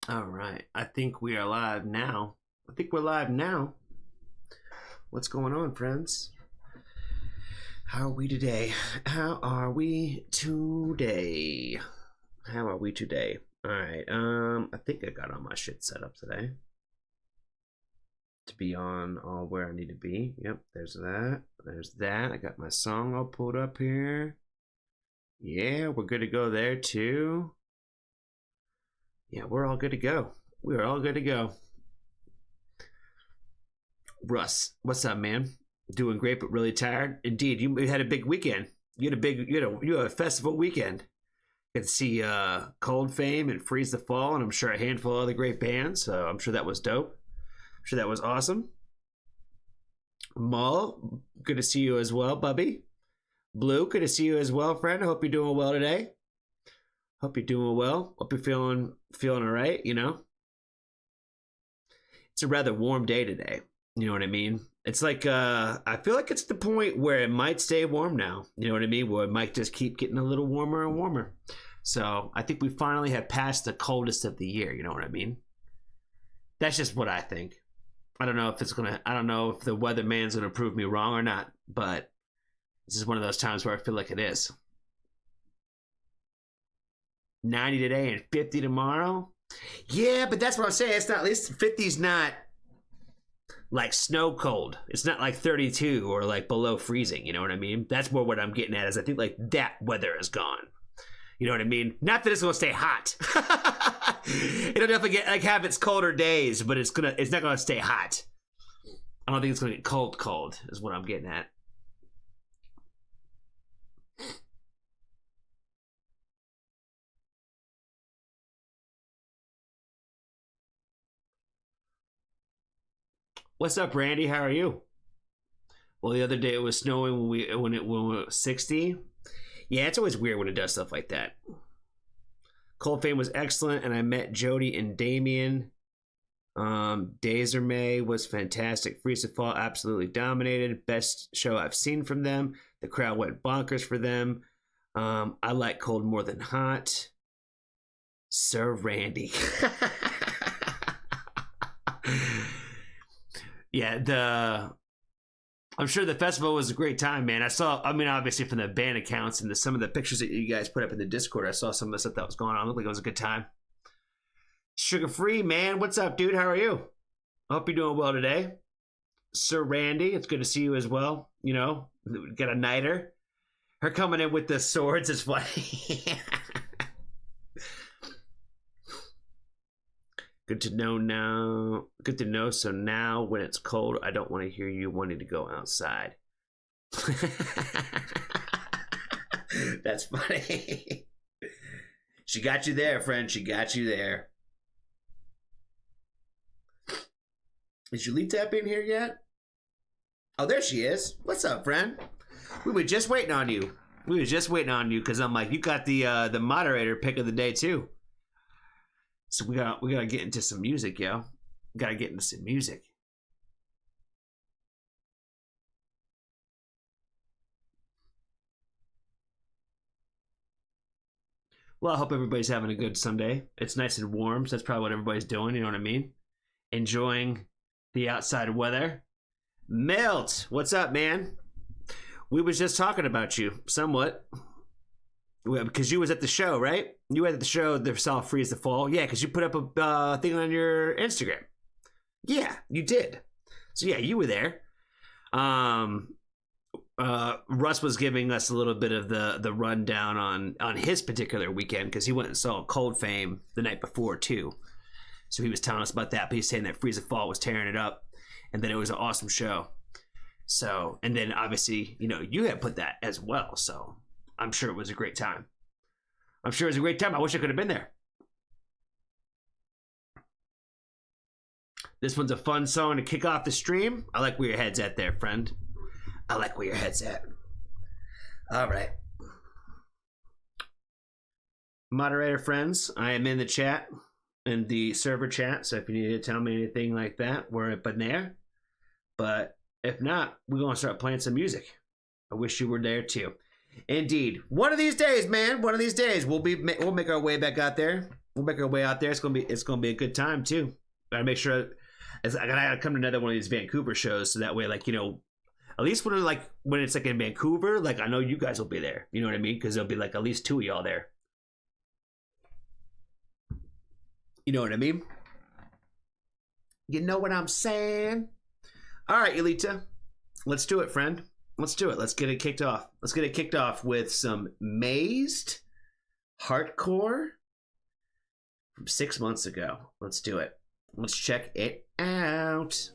All right. I think we are live now. I think we're live now. What's going on, friends? How are we today? How are we today? How are we today? All right. I think I got all my shit set up today to be on all where I need to be. Yep, there's that. There's that. I got my song all pulled up here. Yeah, we're good to go there too. Yeah, we're all good to go. We're all good to go. Russ, what's up, man? Doing great, but really tired. Indeed, you had a big weekend. You had a festival weekend. You could see Cold Fame and Freeze the Fall, and I'm sure a handful of other great bands. So I'm sure that was dope. I'm sure that was awesome. Mull, good to see you as well, Bubby. Blue, good to see you as well, friend. I hope you're doing well today. Hope you're doing well. Hope you're feeling all right, you know? It's a rather warm day today. You know what I mean? It's like, I feel like it's the point where it might stay warm now. You know what I mean? Where it might just keep getting a little warmer and warmer. So I think we finally have passed the coldest of the year. You know what I mean? That's just what I think. I don't know if the weatherman's gonna prove me wrong or not, but this is one of those times where I feel like it is. 90 today and 50 tomorrow. Yeah, but that's what I'm saying. It's not, at least 50's not like snow cold. It's not like 32 or like below freezing. You know what I mean? That's more what I'm getting at, is I think like that weather is gone. You know what I mean? Not that it's gonna stay hot. It'll definitely have its colder days, but it's not gonna stay hot. I don't think it's gonna get cold is what I'm getting at. What's up, Randy? How are you? Well, the other day it was snowing when it was 60. Yeah, it's always weird when it does stuff like that. Cold Fame was excellent, and I met Jody and Damien. Days or May was fantastic. Freeze to Fall absolutely dominated. Best show I've seen from them. The crowd went bonkers for them. I like cold more than hot. Sir Randy. Yeah, I'm sure the festival was a great time, man. Obviously from the band accounts and some of the pictures that you guys put up in the Discord, I saw some of the stuff that was going on. It looked like it was a good time. Sugar Free, man. What's up, dude? How are you? I hope you're doing well today. Sir Randy, it's good to see you as well. You know, we got a Niter. Her coming in with the swords is funny. Good to know now. Good to know. So now when it's cold, I don't want to hear you wanting to go outside. That's funny. She got you there, friend. She got you there. Is Julita in here yet? Oh, there she is. What's up, friend? We were just waiting on you. Because I'm like, you got the moderator pick of the day too. So we gotta get into some music, yo. Gotta get into some music. Well, I hope everybody's having a good Sunday. It's nice and warm, so that's probably what everybody's doing, you know what I mean? Enjoying the outside weather. Melt, what's up, man? We was just talking about you, somewhat. Because you was at the show, right? You were at the show that saw Freeze the Fall. Yeah, because you put up a thing on your Instagram. Yeah, you did. So yeah, you were there. Russ was giving us a little bit of the rundown on his particular weekend, because he went and saw Cold Fame the night before too. So he was telling us about that. But he's saying that Freeze the Fall was tearing it up, and that it was an awesome show. So, and then obviously, you know, you had put that as well. So I'm sure it was a great time. I wish I could have been there. This one's a fun song to kick off the stream. I like where your head's at there, friend. I like where your head's at. All right. Moderator friends, I am in the chat, in the server chat. So if you need to tell me anything like that, we're up in there. But if not, we're going to start playing some music. I wish you were there too. Indeed. One of these days, man. One of these days, we'll make our way back out there. We'll make our way out there. It's gonna be a good time too. Gotta make sure. I gotta come to another one of these Vancouver shows, so that way, like, you know, at least when it's like in Vancouver, like I know you guys will be there. You know what I mean? Because there'll be like at least 2 of y'all there. You know what I mean? You know what I'm saying? All right, Elita, let's do it, friend. Let's do it. Let's get it kicked off. Let's get it kicked off with some Mazed Hardcore from 6 months ago. Let's do it. Let's check it out.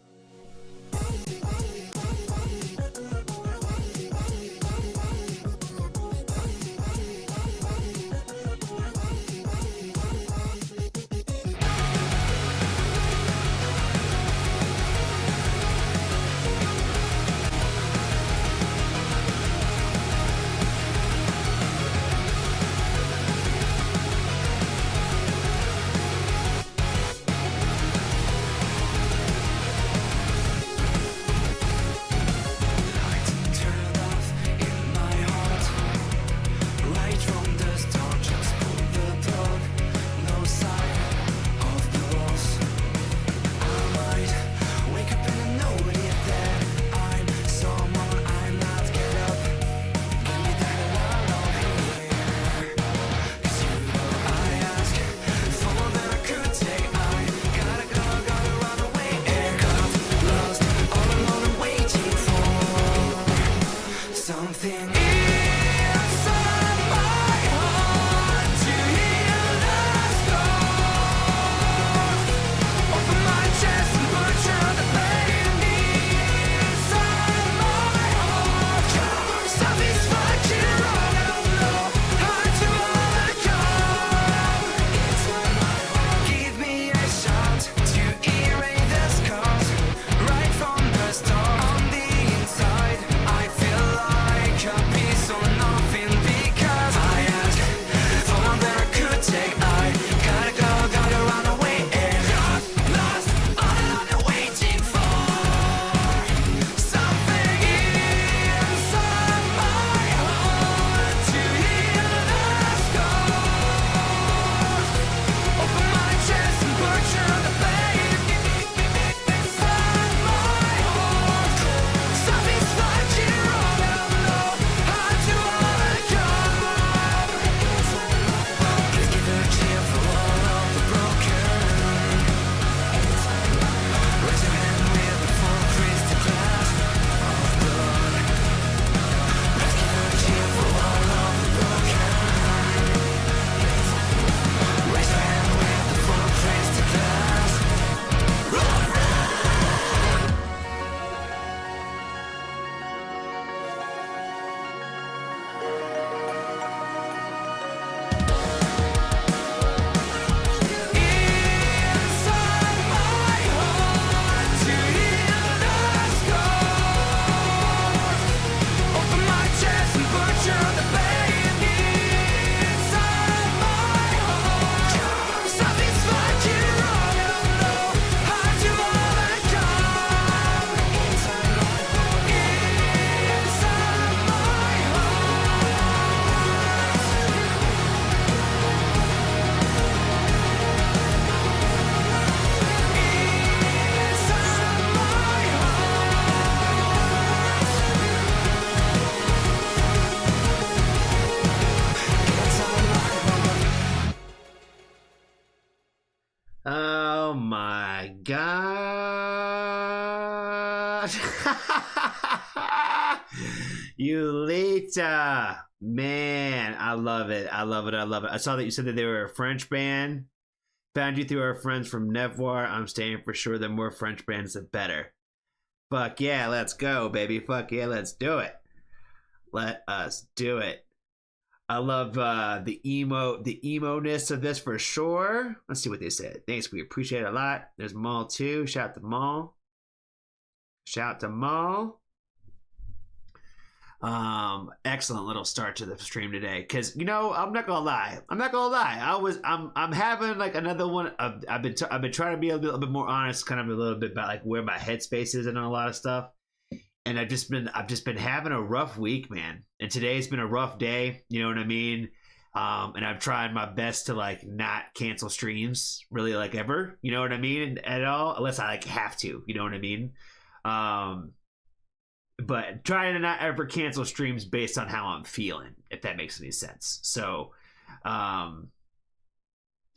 Oh my God. Yulita. Man, I love it. I love it. I love it. I saw that you said that they were a French band. Found you through our friends from Nevoir. I'm staying for sure. The more French bands, the better. Fuck yeah, let's go, baby. Fuck yeah, let's do it. Let us do it. I love the emo-ness of this for sure. Let's see what they said. Thanks, we appreciate it a lot. There's Maul too. Shout out to Maul. Shout out to Maul. Excellent little start to the stream today. Cause you know, I'm not gonna lie. I'm having like another one. I've been trying to be a little bit more honest, kind of a little bit about like where my headspace is and a lot of stuff. And I've just been having a rough week, man. And today's been a rough day. You know what I mean? And I'm trying my best to like not cancel streams really like ever, you know what I mean, at all, unless I like have to, you know what I mean. But trying to not ever cancel streams based on how I'm feeling, if that makes any sense. So I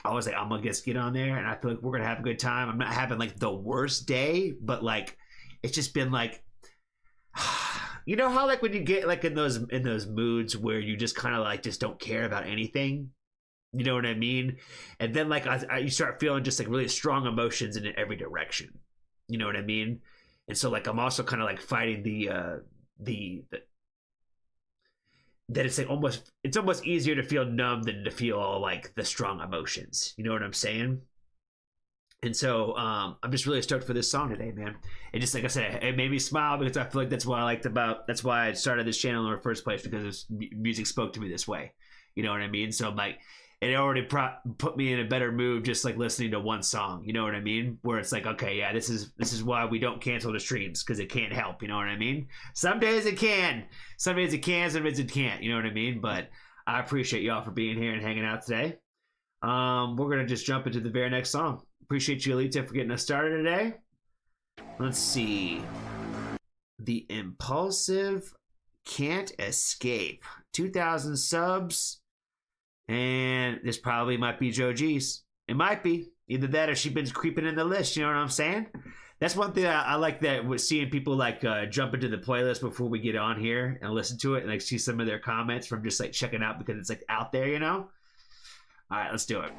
was like, I'm gonna just get on there and I feel like we're gonna have a good time. I'm not having like the worst day, but like it's just been like you know how like when you get like in those moods where you just kind of like just don't care about anything, you know what I mean? And then like you start feeling just like really strong emotions in every direction, you know what I mean? And so like I'm also kind of like fighting the that it's like it's almost easier to feel numb than to feel all like the strong emotions, you know what I'm saying? And so I'm just really stoked for this song today, man. It just, like I said, it made me smile because I feel like that's why I started this channel in the first place, because music spoke to me this way, you know what I mean? So I'm like, it already put me in a better mood just like listening to one song, you know what I mean? Where it's like, okay, yeah, this is why we don't cancel the streams, because it can't help, you know what I mean? Some days it can, some days it can't, you know what I mean? But I appreciate y'all for being here and hanging out today. We're gonna just jump into the very next song. Appreciate you, Alita, for getting us started today. Let's see. The Impulsive-Can't Escape. 2,000 subs. And this probably might be Joe G's. It might be. Either that or she's been creeping in the list. You know what I'm saying? That's one thing I like, that with seeing people like jump into the playlist before we get on here and listen to it and like see some of their comments from just like checking out because it's like out there, you know? All right, let's do it.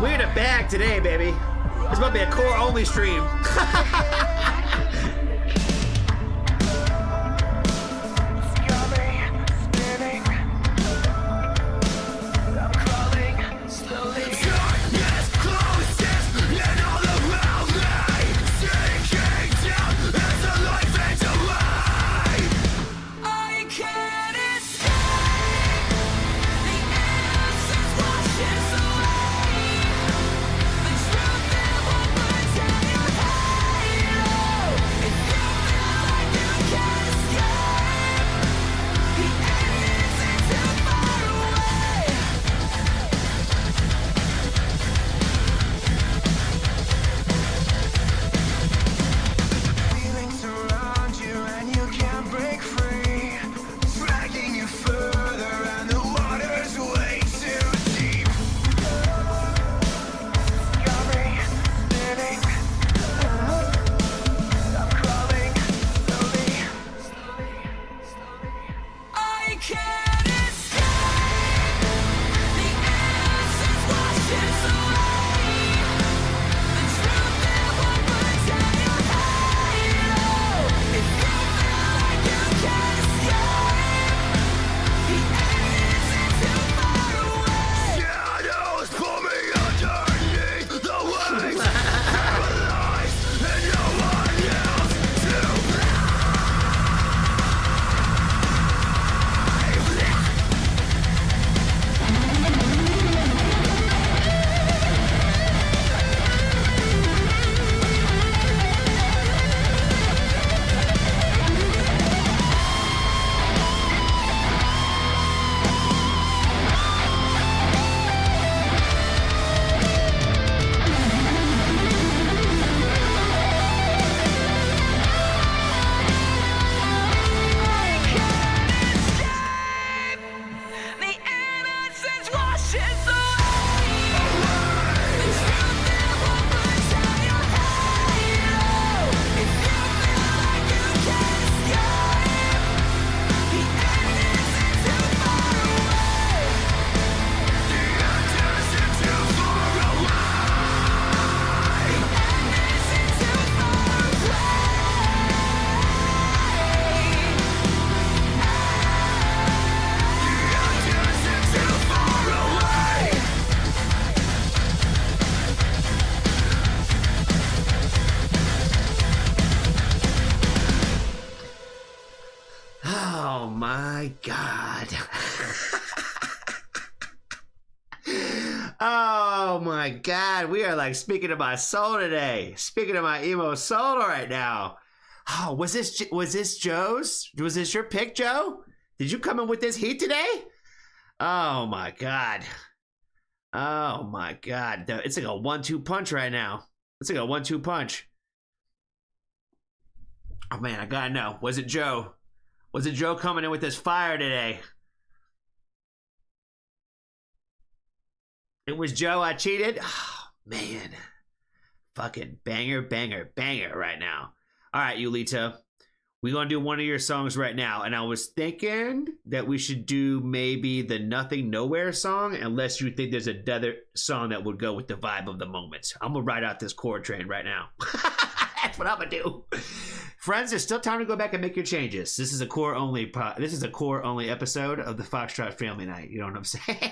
We're in a bag today, baby. This might be a core only stream. my God. Oh my God. We are like speaking to my soul today. Speaking to my emo soul right now. Oh, was this Joe's? Was this your pick, Joe? Did you come in with this heat today? Oh my God. Oh my God. It's like a 1-2 punch right now. It's like a 1-2 punch. Oh man, I gotta know. Was it Joe? Was it Joe coming in with this fire today? It was Joe. I cheated. Oh man. Fucking banger, banger, banger right now. All right, Yulita. We're going to do one of your songs right now. And I was thinking that we should do maybe the Nothing Nowhere song, unless you think there's another song that would go with the vibe of the moment. I'm going to ride out this chord train right now. That's what I'm going to do. Friends, there's still time to go back and make your changes. This is a core only episode of the Foxtrot Family Night. You know what I'm saying?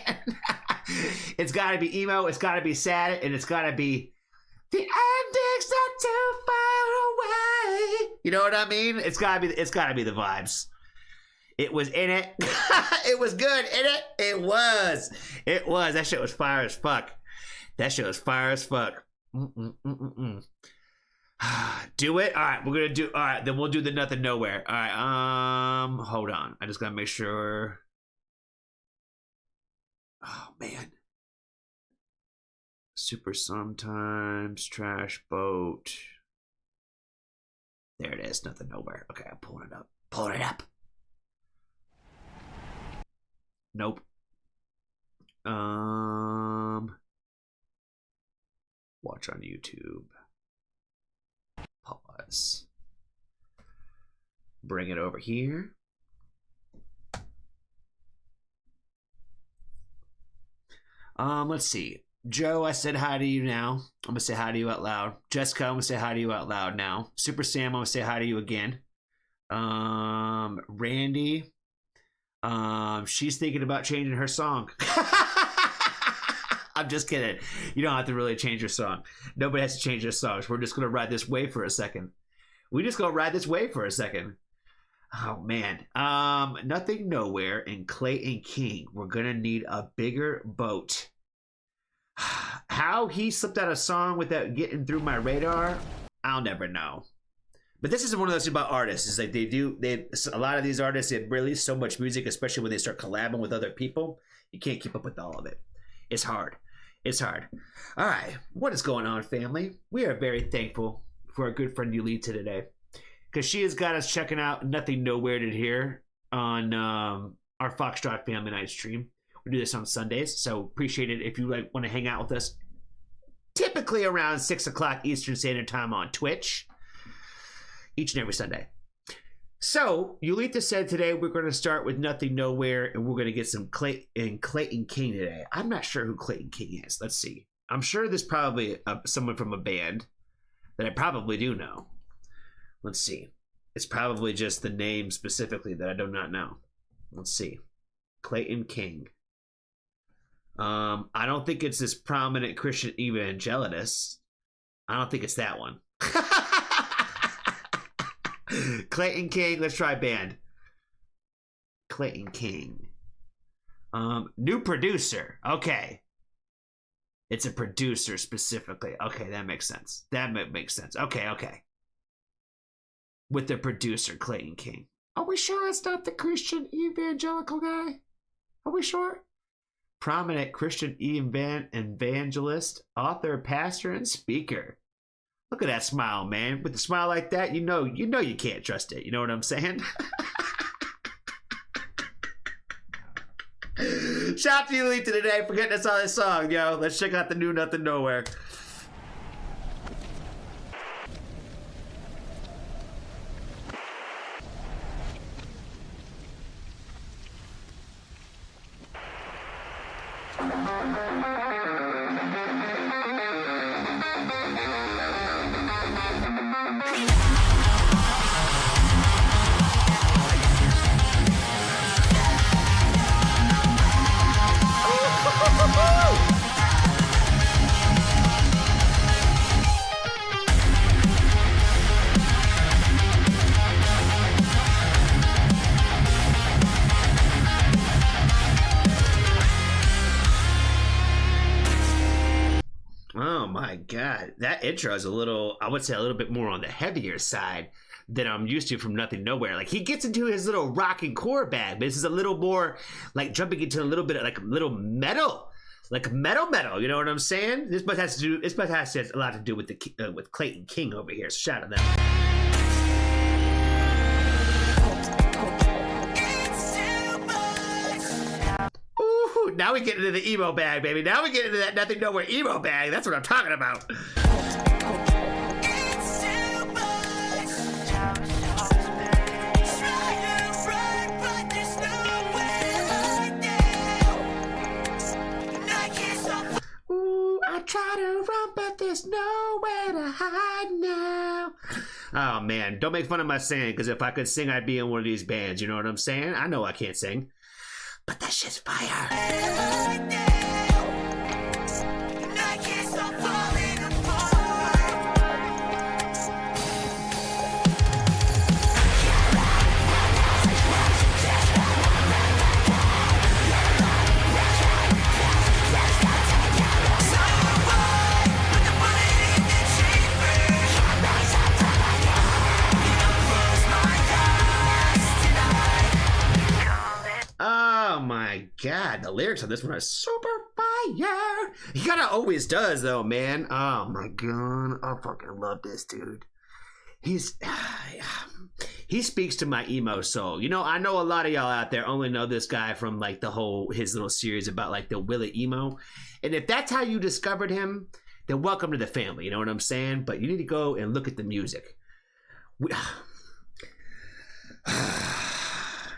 It's got to be emo, it's got to be sad, and it's got to be the ending's not too far away. You know what I mean? It's gotta be the vibes. It was in it. It was good in it. It was. That shit was fire as fuck. Do it. All right, we're gonna do. All right, then we'll do the Nothing Nowhere. All right. Hold on. I just gotta make sure. Oh man. Super Sometimes, Trash Boat. There it is, Nothing Nowhere. Okay, I'm pulling it up. Nope. Watch on YouTube. Pause. Bring it over here. Let's see. Joe, I said hi to you now. I'm going to say hi to you out loud. Jessica, I'm going to say hi to you out loud now. Super Sam, I'm going to say hi to you again. Randy, she's thinking about changing her song. I'm just kidding. You don't have to really change your song. Nobody has to change their songs. We're just going to ride this wave for a second. Oh, man. Nothing Nowhere and Clayton King. We're going to need a bigger boat. How he slipped out a song without getting through my radar, I'll never know. But this is one of those about artists. It's like a lot of these artists, they release so much music, especially when they start collabing with other people. You can't keep up with all of it. It's hard. All right, what is going on, family? We are very thankful for our good friend Yulita today, because she has got us checking out Nothing Nowhere to Here on our Foxtrot Family Night stream. We do this on Sundays, so appreciate it if you want to hang out with us. Typically around 6 o'clock Eastern Standard Time on Twitch, each and every Sunday. So Yulita said today we're going to start with Nothing Nowhere, and we're going to get some Clayton King today. I'm not sure who Clayton King is. Let's see. I'm sure there's probably someone from a band that I probably do know. Let's see. It's probably just the name specifically that I do not know. Let's see. Clayton King. I don't think it's this prominent Christian evangelist. I don't think it's that one. Clayton King, let's try band. Clayton King. New producer. Okay. It's a producer specifically. Okay, that makes sense. Okay. With the producer, Clayton King. Are we sure it's not the Christian evangelical guy? Are we sure? Prominent Christian evangelist, author, pastor, and speaker. Look at that smile, man. With a smile like that, you know you can't trust it. You know what I'm saying? Shout out to you, Yulita, today for getting us on this song, yo. Let's check out the new Nothing Nowhere. that intro is a little, I would say a little bit more on the heavier side than I'm used to from Nothing Nowhere. Like he gets into his little rock and core bag, but this is a little more like jumping into a little bit of like a little metal, like metal. You know what I'm saying? This has a lot to do with the with Clayton King over here. So shout out to them. Ooh, now we get into the emo bag, baby. Now we get into that Nothing Nowhere emo bag. That's what I'm talking about. I try to run, but there's nowhere to hide now. Oh man, don't make fun of my singing, because if I could sing, I'd be in one of these bands. You know what I'm saying? I know I can't sing, but that shit's fire. Oh my god, the lyrics on this one are super fire. He kind of always does though, man. Oh my god, I fucking love this dude. He speaks to my emo soul. You know, I know a lot of y'all out there only know this guy from like his little series about like the Willie emo. And if that's how you discovered him, then welcome to the family. You know what I'm saying? But you need to go and look at the music.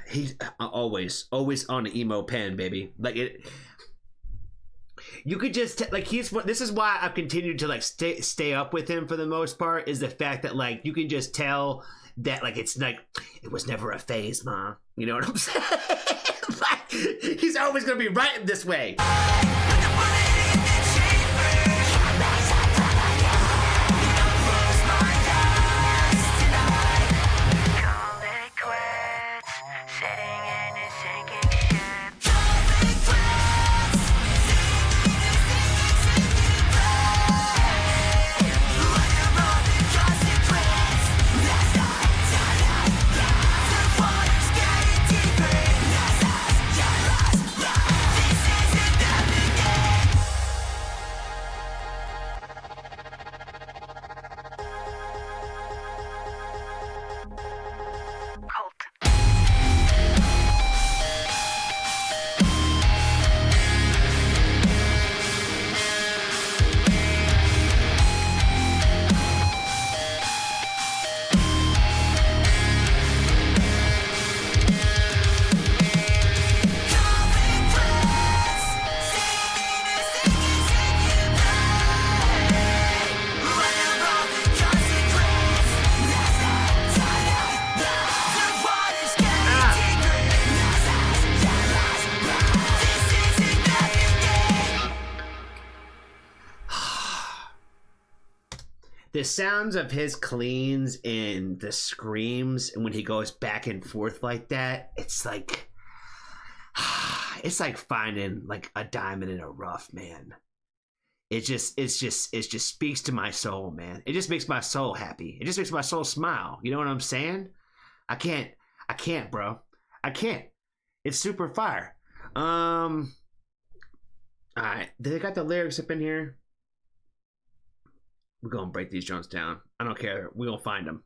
He's always on the emo pen, baby. Like it, you could just like this is why I've continued to like stay up with him for the most part, is the fact that like you can just tell that like it's like it was never a phase, Mom. You know what I'm saying? Like he's always gonna be writing this way. The sounds of his cleans and the screams, and when he goes back and forth like that, it's like finding like a diamond in a rough, man. It just speaks to my soul, man. It just makes my soul happy. It just makes my soul smile. You know what I'm saying? I can't, bro. I can't. It's super fire. All right, they got the lyrics up in here. We're going to break these joints down. I don't care. We're going to find them.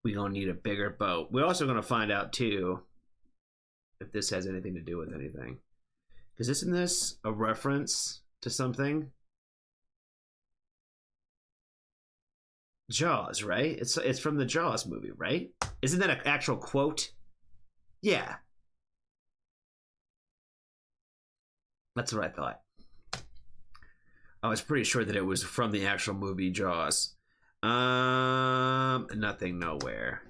We're going to need a bigger boat. We're also going to find out, too, if this has anything to do with anything. Because isn't this a reference to something? Jaws, right? It's from the Jaws movie, right? Isn't that an actual quote? Yeah. That's what I thought. I was pretty sure that it was from the actual movie Jaws. Nothing Nowhere.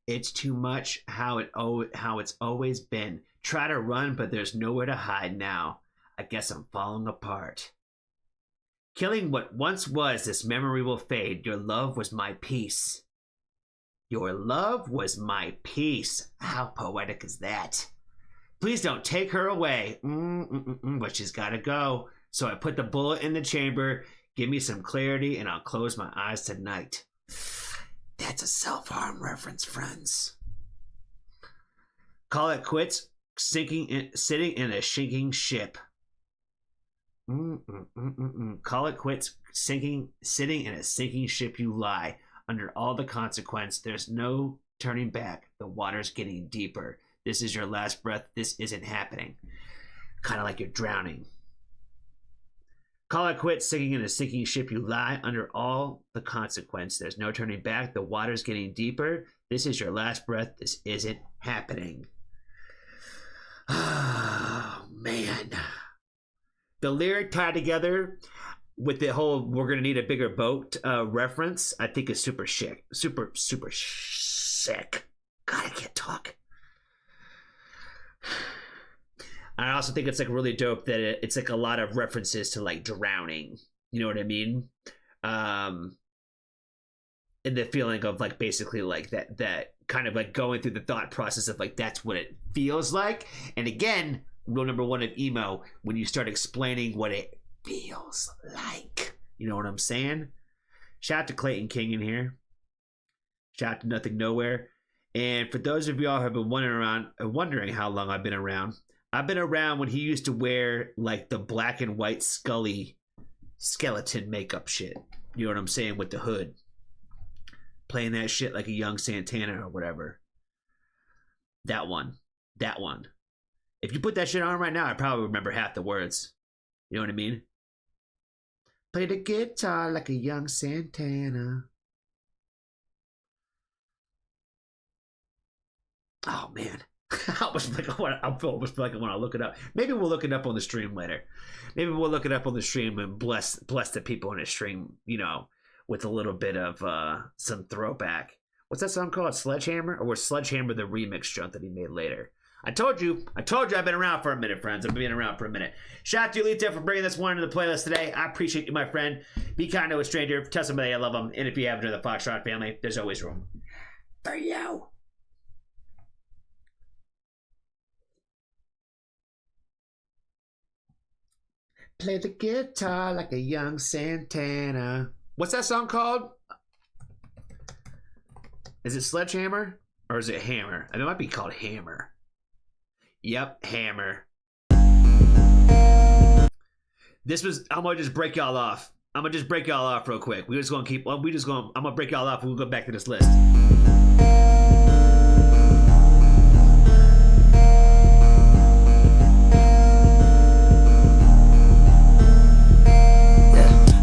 It's too much how it's always been. Try to run, but there's nowhere to hide now. I guess I'm falling apart. Killing what once was, this memory will fade. Your love was my peace. Your love was my peace. How poetic is that? Please don't take her away. But she's got to go. So I put the bullet in the chamber. Give me some clarity and I'll close my eyes tonight. That's a self-harm reference, friends. Call it quits, sitting in a sinking ship. Call it quits, sitting in a sinking ship you lie. Under all the consequence, there's no turning back. The water's getting deeper. This is your last breath. This isn't happening. Kind of like you're drowning. Call it quits, sinking in a sinking ship you lie. Under all the consequence, there's no turning back. The water's getting deeper. This is your last breath. This isn't happening. Oh, man. The lyric tied together with the whole "we're gonna need a bigger boat" reference, I think is super sick. Super sick. God, I can't talk. I also think it's like really dope that it's like a lot of references to like drowning. You know what I mean? And the feeling of like basically like that kind of like going through the thought process of like that's what it feels like. And again, rule number one of emo, when you start explaining what it feels like. You know what I'm saying? Shout out to Clayton King in here. Shout out to Nothing Nowhere. And for those of y'all who have been wondering how long I've been around when he used to wear like the black and white Scully skeleton makeup shit. You know what I'm saying? With the hood. Playing that shit like a young Santana or whatever. That one. If you put that shit on right now, I probably remember half the words. You know what I mean? Play the guitar like a young Santana. Oh, man. I almost like I want to look it up. Maybe we'll look it up on the stream later. Maybe we'll look it up on the stream and bless the people on the stream, you know, with a little bit of some throwback. What's that song called? Sledgehammer? Or was Sledgehammer the remix joint that he made later? I told you I've been around for a minute, friends. I've been around for a minute. Shout out to Elite for bringing this one into the playlist today. I appreciate you, my friend. Be kind to a stranger. Tell somebody I love them. And if you haven't joined the Foxtrot family, there's always room for you. Play the guitar like a young Santana. What's that song called? Is it Sledgehammer? Or is it Hammer? I mean, it might be called Hammer. Yep, Hammer. I'm gonna just break y'all off. real quick. I'm gonna break y'all off and we'll go back to this list.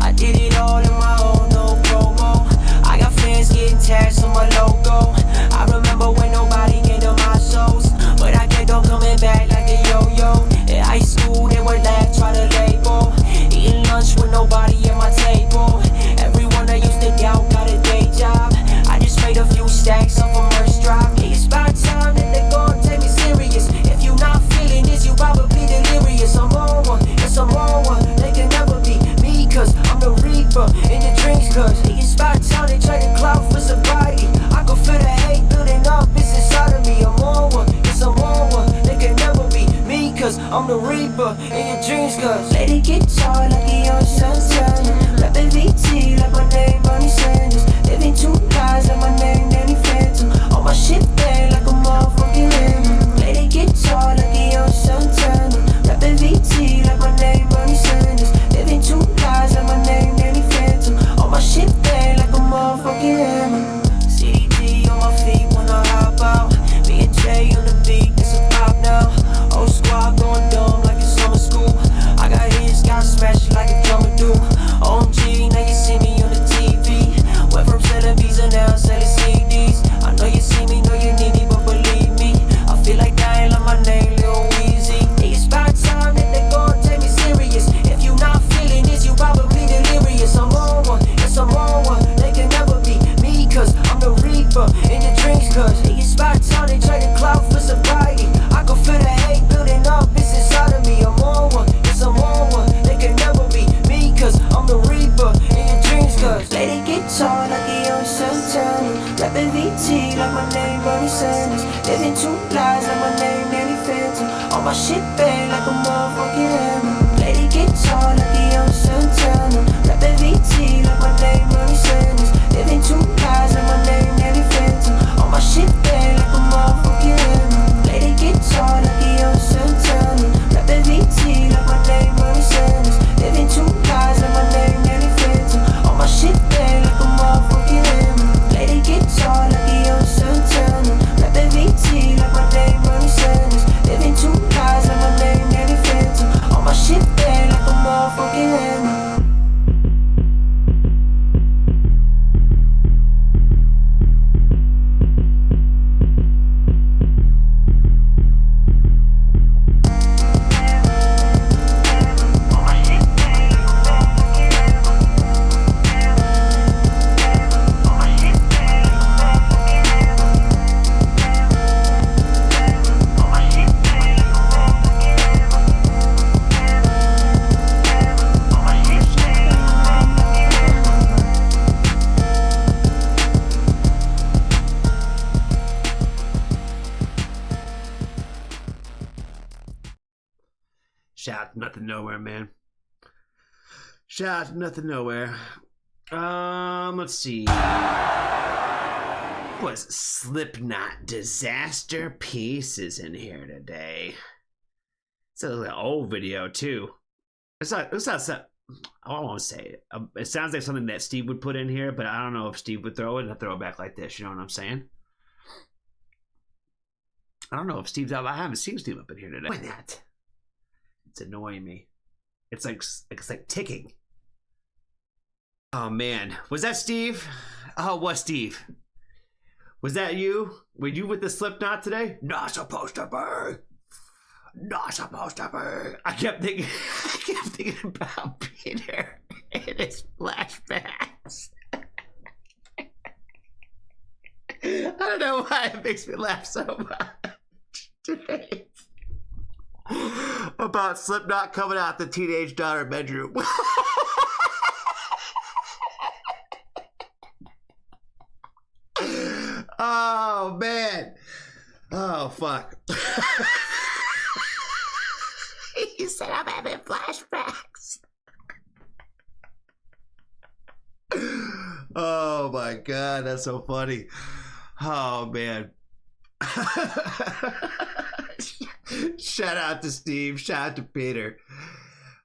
I did it all on my own, no promo. I got fans getting tags on my logo. I remember when nobody gave them my shows, but I kept on coming back like a yo-yo. In high school, they would laugh, try to label. Eating lunch with nobody at my table. Everyone I used to doubt got a day job. I just made a few stacks off a merch drop. It's about time that they gon' take me serious. If you not feeling this, you probably delirious. I'm on one, yes I'm on one. They can never be me, cause I'm the reaper in your dreams. Cause it's about time they try to clout for sobriety. I can feel the hate building up, it's inside of me. I'm on one, yes I'm on one. They can never be me, cause I'm the reaper in your dreams. Cause let it get tall like a young Santana. Rapping VT like my name Ronnie Sanders. Living two lives like my name Danny Phantom. All my shit bang like a motherfucking hammer. Let it get tall like a young Santana. Rapping VT like my name Ronnie Sanders. Living two lives like my name Danny Phantom. All my shit bang like a motherfucking hammer. CDT on my feet when I hop out. Me and Jay on the beat, it's a pop now. Whole squad going dumb like it's summer school. I got hits, got smashed like name Bernie Sanders. Living two lives like my name Danny Phantom. On my shit bang like a motherfucking hammer. Play the guitar like a young Santana. Rapping VT like my name Bernie Sanders. Living two lives like my name Danny Phantom. On my shit bang like a motherfucking hammer. Play the guitar like a young Santana. Rapping VT like my name Bernie Sanders. Living two lives like my name Danny Phantom. On my shit bang like a motherfucking hammer. Play the guitar like a young Santana. Rapping VT like my name Bernie Sanders. Living two lives like my name Danny Phantom. On my shit bang like a motherfucking hammer. Shout out to Nothing Nowhere, man. Shout out to Nothing Nowhere. Let's see. Was Slipknot Disaster Pieces in here today? It's an old video too. It's not I don't want to say it. It sounds like something that Steve would put in here, but I don't know if Steve would throw it and throw it back like this. You know what I'm saying? I don't know if Steve's out. I haven't seen Steve up in here today. Why not? It's annoying me. It's like ticking. Oh man, was that Steve? Oh, what Steve? Was that you? Were you with the Slipknot today? Not supposed to be. Not supposed to be. I kept thinking about Peter and his flashbacks. I don't know why it makes me laugh so much today. About Slipknot coming out the teenage daughter bedroom. Oh man. Oh fuck. He said I'm having flashbacks. Oh my god, that's so funny. Oh man. Shout out to Steve. Shout out to Peter.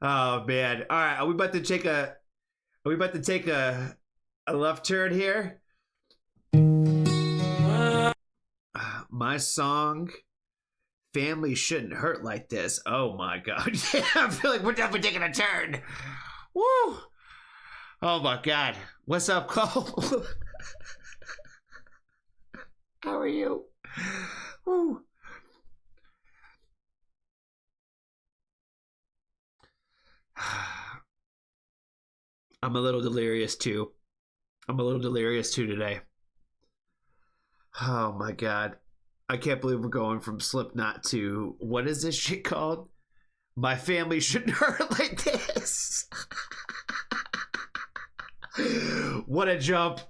Oh man. All right. Are we about to take a left turn here? My song, "Family Shouldn't Hurt Like This." Oh my god. Yeah, I feel like we're definitely taking a turn. Woo. Oh my god. What's up, Cole? How are you? Woo. I'm a little delirious too. Today. Oh my god. I can't believe we're going from Slipknot to, what is this shit called? My Family Shouldn't Hurt Like This. What a jump.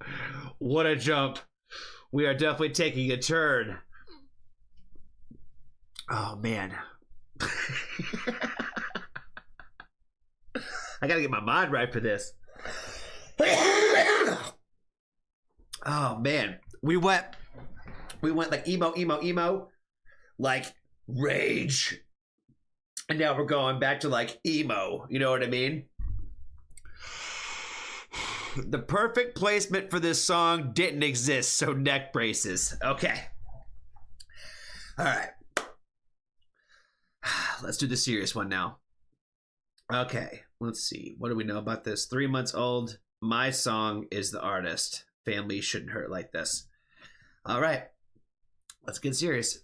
What a jump. We are definitely taking a turn. Oh man. I gotta get my mind right for this. Oh man. We went like emo, like rage. And now we're going back to like emo. You know what I mean? The perfect placement for this song didn't exist, so neck braces. Okay. All right. Let's do the serious one now. Okay, let's see. What do we know about this? 3 months old. My song is the artist. Family Shouldn't Hurt Like This. All right. Let's get serious.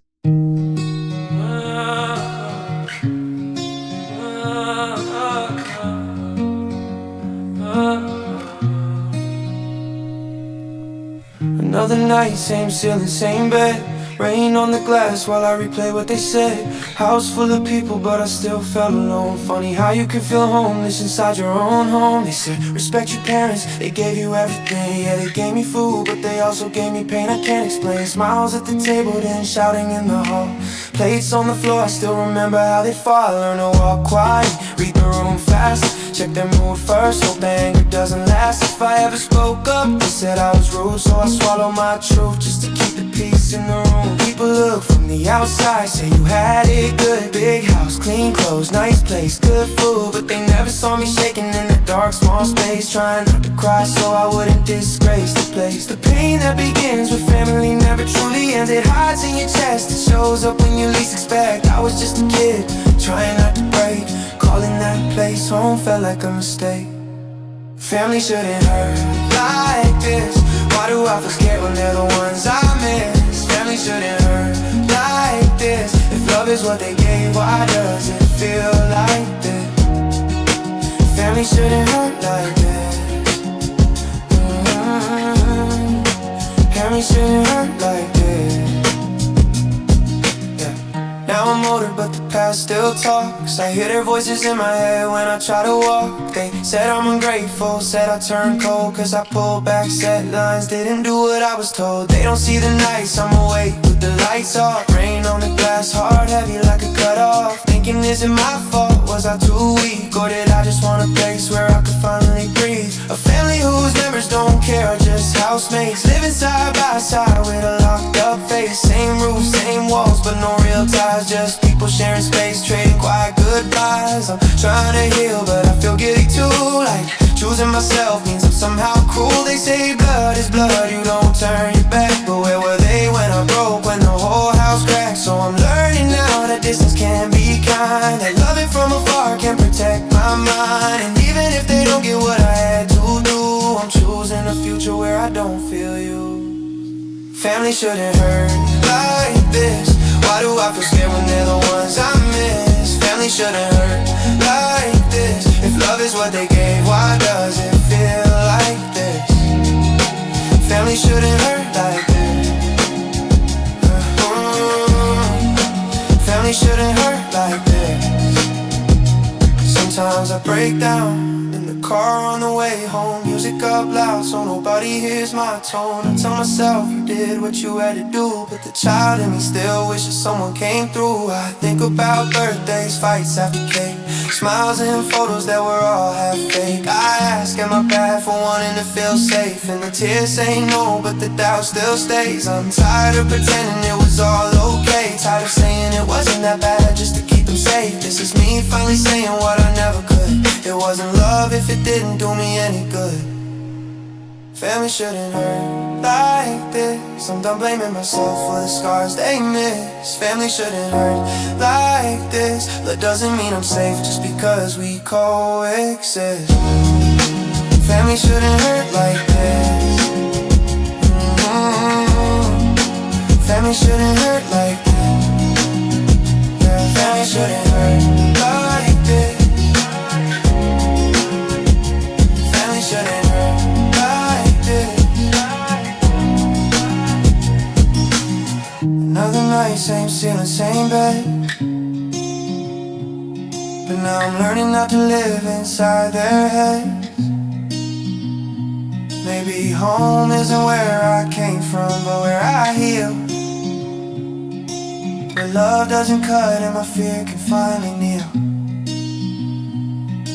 Another night, same ceiling, same bed. Rain on the glass while I replay what they said. House full of people but I still felt alone. Funny how you can feel homeless inside your own home. They said respect your parents, they gave you everything. Yeah, they gave me food but they also gave me pain I can't explain. Smiles at the table then shouting in the hall. Plates on the floor, I still remember how they fall. Learn to walk quiet, read the room fast, check their mood first, hope the anger doesn't last. If I ever spoke up, they said I was rude, so I swallowed my truth just to keep the peace in the room. People look from the outside, say you had it good. Big house, clean clothes, nice place, good food, but they never saw me shaking in the dark, small space, trying not to cry so I wouldn't disgrace the place. The pain that begins with family never truly ends. It hides in your chest, it shows up when you least expect. I was just a kid, trying not to break. Calling that place home felt like a mistake. Family shouldn't hurt like this. Why do I feel scared when they're the ones I miss? Family shouldn't hurt like this. If love is what they gave, why does it feel like this? Family shouldn't hurt like this. Family shouldn't hurt like this. Now I'm older but the past still talks. I hear their voices in my head when I try to walk. They said I'm ungrateful, said I turned cold cause I pulled back set lines, didn't do what I was told. They don't see the nights I'm awake with the lights off. Rain on the glass, heart heavy like a cut off. Thinking is it my fault, was I too weak? Or did I just want a place where I could finally breathe? A family whose members don't care, are just housemates, living side by side with a locked up face. Same roof, same walls, but no real ties, just people sharing space, trading quiet goodbyes. I'm trying to heal, but I feel guilty too. Like choosing myself means I'm somehow cruel. They say blood is blood, you don't turn your back. But where were they when I broke, when the whole house cracked? So I'm learning now that distance can be kind, that loving from afar can protect my mind. And even if they don't get what I had to do, I'm choosing a future where I don't feel you. Family shouldn't hurt like this. Why do I feel scared when they're the ones I miss? Family shouldn't hurt like this. If love is what they gave, why does it feel like this? Family shouldn't hurt like this. Family shouldn't hurt like this. Sometimes I break down in the car on the way home. Music up loud so nobody hears my tone. I tell myself you did what you had to do, but the child in me still wishes someone came through. I think about birthdays, fights after cake, smiles and photos that were all half fake. I ask, am I bad for wanting to feel safe? And the tears say no, but the doubt still stays. I'm tired of pretending it was all okay, tired of saying it wasn't that bad just to keep them safe. This is me finally saying what I never could. It wasn't love if it didn't do me any good. Family shouldn't hurt like this. I'm done blaming myself for the scars they miss. Family shouldn't hurt like this. That doesn't mean I'm safe just because we coexist. Family shouldn't hurt like this. Family shouldn't hurt like this. Yeah, family shouldn't hurt like this. Family shouldn't hurt like this. Another night, same ceiling, same bed. But now I'm learning not to live inside their heads. Maybe home isn't where I came from, but where I heal. Where love doesn't cut and my fear can finally kneel.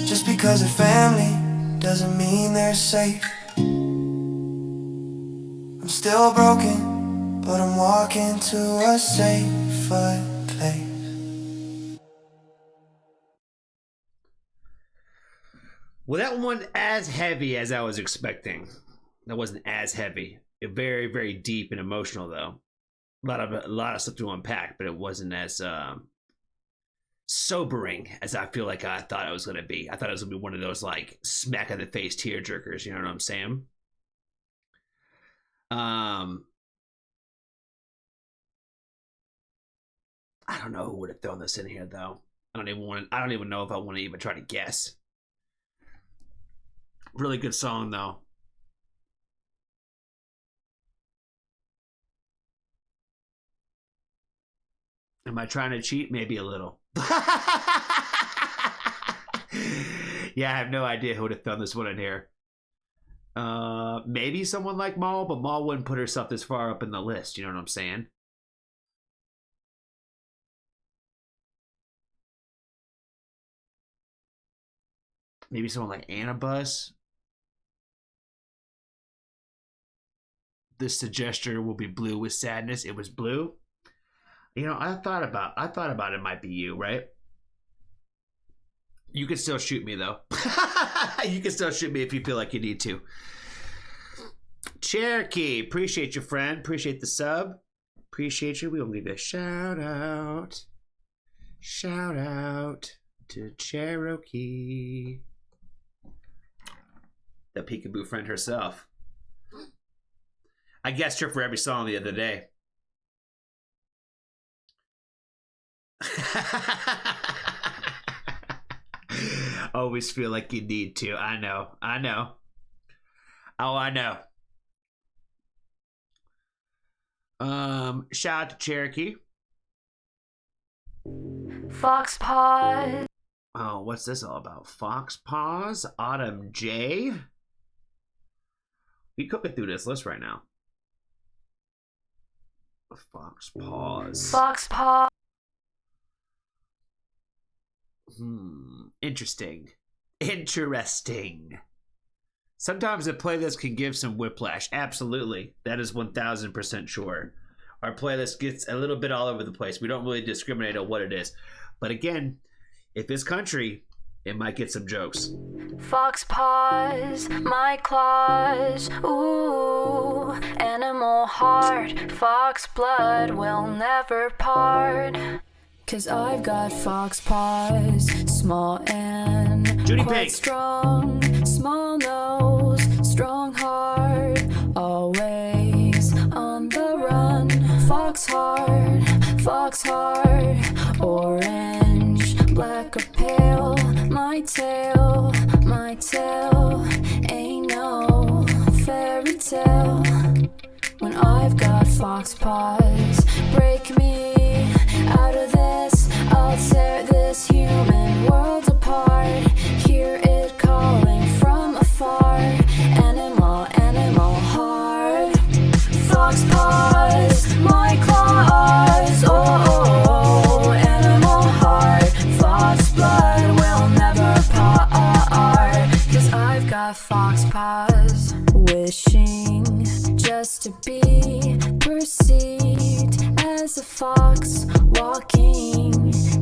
Just because they're family doesn't mean they're safe. I'm still broken, but I'm walking to a safer place. Well, that wasn't as heavy as I was expecting. That wasn't as heavy. Very, very deep and emotional, though. A lot of stuff to unpack, but it wasn't as sobering as I feel like I thought it was going to be. I thought it was going to be one of those like smack in the face tear jerkers. You know what I'm saying? I don't know who would have thrown this in here though. I don't even know if I want to even try to guess. Really good song though. Am I trying to cheat? Maybe a little. Yeah, I have no idea who would have thrown this one in here. Maybe someone like Maul, but Maul wouldn't put herself this far up in the list. You know what I'm saying? Maybe someone like Annabus. This suggestion will be blue with sadness. It was blue. You know, I thought about it might be you, right? You can still shoot me though. You can still shoot me if you feel like you need to. Cherokee, appreciate you, friend. Appreciate the sub. Appreciate you. We'll give you a shout out. Shout out to Cherokee. The peekaboo friend herself. I guessed her for every song the other day. Always feel like you need to. I know. Oh, I know. Shout out to Cherokee. Fox Paws. Oh, what's this all about? Fox Paws? Autumn J? We cooking through this list right now. Fox Paws. Fox Paws. Interesting. Sometimes a playlist can give some whiplash. Absolutely. That is 1000% sure. Our playlist gets a little bit all over the place. We don't really discriminate on what it is. But again, if it's country, it might get some jokes. Fox paws, my claws, ooh, animal heart, fox blood will never part. 'Cause I've got fox paws, small and Judy quite Pink. strong, small nose, strong heart, always on the run. Fox heart, orange, black or pale. My tail ain't no fairy tale. When I've got fox paws, break me out of this. I'll tear this human world apart. Hear it calling from afar. Animal heart. Fox paws, my claws. Oh, animal heart. Fox blood will never part. 'Cause I've got fox paws. Wishing just to be perceived as a fox walking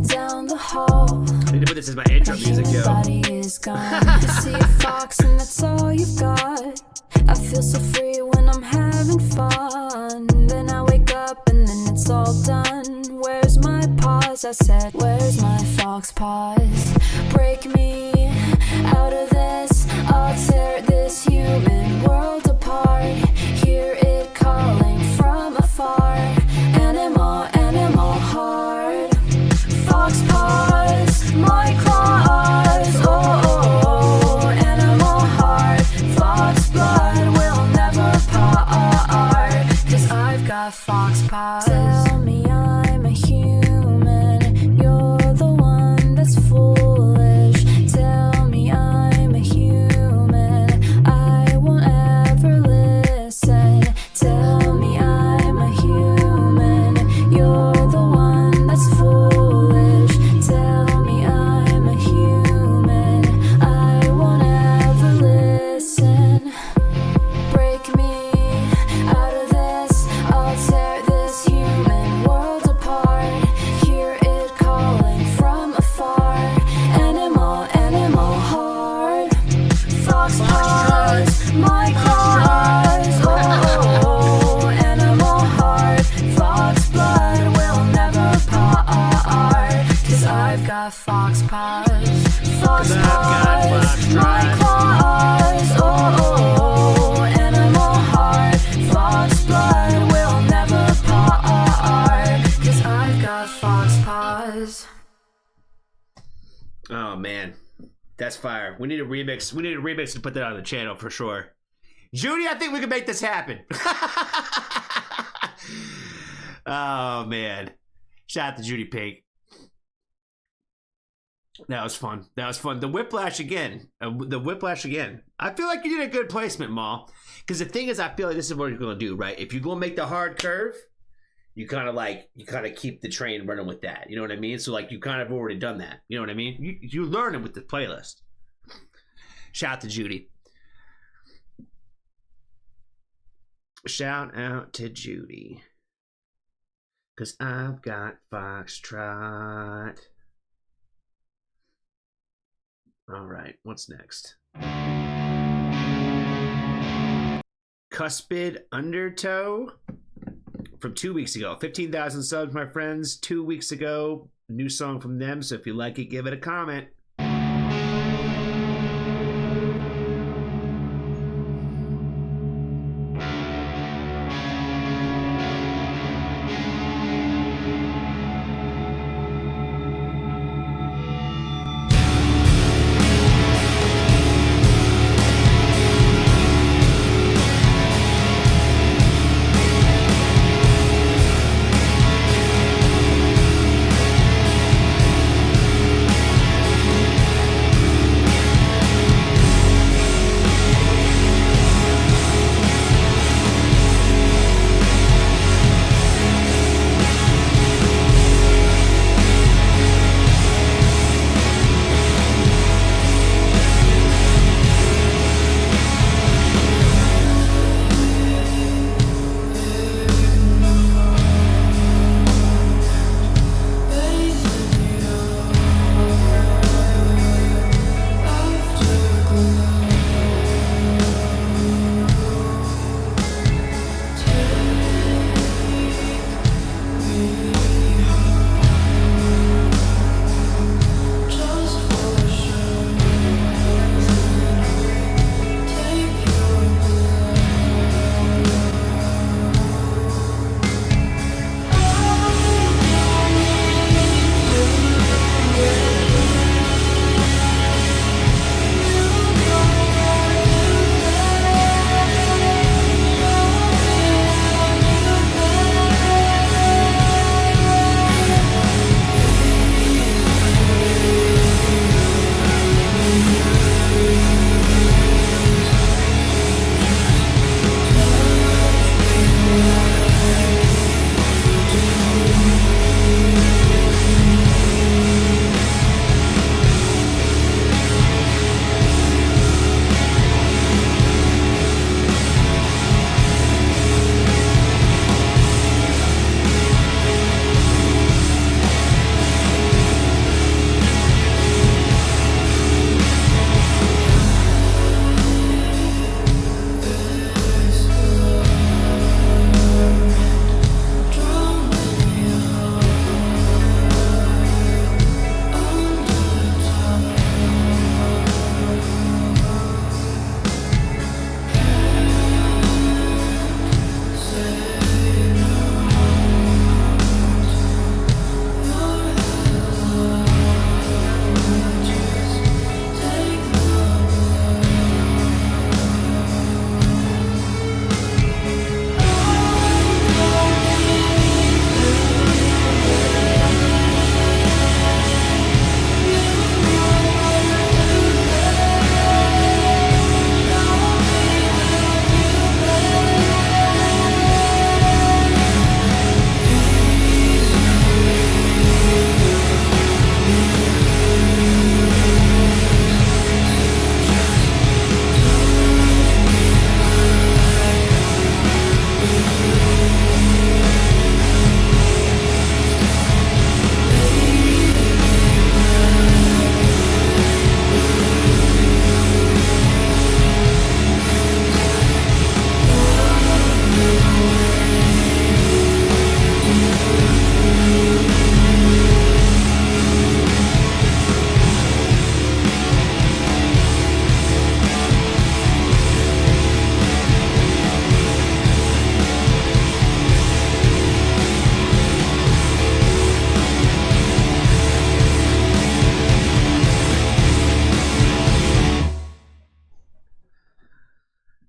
down the hall. I need to put this as my intro music, yo. My body is gone. You see a fox and that's all you've got. I feel so free when I'm having fun. Then I wake up and then it's all done. Where's my paws? I said, where's my fox paws? Break me out of this. I'll tear this human world apart. Hear it calling from afar. Animal heart. Fox paws, my claws. Oh, animal heart. Fox blood will never part. 'Cause I've got fox paws. Tell me I'm a human. You're the one that's foolish. Tell me I'm a human. I won't ever listen. Tell me I'm a human. You're the one that's foolish. Tell me I'm a human. I won't ever listen. Break me out of this. I'll tear this human world apart. Hear it calling from afar. Animal heart. Fox paws, my claws. Oh, animal heart. Fox blood will never part. 'Cause I've got fox paws. Fox paws, my claws. Oh, animal heart. Fox blood will never part. 'Cause I've got fox paws. Oh man, that's fire. We need a remix. We need a remix to put that on the channel for sure. Judy, I think we can make this happen. Oh man, Shout out to Judy Pink. That was fun. The whiplash again. I feel like you did a good placement, Ma. Because the thing is, I feel like this is what you're going to do, right? If you're going to make the hard curve, you kind of keep the train running with that. You know what I mean? So like you kind of already done that. You know what I mean? You learn it with the playlist. Shout out to Judy. Shout out to Judy. Because I've got Foxtrot. All right, what's next? Cuspid Undertow from 2 weeks ago. 15,000 subs, my friends. 2 weeks ago. New song from them. So if you like it, give it a comment.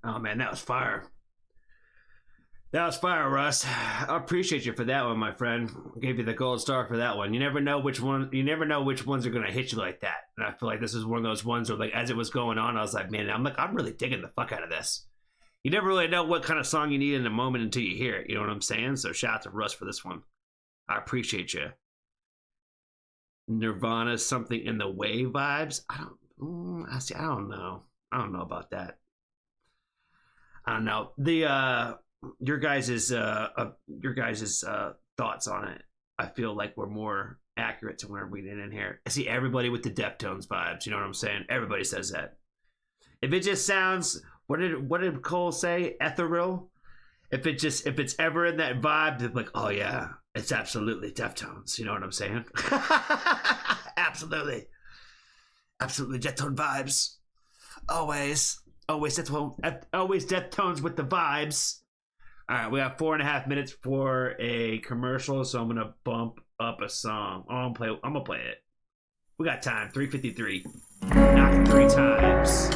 Oh man, that was fire. That was fire, Russ. I appreciate you for that one, my friend. Gave you the gold star for that one. You never know which one. You never know which ones are gonna hit you like that. And I feel like this is one of those ones where, like, as it was going on, I was like, man, I'm really digging the fuck out of this. You never really know what kind of song you need in a moment until you hear it. You know what I'm saying? So shout out to Russ for this one. I appreciate you. Nirvana, Something in the Way vibes. I don't know. I don't know about that. I don't know. Your guys' thoughts on it, I feel like we're more accurate to when we're reading in here. I see everybody with the Deftones vibes. You know what I'm saying? Everybody says that. If it just sounds, what did Cole say? Ethereal. If it's ever in that vibe, they're like, oh yeah, it's absolutely Deftones. You know what I'm saying? Absolutely Deftone vibes. Always Deftones with the vibes. All right, we have 4.5 minutes for a commercial, so I'm gonna bump up a song. I'm gonna play it. We got time. 3:53. Knock 3 times.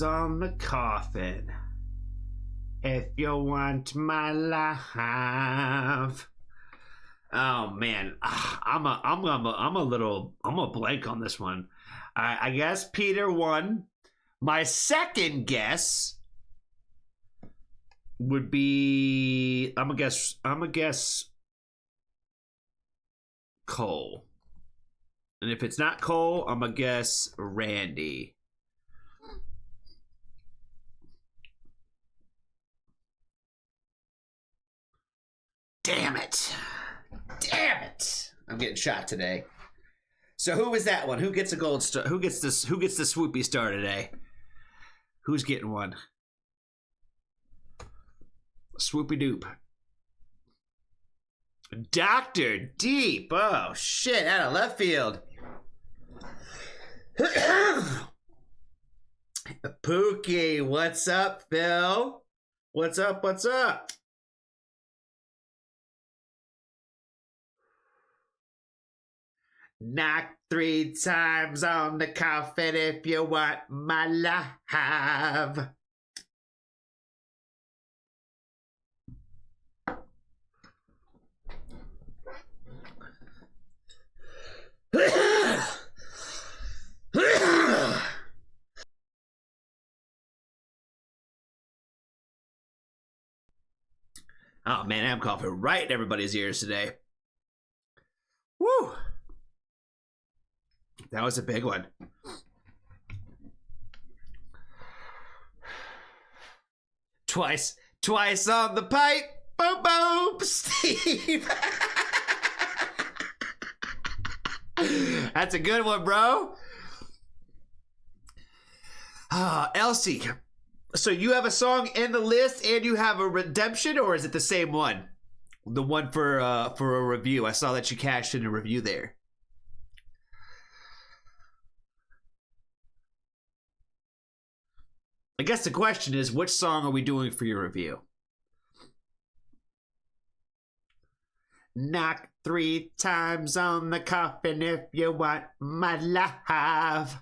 On the coffin, if you want my life. Oh man, I'm a blank on this one. I guess Peter won. My second guess would be I'm gonna guess Cole. And if it's not Cole, I'm gonna guess Randy. Damn it. Damn it. I'm getting shot today. So who was that one? Who gets a gold star? Who gets the swoopy star today? Who's getting one? Swoopy doop. Dr. Deep. Oh shit, out of left field. Pookie, what's up, Phil? What's up? What's up? Knock 3 times on the coffin if you want my love. Oh man, I'm coughing right in everybody's ears today. Woo! That was a big one. Twice on the pipe. Boom, boom, Steve. That's a good one, bro. Elsie. So you have a song in the list and you have a redemption, or is it the same one? The one for a review. I saw that you cashed in a review there. I guess the question is, which song are we doing for your review? Knock 3 times on the coffin if you want my love.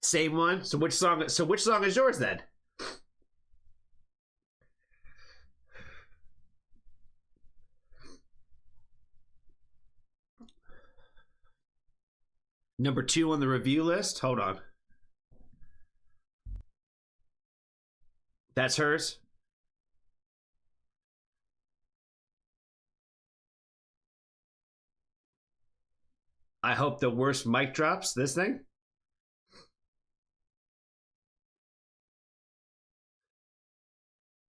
Same one. So which song is yours then? Number 2 on the review list. Hold on. That's hers. I hope the worst mic drops. This thing.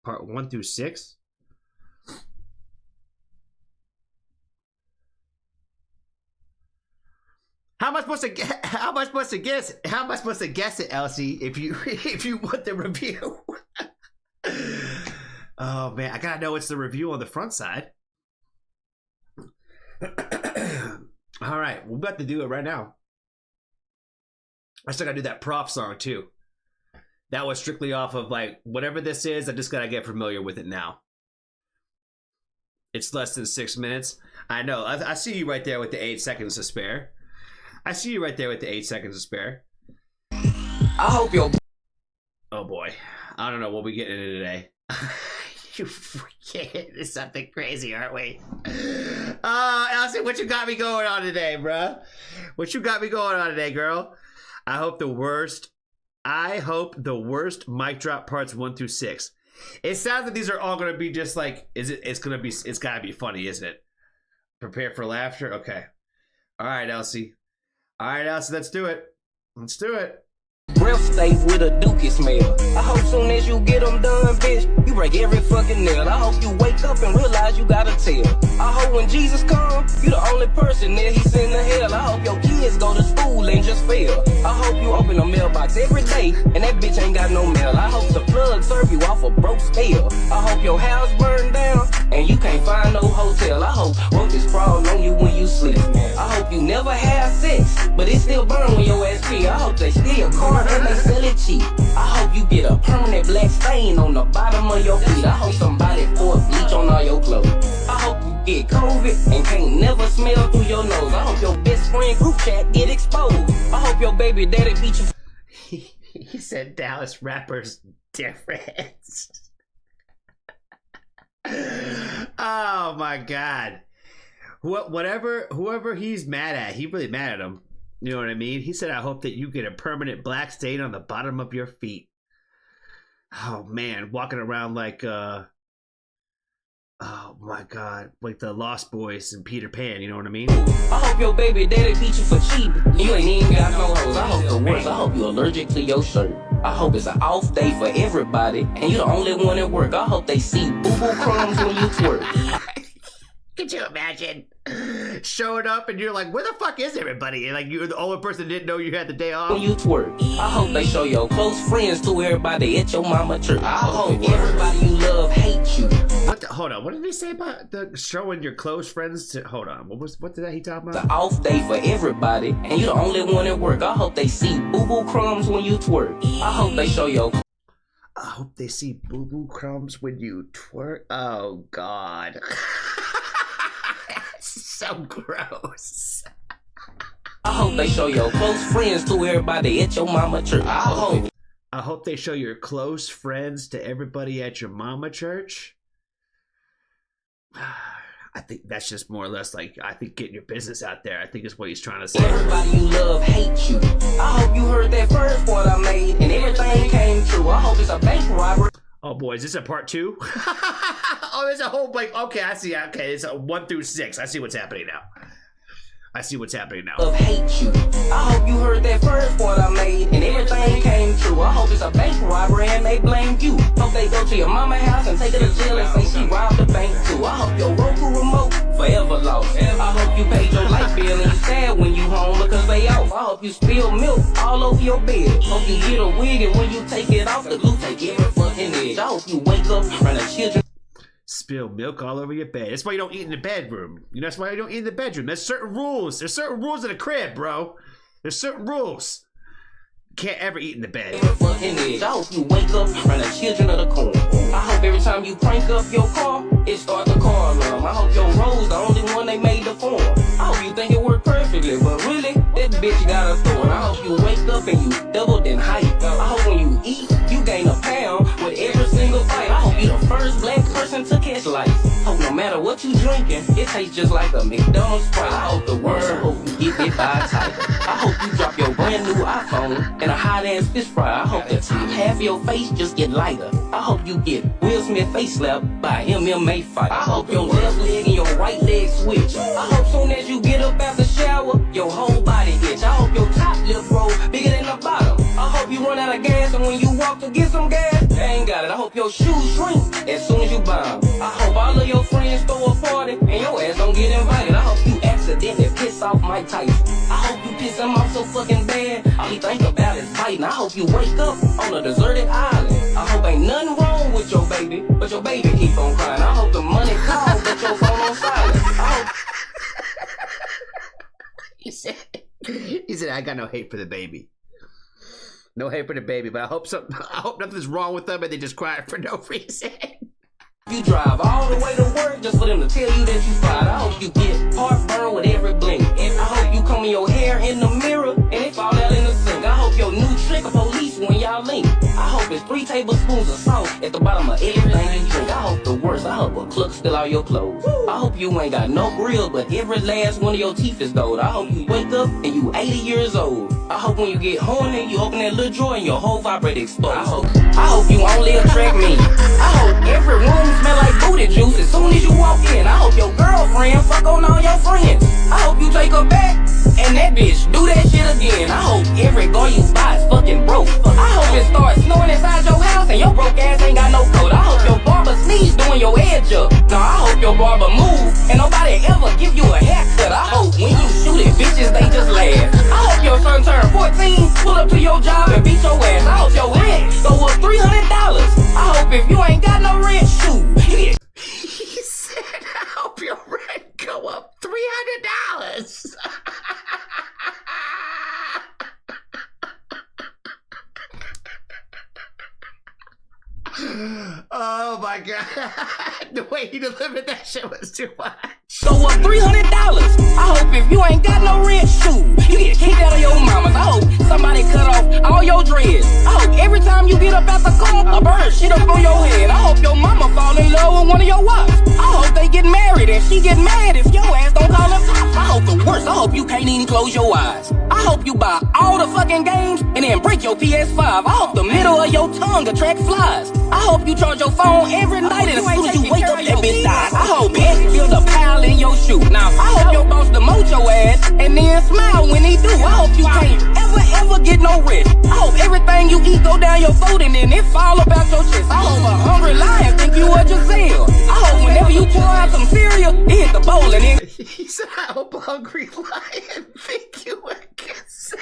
Part 1 through 6. How am I supposed to guess it, Elsie? If you want the review. Oh man, I gotta know it's the review on the front side. All right, we're about to do it right now. I still gotta do that prop song too. That was strictly off of like whatever this is. I just gotta get familiar with it now. It's less than 6 minutes. I know. I see you right there with the 8 seconds to spare. I see you right there with the 8 seconds to spare. I hope you'll. Oh boy, I don't know what we getting into today. You getting something crazy, aren't we? Elsie, what you got me going on today, bruh? What you got me going on today, girl? I hope the worst mic drop parts 1 through 6. It sounds like these are all gonna be just like, it's gotta be funny, isn't it? Prepare for laughter. Okay. All right, Elsie. Let's do it. Let's do it. Breath stay with a dookie smell. I hope soon as you get them done, bitch, you break every fucking nail. I hope you wake up and realize you gotta tell. I hope when Jesus come, you the only person there he send to hell. I hope your kids go to school and just fail. I hope you open a mailbox every day and that bitch ain't got no mail. I hope the plug serve you off a broke scale. I hope your house burned down and you can't find no hotel. I hope roaches crawl on you when you sleep. I hope you never have sex, but it still burn when your ass pee. I hope they steal your car and they sell it cheap. I hope you get a permanent black stain on the bottom of your feet. I hope somebody pour bleach on all your clothes. I hope you get COVID and can't never smell through your nose. I hope your best friend group chat get exposed. I hope your baby daddy beat you. He said Dallas rappers different. Oh my God. Whoever he's mad at, he really mad at him. You know what I mean? He said, I hope that you get a permanent black stain on the bottom of your feet. Oh man, walking around like oh my God, like the Lost Boys and Peter Pan, you know what I mean? I hope your baby daddy beat you for cheating. You ain't even got no hoes. I hope the worst. I hope you allergic to your shirt. I hope it's an off day for everybody, and you the only one at work. I hope they see boo-boo crumbs when you twerk. Could you imagine showing up and you're like, where the fuck is everybody? And like you're the only person that didn't know you had the day off. When you twerk, I hope they show your close friends to everybody at your mama church. I hope everybody you love hate you. Hold on, what did he say about the showing your close friends to? Hold on, what did he talk about? It's an off day for everybody, and you the only one at work. I hope they see boo-boo crumbs when you twerk. I hope they show your. I hope they see boo-boo crumbs when you twerk. Oh God. So gross. I hope they show your close friends to everybody at your mama church. I hope they show your close friends to everybody at your mama church. I think that's just more or less like, I think getting your business out there, I think is what he's trying to say. Everybody you love hate you. I hope you heard that first point I made and everything came true. I hope it's a bank robbery. Oh boy, is this a part 2? Oh, there's a whole like, okay, I see. Okay, it's a 1 through 6. I see what's happening now. Of hate you. I hope you heard that first point I made and everything came true. I hope it's a bank robbery and they blame you. Hope they go to your mama house and take her to jail and say she robbed the bank too. I hope your Roku remote forever lost. I hope you paid your light bill and you sad when you home because they off. I hope you spill milk all over your bed. Hope you get a wig and when you take it off, the glue take every fucking edge. I hope you wake up from the children. Spill milk all over your bed. That's why you don't eat in the bedroom. You know, that's why you don't eat in the bedroom. There's certain rules. There's certain rules in the crib, bro. There's certain rules. You can't ever eat in the bed. I hope you wake up from the children of the corn. I hope every time you crank up your car, it start the car alarm. I hope your road's the only one they made the form. I hope you think it worked perfectly, but really, that bitch got a thorn. I hope you wake up and you doubled in height. I hope when you eat, you gain a pound with every single bite. I hope you the first black person to catch life. Hope no matter what you drinking, it tastes just like a McDonald's Sprite. I hope the worst. I hope you get bit by a tiger. I hope you drop your brand new iPhone and a hot ass fish fry. I hope the top half of your face just get lighter. I hope you get Will Smith face slapped by an MMA fighter. I hope your left leg and your right leg switch. I hope soon as you get up after shower, your whole body itch. I hope your top lip grow bigger than the bottom. I hope you run out of gas and when you walk to get some gas, they ain't got it. I hope your shoes shrink as soon as you buy them. I hope all of your friends throw a party and your ass don't get invited. I hope you accidentally piss off Mike Tyson. I hope you piss him off so fucking bad, all he think about is fighting. I hope you wake up on a deserted island. I hope ain't nothing wrong with your baby, but your baby keep on crying. I hope the money calls, but your phone on silent. I hope he said, I got no hate for the baby. No hate for the baby, but I hope nothing's wrong with them and they just cry for no reason. You drive all the way to work just for them to tell you that you fried. I hope you get heartburn with every blink. And I hope you comb your hair in the mirror and it fall out in the sink. I hope your new trick of police when y'all link. I hope it's 3 tablespoons of salt at the bottom of everything you drink. I hope the worst. I hope a cluck steal all your clothes. I hope you ain't got no grill, but every last one of your teeth is gold. I hope you wake up and you 80 years old. I hope when you get horny, you open that little drawer and your whole vibrate explodes. I hope you only attract me. I hope every room smell like booty juice as soon as you walk in. I hope your girlfriend fuck on all your friends. I hope you take her back and that bitch do that shit again. I hope every girl you buy is fucking broke. I hope it starts snowing inside your house and your broke ass ain't got no coat. I hope your barber sneeze doing your edge up. No, I hope your barber move and nobody ever give you a haircut. I hope when you shoot it, bitches they just laugh. I hope your son turn 14, pull up to your job and beat your ass. I hope your rent go up $300. I hope if you ain't got no rent, shoot. He said, I hope your rent go up $300. Oh my God. The way he delivered that shit was too much. Go up $300. I hope if you ain't got no rent, shoot, you get kicked out of your mama's. I hope somebody cut off all your dreads. I hope every time time you get up out the car, a bird shit up on your head. I hope your mama fall in love with one of your wives. I hope they get married and she get mad if your ass don't call her pops. I hope the worst. I hope you can't even close your eyes. I hope you buy all the fucking games and then break your PS5. I hope the middle of your tongue attract flies. I hope you charge your phone every night and as soon as you wake up, that bitch dies. I hope bitch build a pile in your shoe. Now, I hope your boss demote your ass and then smile when he do. I hope you can't ever get no rest. I hope everything you eat go down your throat and then it fall about your chest. I hope a hungry lion think you a Giselle. I hope whenever you pour out some cereal, it hit the bowl and then... He said, I hope a hungry lion think you a gazelle.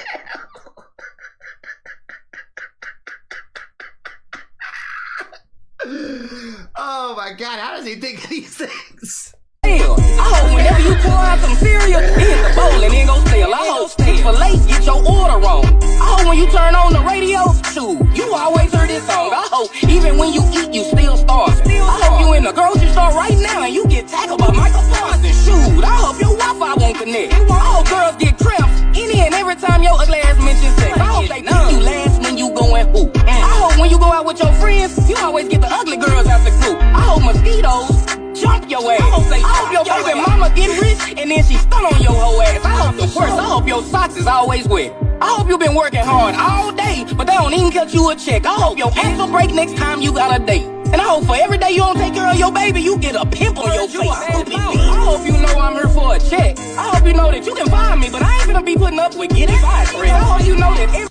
Oh my God, how does he think of these things? I hope whenever you pour out some cereal, it hit the bowl and then go stale. I hope Chick-fil-A get your order wrong. I hope when you turn on the radio, shoot, you always hear this song. I hope even when you eat, you still starving. I hope you in the grocery store right now and you get tackled by Michael Parsons. Shoot, I hope your Wi-Fi won't connect. I hope girls get cramps any and every time your ugly ass mentions sex. I hope they think you last when you going hoop. I hope when you go out with your friends, you always get the ugly girls out the group. I hope mosquitoes jump your ass. I hope your baby mama get rich and then she stun on your whole ass. I hope the worst. I hope your socks is always wet. I hope you been working hard all day, but they don't even cut you a check. I hope your ass will break next time you got a date. And I hope for every day you don't take care of your baby, you get a pimple on your face. Stupid bitch. I hope you know I'm here for a check. I hope you know that you can find me, but I ain't gonna be putting up with getting fired for it. I hope you know that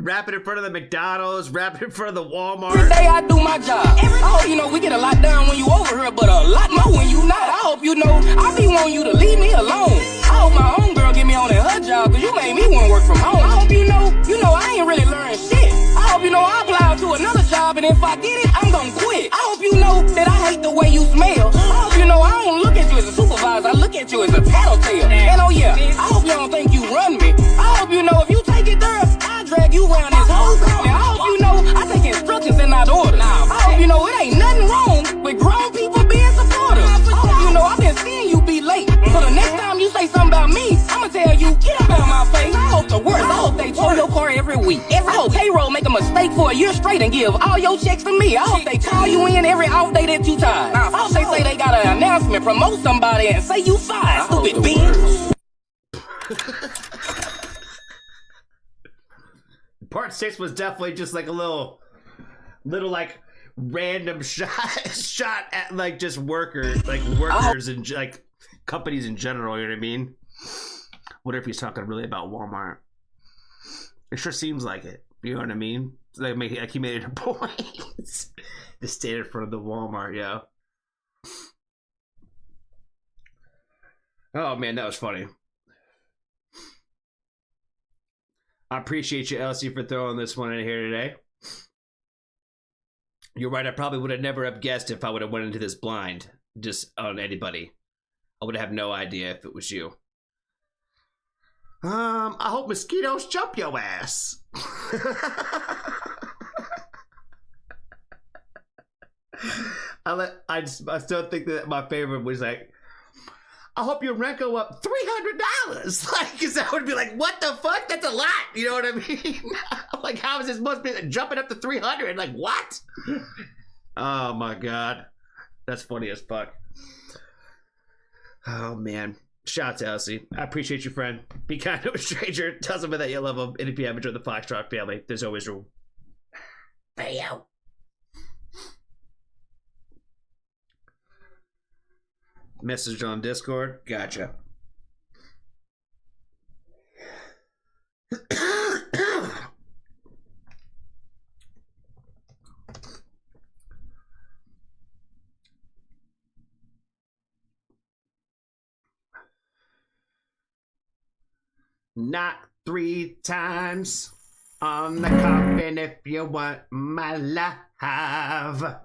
Rap it in front of the McDonald's, rap it in front of the Walmart. every day I do my job. I hope you know we get a lot done when you over here, but a lot more when you not. I hope you know I be wanting you to leave me alone. I hope my own girl get me on at her job, cause you made me want to work from home. I hope you know I ain't really learning shit. I hope you know I apply to another job, and if I get it, I'm gonna quit. I hope you know that I hate the way you smell. I hope you know I don't look at you as a supervisor, I look at you as a tattletale. And oh yeah, I hope you don't think you run me. I hope you know if you take it there, I drag you around this whole town. And I hope you know I take instructions and not orders. I hope you know it ain't nothing wrong with grown people being supportive. I hope you know I've been seeing you be late. So the next time you say something about me, I'ma tell you, get up out my face. I hope the worst. I hope they tow your car every week. I hope payroll make a mistake for a year straight and give all your checks to me. I hope they call you in every off day that you tired. I hope they say they got an announcement, promote somebody and say you fired, stupid bitch. Part 6 was definitely just like a little like random shot at like just workers and like companies in general. You know what I mean? Wonder if he's talking really about Walmart. It sure seems like it. You know what I mean? Like he made it a point to stand in front of the Walmart. Yeah. Oh man, that was funny. I appreciate you, Elsie, for throwing this one in here today. You're right. I probably would have never have guessed if I would have went into this blind just on anybody. I would have no idea if it was you. I hope mosquitoes jump your ass. I still think that my favorite was like, I hope your rent go up $300. Like, cause that would be like, what the fuck? That's a lot. You know what I mean? Like, how is this supposed to be jumping up to 300? Like, what? Oh my God. That's funny as fuck. Oh man. Shout out to Elsie. I appreciate you, friend. Be kind to a stranger. Tell someone that you love them. And if you have enjoyed the Foxtrot family, there's always room. Pay out. Message on Discord. Gotcha. Not 3 times on the coffin if you want my love.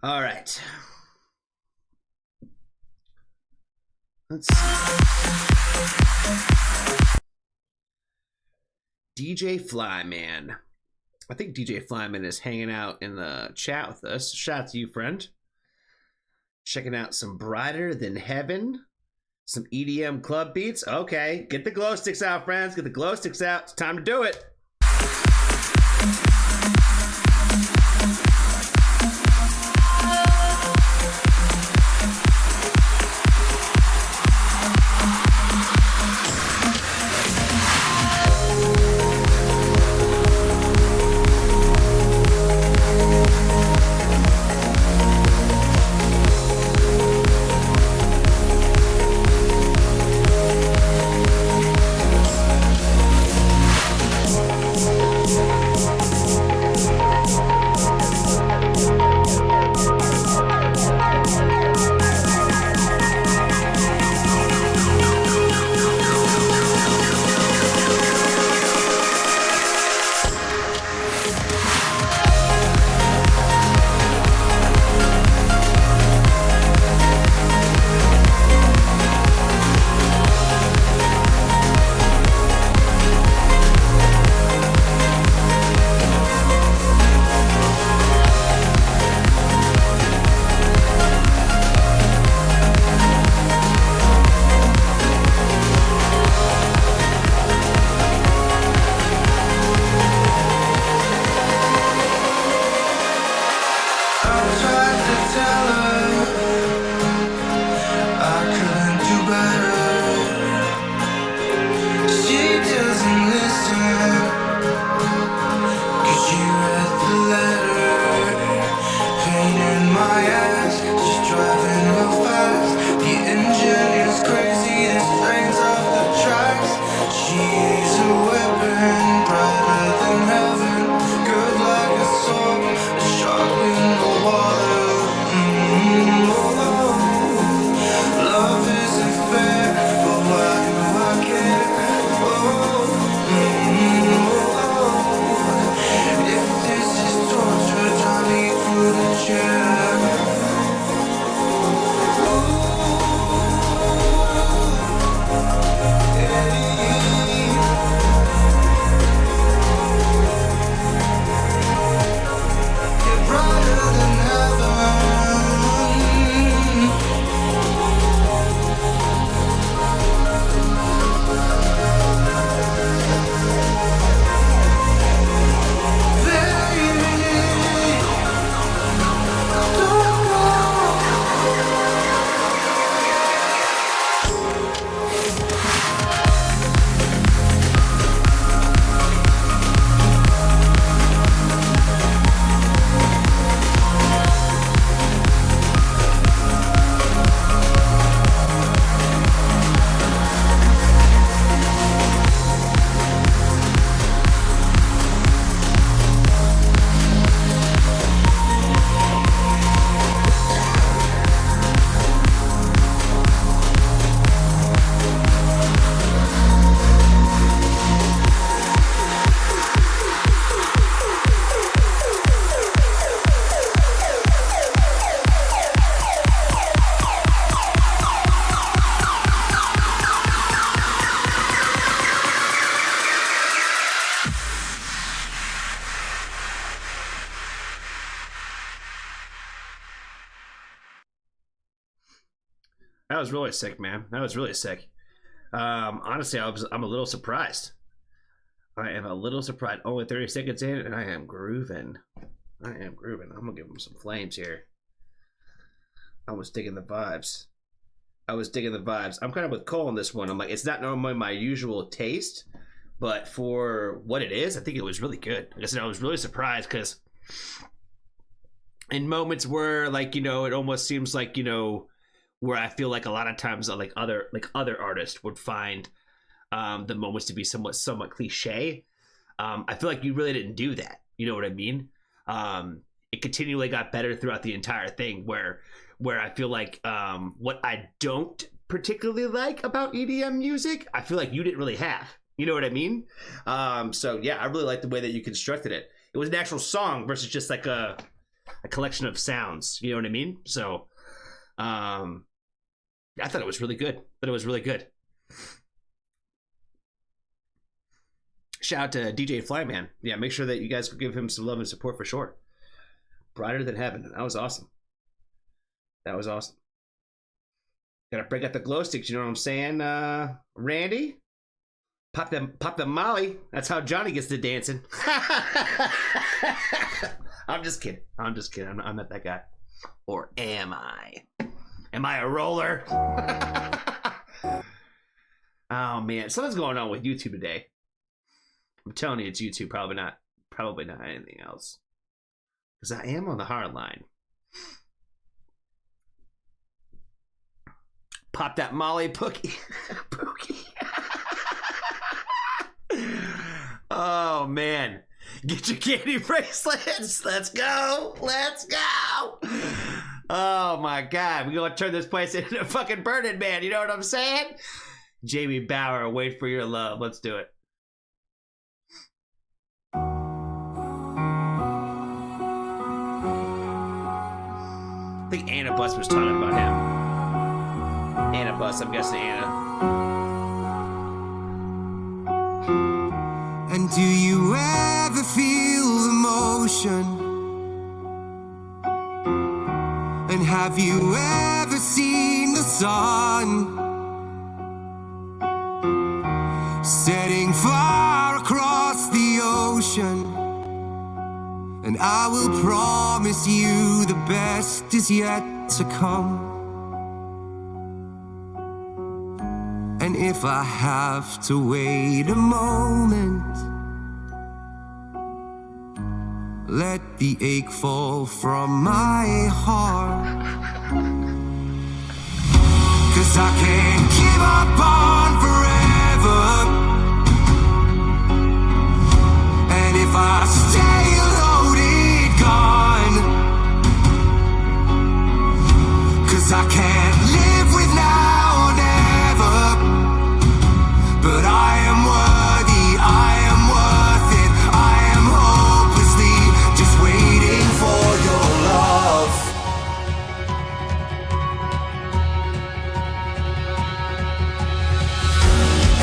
All right. Let's see. DJ Flyman. I think DJ Flyman is hanging out in the chat with us. Shout out to you, friend. Checking out some Brighter Than Heaven. Some EDM club beats. Okay, get the glow sticks out, friends. Get the glow sticks out. It's time to do it. That was really sick, man. That was really sick. Honestly, I'm a little surprised. I am a little surprised. Only 30 seconds in, and I am grooving. I'm gonna give him some flames here. I was digging the vibes. I'm kind of with Cole on this one. I'm like, it's not normally my usual taste, but for what it is, I think it was really good. Like I said, I was really surprised because in moments where, like, it almost seems like, where I feel like a lot of times like other artists would find the moments to be somewhat cliche. I feel like you really didn't do that. You know what I mean? It continually got better throughout the entire thing where I feel like what I don't particularly like about EDM music, I feel like you didn't really have. You know what I mean? So yeah, I really like the way that you constructed it. It was an actual song versus just like a collection of sounds. You know what I mean? So I thought it was really good. Shout out to DJ Flyman. Yeah, make sure that you guys give him some love and support for sure. Brighter Than Heaven. That was awesome. That was awesome. Gotta break out the glow sticks, you know what I'm saying, Randy? Pop the Molly. That's how Johnny gets to dancing. I'm just kidding. I'm not that guy. Or am I? Am I a roller? Oh man, something's going on with YouTube today. I'm telling you, it's YouTube. Probably not anything else. Because I am on the hard line. Pop that Molly Pookie. Pookie. Oh man. Get your candy bracelets. Let's go. Let's go. Oh my God. We're gonna turn this place into a fucking Burning Man. You know what I'm saying? Jamie Bauer, wait for your love. Let's do it. I think Anna Buss was talking about him. Anna Buss, I'm guessing Anna. And do you ever feel emotion? And have you ever seen the sun setting far across the ocean? And I will promise you the best is yet to come. And if I have to wait a moment, let the ache fall from my heart. 'Cause I can't give up on forever. And if I stay loaded, gone. 'Cause I can't live with now or never. But I am worthy, I am worth it. I am hopelessly just waiting for your love.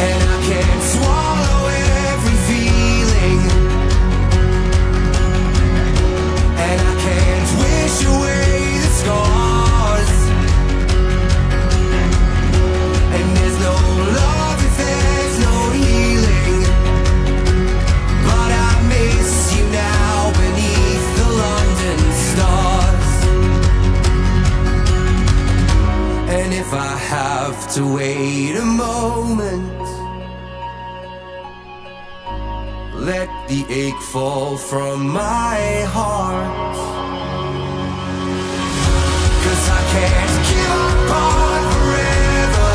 And I can't swallow every feeling. And I can't wish away the scars. And there's no love if there's no healing. But I miss you now beneath the London stars. And if I have to wait a moment, let the ache fall from my heart. 'Cause I can't give up on forever.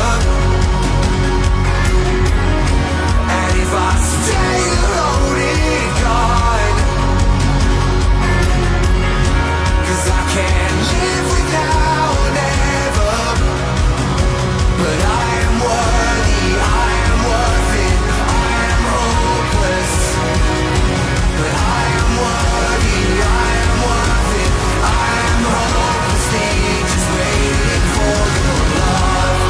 And if I stay loaded, gone. 'Cause I can't live with now or never. But I am worthy, I am worth it. I am hopeless. But I am worthy, I am worth it. I am hopelessly just waiting for your love.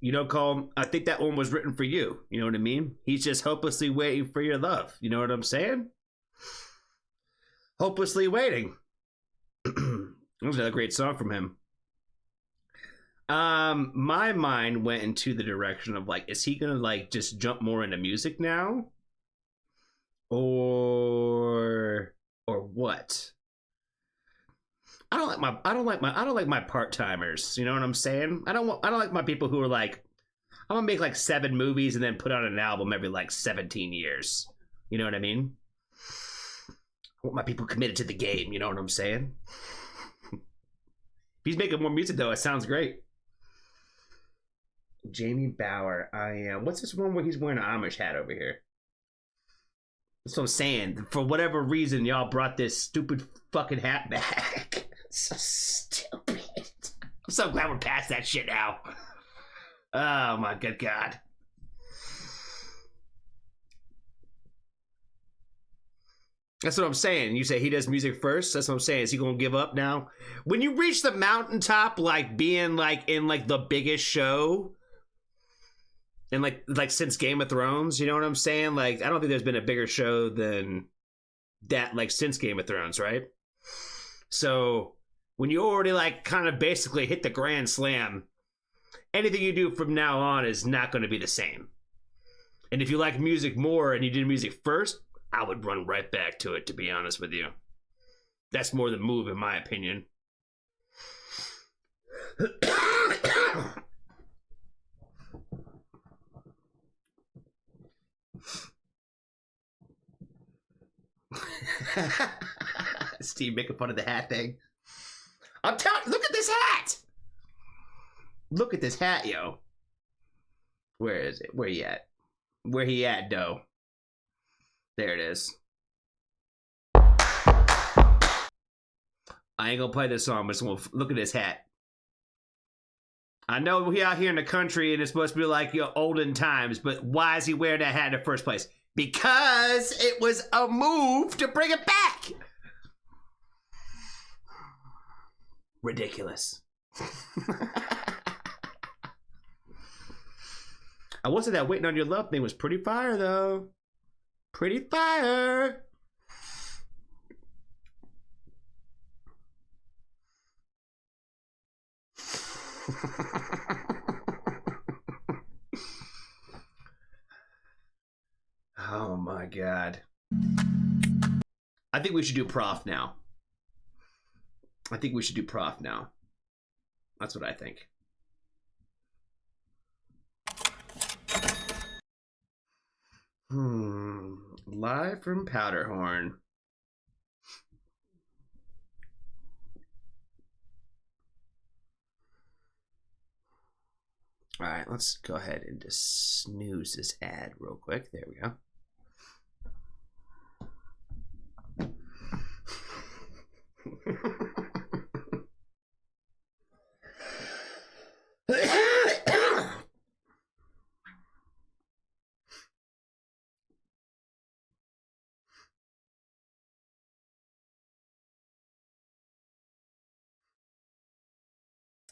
You know, Colm, I think that one was written for you. You know what I mean? He's just hopelessly waiting for your love. You know what I'm saying? Hopelessly waiting. That was another great song from him. My mind went into the direction of like, is he gonna like just jump more into music now? Or what? I don't like my part-timers. You know what I'm saying? I don't like my people who are like, I'm gonna make like 7 movies and then put out an album every like 17 years. You know what I mean? I want my people committed to the game. You know what I'm saying? If he's making more music though, it sounds great. Jamie Bauer, I am. What's this one where he's wearing an Amish hat over here? That's what I'm saying. For whatever reason, y'all brought this stupid fucking hat back. So stupid. I'm so glad we're past that shit now. Oh my good God. That's what I'm saying. You say he does music first. That's what I'm saying. Is he gonna give up now? When you reach the mountaintop, like being like in like the biggest show, and like since Game of Thrones, you know what I'm saying? Like I don't think there's been a bigger show than that, like since Game of Thrones, right? So when you already like kind of basically hit the grand slam, anything you do from now on is not going to be the same. And if you like music more and you did music first, I would run right back to it, to be honest with you. That's more the move, in my opinion. Steve making fun of the hat thing. I'm telling you, look at this hat! Look at this hat, yo. Where is it? Where he at? Where he at, dough? There it is. I ain't gonna play this song, but look at this hat. I know we out here in the country and it's supposed to be like your olden times, but why is he wearing that hat in the first place? Because it was a move to bring it back. Ridiculous. I will say that Waiting on Your Love thing was pretty fire, though. Pretty fire. Oh my God. I think we should do Prof now. That's what I think. Live from Powderhorn. All right, let's go ahead and just snooze this ad real quick. There we go.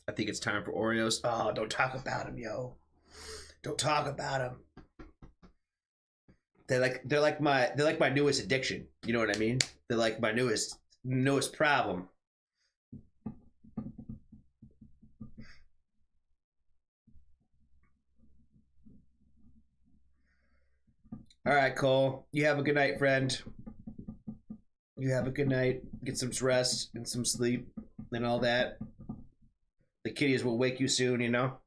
I think it's time for Oreos. Oh, don't talk about them, yo. Don't talk about them. They're like my newest addiction. You know what I mean? They're like my newest problem. All right, Cole. You have a good night, friend. You have a good night. Get some rest and some sleep and all that. The kitties will wake you soon, you know?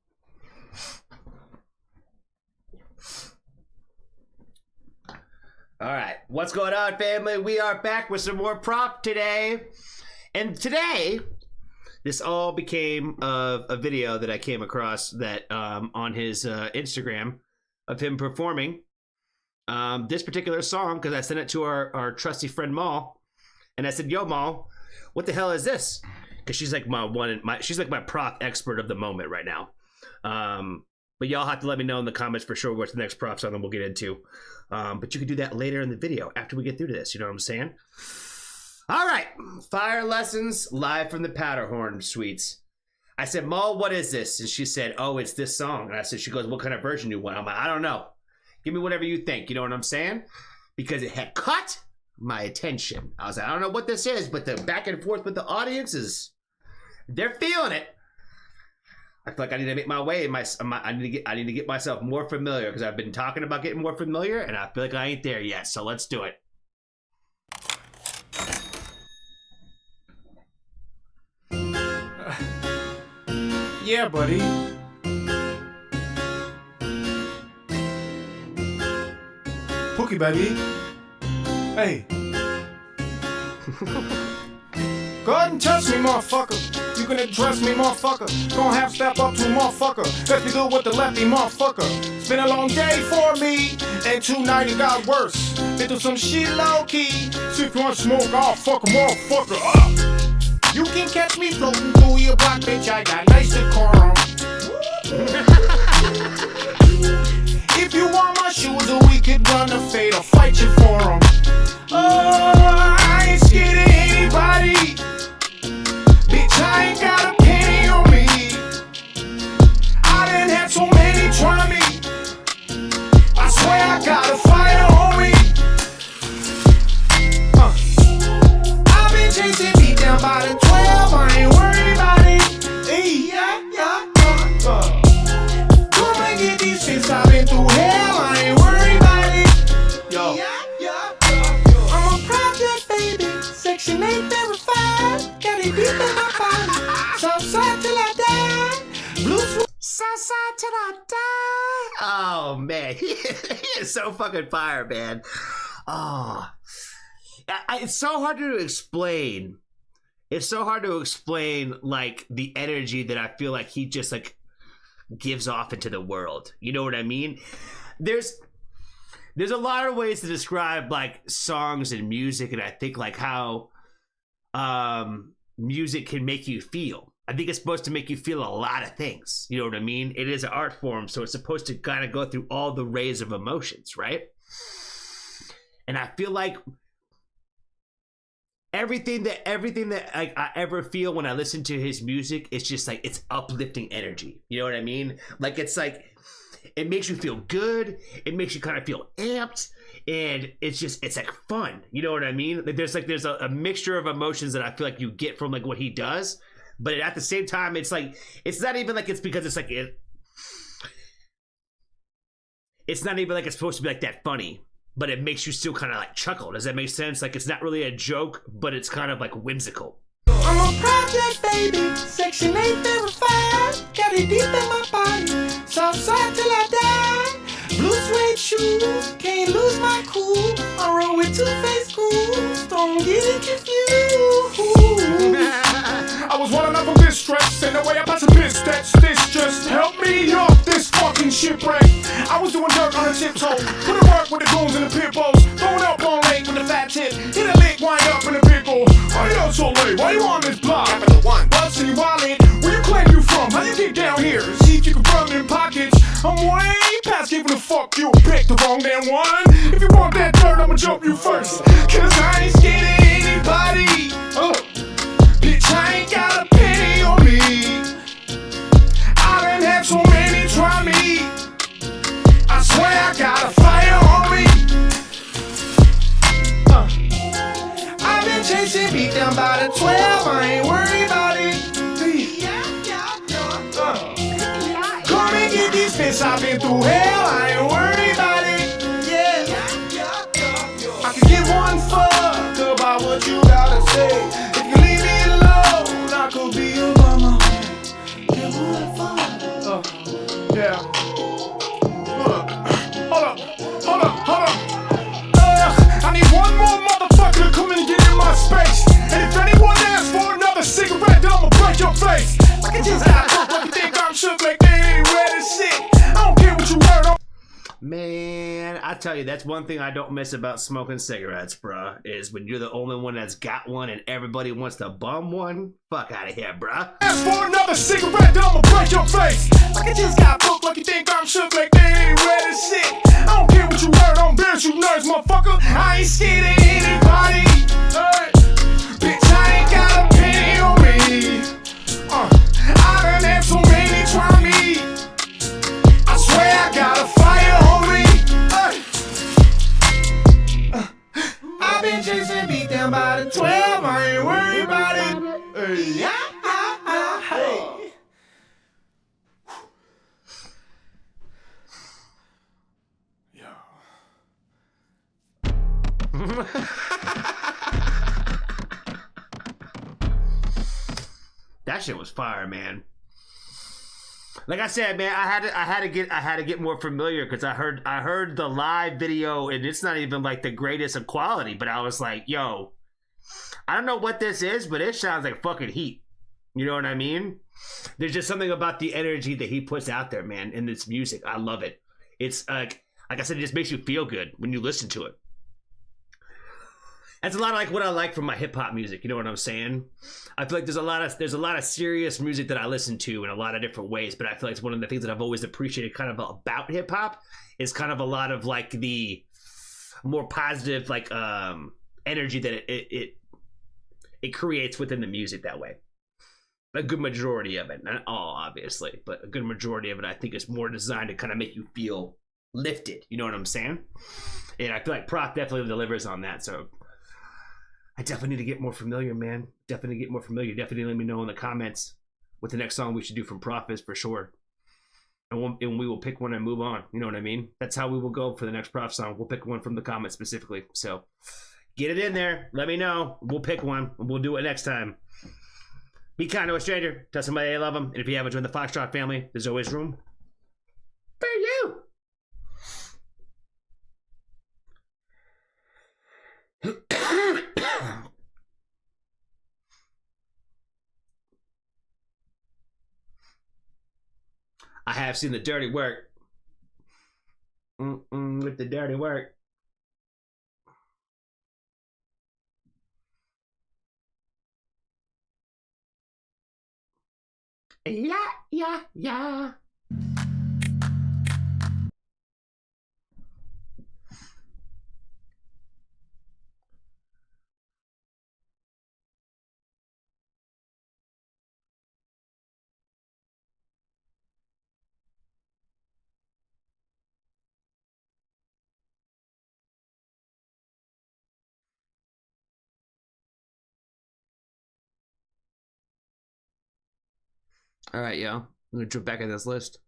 All right. What's going on, family? We are back with some more prop today. And today, this all became a video that I came across that on his Instagram of him performing this particular song, because I sent it to our trusty friend Maul. And I said, yo, Maul, what the hell is this? Because she's like she's like my prop expert of the moment right now. But y'all have to let me know in the comments for sure what's the next prop song that we'll get into. But you can do that later in the video after we get through to this. You know what I'm saying? All right. Fire Lessons live from the Powderhorn Suites. I said, Maul, what is this? And she said, oh, it's this song. And I said, she goes, what kind of version do you want? I'm like, I don't know. Give me whatever you think. You know what I'm saying? Because it had caught my attention. I was like, I don't know what this is, but the back and forth with the audience is, they're feeling it. I feel like I need to make my way. I need to get myself more familiar, because I've been talking about getting more familiar, and I feel like I ain't there yet. So let's do it. Yeah, buddy. Pookie, baby. Hey. Go ahead and touch me, motherfucker. You can address me, motherfucker. Gonna have to step up to motherfucker. Let's be good with the lefty, motherfucker. It's been a long day for me, and tonight it got worse. Been through some shit low-key. See if you want to smoke, I'll fuck a motherfucker up. You can catch me floating through your block, bitch. I got nice decorum. If you want my shoes, or we could run a fade, I'll fight you for them. Oh. Section 8 verified. Got it deep in my body. Southside till I die. Blue Southside till I die. Oh man, he is so fucking fire, man. Oh, it's so hard to explain. It's so hard to explain, like, the energy that I feel like he just, like, gives off into the world. You know what I mean? There's a lot of ways to describe, like, songs and music, and I think, like, how music can make you feel. I think it's supposed to make you feel a lot of things. You know what I mean? It is an art form, so it's supposed to kind of go through all the rays of emotions, right? And I feel like everything that like, I ever feel when I listen to his music, it's just like, it's uplifting energy. You know what I mean? Like, it's like, it makes you feel good. It makes you kind of feel amped, and it's like fun. You know what I mean? Like, there's a mixture of emotions that I feel like you get from, like, what he does, but at the same time, it's like, it's not even like it's because it's like it's not even like it's supposed to be like that funny, but it makes you still kind of like chuckle. Does that make sense? Like, it's not really a joke, but it's kind of like whimsical. I'm a project baby, Section 8 verified. Got it deep in my body, Southside till I die. Blue suede shoes, can't lose my cool. I roll with two-faced schools, don't get it confused. I was running up from this stress, and the way I pass a piss, that's this. Just help me off this fucking shipwreck. I was doing dirt on a tiptoe, put to work with the goons and the pit bulls, throwing up on lake with a fat tip, hit a lick, wind up in a pickle. Why you out so late? Why you on this block? Capital One, bustin' your wallet. Where you claim you from? How you get down here? See if you can run in pockets. I'm way past giving a fuck. You picked the wrong damn one. If you want that dirt, I'ma jump you first. Cause I ain't scared of anybody. Bitch, I ain't got a penny on me. I done had so many try me. I swear I got a fire on me. I've been chasing, beat down by the 12. I ain't worried about it. Come and get these fists. I've been through hell. I ain't worried about it. Yeah. I can give one fuck about what you gotta say. If you leave me alone, I could be your mama. Give one fuck. Yeah. Hold up. I need one more motherfucker to come in and get in my space. And if anyone asks for another cigarette, then I'ma break your face. Like I just got hooked, like you think I'm shook, like they ain't ready shit. I don't care what you heard. Man, I tell you, that's one thing I don't miss about smoking cigarettes, bruh, is when you're the only one that's got one and everybody wants to bum one. Fuck out of here, bruh. Ask for another cigarette, then I'ma break your face. Like I just got hooked, like you think I'm shook, like they ain't ready shit. I don't care what you heard, I'm bears, you nerds, motherfucker. I ain't scared of anybody. Bitch, I ain't got a penny on me. I done had so many try me. I swear I got a fire on me. I've been chasing, beat down by the 12. I ain't worried about it. Hey. That shit was fire, man. Like I said, man, I had to get more familiar because I heard the live video and it's not even like the greatest of quality, but I was like, yo, I don't know what this is, but it sounds like fucking heat. You know what I mean? There's just something about the energy that he puts out there, man, in this music. I love it. It's like I said, it just makes you feel good when you listen to it. That's a lot of like what I like from my hip hop music. You know what I'm saying? I feel like there's a lot of serious music that I listen to in a lot of different ways, but I feel like it's one of the things that I've always appreciated kind of about hip hop is kind of a lot of like the more positive like energy that it creates within the music that way. A good majority of it, not all obviously, but a good majority of it I think is more designed to kind of make you feel lifted. You know what I'm saying? And I feel like Prof definitely delivers on that. So I definitely need to get more familiar, man. Definitely get more familiar. Definitely let me know in the comments what the next song we should do from Prof is for sure. And we will pick one and move on. You know what I mean? That's how we will go for the next Prof song. We'll pick one from the comments specifically. So Get it in there. Let me know. We'll pick one. We'll do it next time. Be kind to a stranger. Tell somebody you love them. And if you haven't joined the Foxtrot family, there's always room for you. I have seen the dirty work. With the dirty work. Yeah. All right, yo. I'm gonna jump back in this list.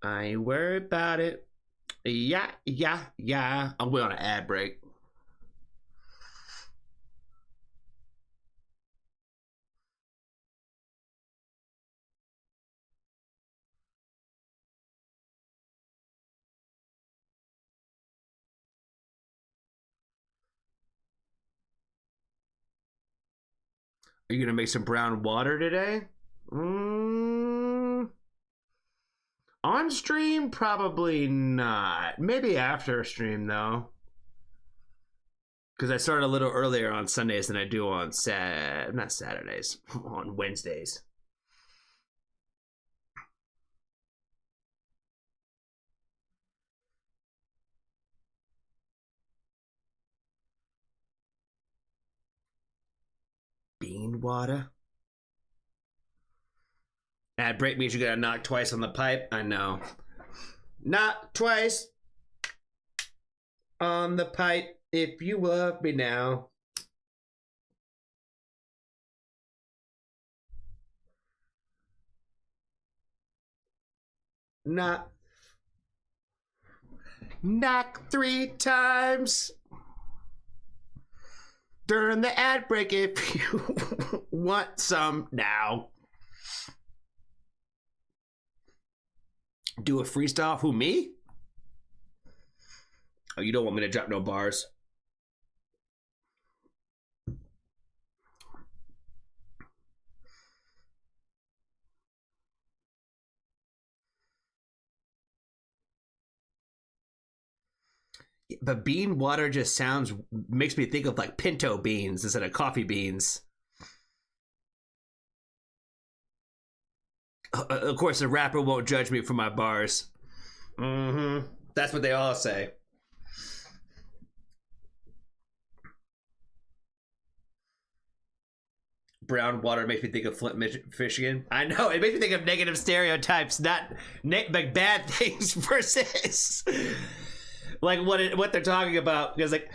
I ain't worried about it. Yeah. I'll wait on an ad break. Are you gonna make some brown water today? On stream, probably not. Maybe after stream though, because I start a little earlier on Sundays than I do on not Saturdays, on Wednesdays. Bean water. Ad break means you gotta knock twice on the pipe. I know. Knock twice on the pipe if you love me now. Knock 3 times during the ad break if you want some now. Do a freestyle. Who, me? Oh, you don't want me to drop no bars. But bean water just makes me think of like pinto beans instead of coffee beans. Of course, the rapper won't judge me for my bars. That's what they all say. Brown water makes me think of Flint, Michigan. I know, it makes me think of negative stereotypes, not like bad things versus like what they're talking about. Because like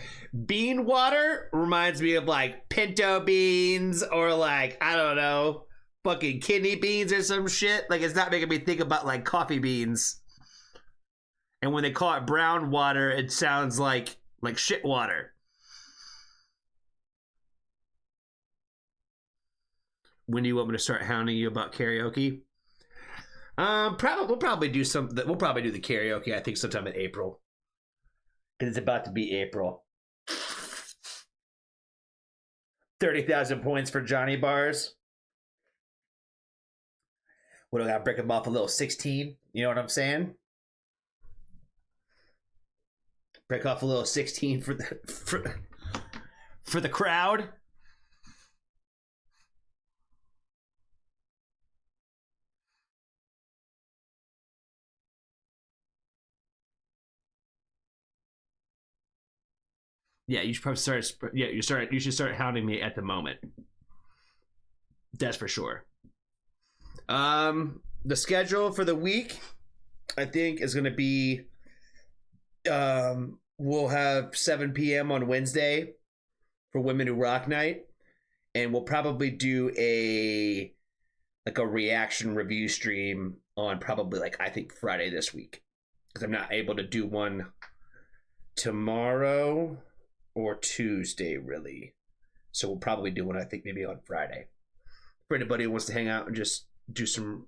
bean water reminds me of like pinto beans or like, I don't know, fucking kidney beans or some shit. Like, it's not making me think about like coffee beans. And when they call it brown water, it sounds like shit water. When do you want me to start hounding you about karaoke? We'll probably do something. We'll probably do the karaoke, I think, sometime in April. Because it's about to be April. 30,000 points for Johnny Bars. What do I gotta break them off a little 16? You know what I'm saying? Break off a little 16 for the crowd. Yeah, you should probably start. Yeah, you should start hounding me at the moment. That's for sure. The schedule for the week, I think, is going to be. We'll have 7 p.m. on Wednesday for Women Who Rock Night, and we'll probably do a reaction review stream on probably I think Friday this week, because I'm not able to do one tomorrow or Tuesday, really. So we'll probably do one, I think, maybe on Friday. For anybody who wants to hang out and just do some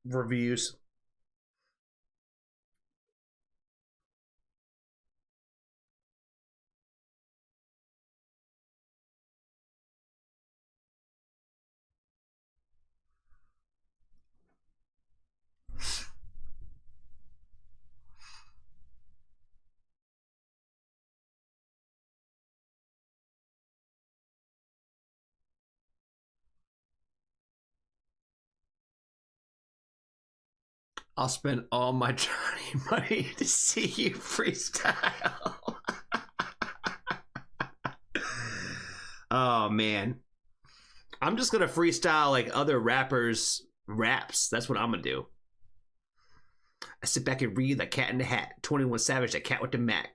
reviews. I'll spend all my Johnny money to see you freestyle. Oh, man. I'm just going to freestyle like other rappers' raps. That's what I'm going to do. I sit back and read like Cat in the Hat. 21 Savage, that cat with the Mac.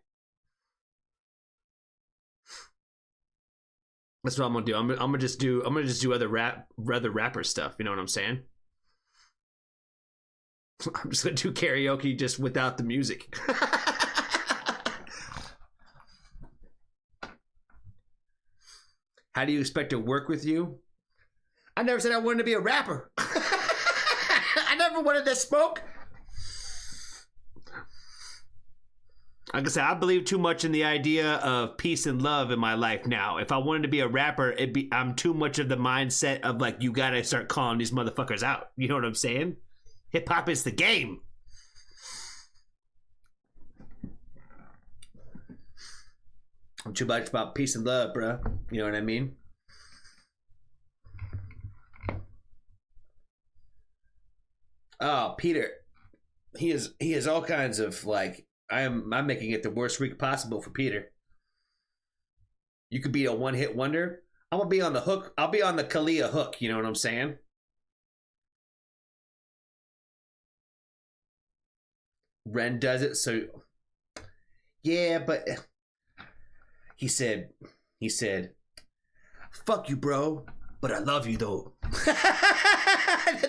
That's what I'm going to do. I'm going to just do other rapper stuff. You know what I'm saying? I'm just going to do karaoke just without the music. How do you expect to work with you? I never said I wanted to be a rapper. I never wanted to smoke. Like I said, I believe too much in the idea of peace and love in my life now. If I wanted to be a rapper, I'm too much of the mindset of like, you got to start calling these motherfuckers out. You know what I'm saying? Hip-hop is the game. I'm too much about peace and love, bro. You know what I mean? Oh, Peter. He has all kinds of like, I'm making it the worst week possible for Peter. You could be a one-hit wonder. I'm gonna be on the hook. I'll be on the Kalia hook, you know what I'm saying? Ren does it, so yeah, but he said, fuck you, bro, but I love you though.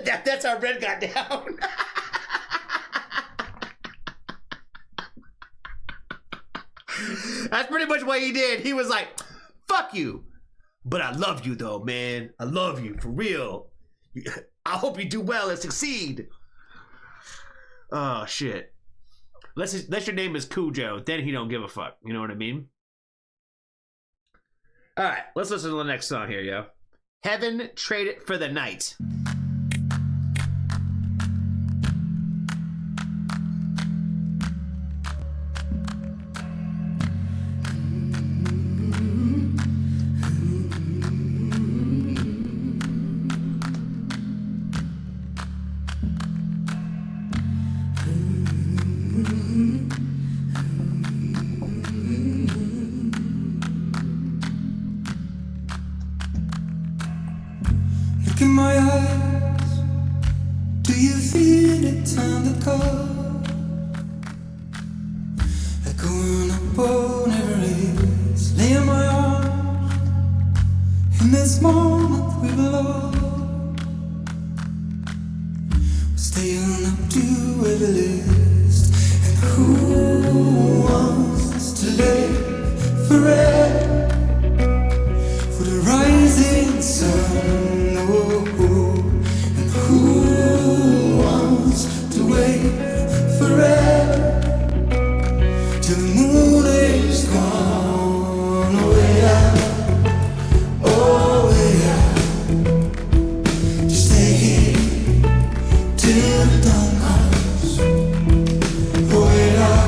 That's how Ren got down. That's pretty much what he did. He was like, fuck you, but I love you though, man. I love you for real. I hope you do well and succeed. Oh shit. Unless your name is Cujo, then he don't give a fuck. You know what I mean? All right, let's listen to the next song here, yo. Heaven, Trade It for the Night. In my eyes, do you feel it time to call? Like going up on Everest, lay in my arms. In this moment we belong. We're staying up to Everest. And who wants to live forever? For the rising sun. And who wants to wait forever till the moon is gone? Oh yeah, just stay here till the dawn comes. Oh yeah,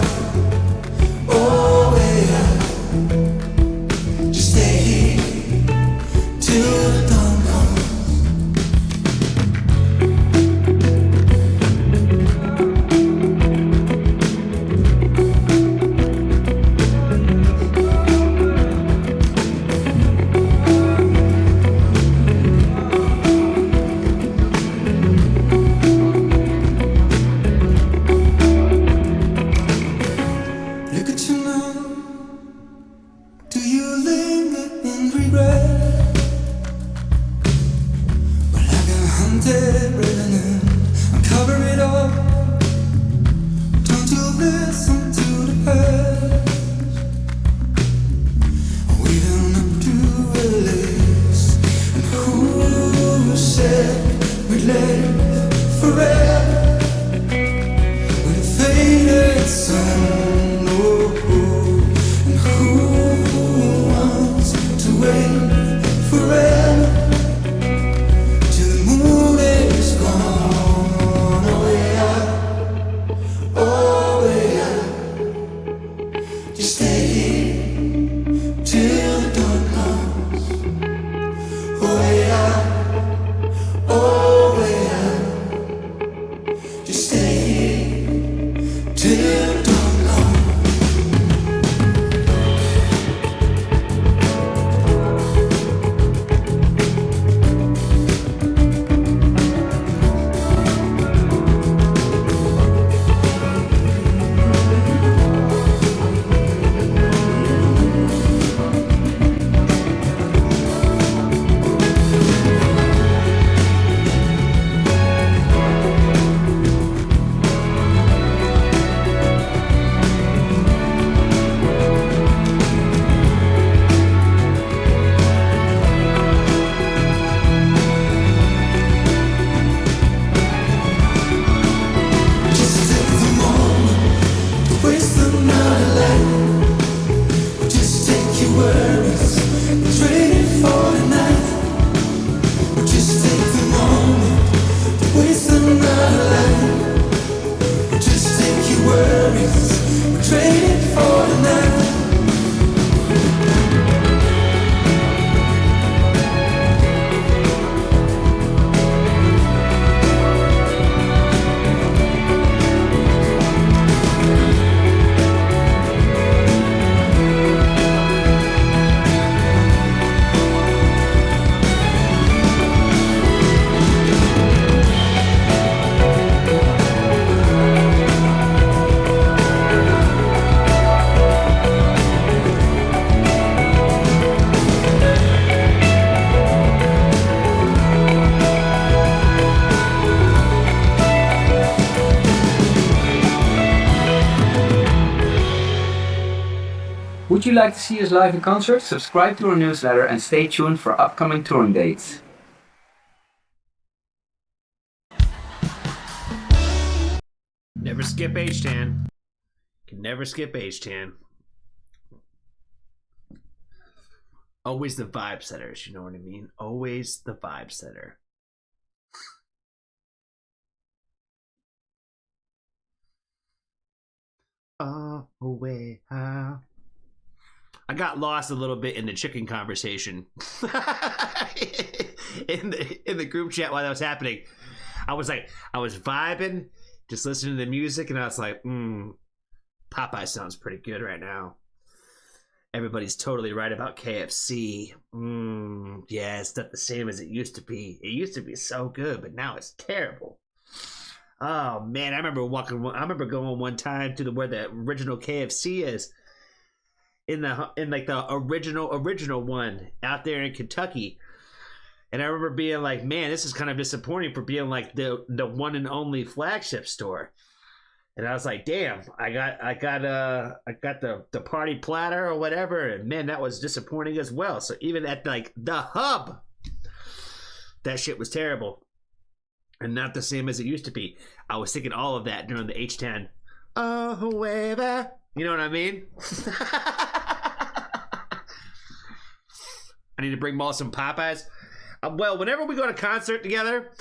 Would you like to see us live in concert? Subscribe to our newsletter and stay tuned for upcoming touring dates. Never skip H-Tan. Can never skip H-Tan. Always the vibe setters, you know what I mean? Always the vibe setter. Oh, way how. I got lost a little bit in the chicken conversation. in the group chat while that was happening. I was vibing, just listening to the music, and I was like, Popeye sounds pretty good right now. Everybody's totally right about KFC. Yeah, it's not the same as it used to be. It used to be so good, but now it's terrible. Oh man, I remember going one time to where the original KFC is in the original one out there in Kentucky. And I remember being like, man, this is kind of disappointing for being like the one and only flagship store. And I was like, damn, I got the party platter or whatever, and man, that was disappointing as well. So even at like the hub, that shit was terrible. And not the same as it used to be. I was thinking all of that during the H-Tan. Oh, way back. You know what I mean? I need to bring Maul some Popeyes. Well, whenever we go to concert together,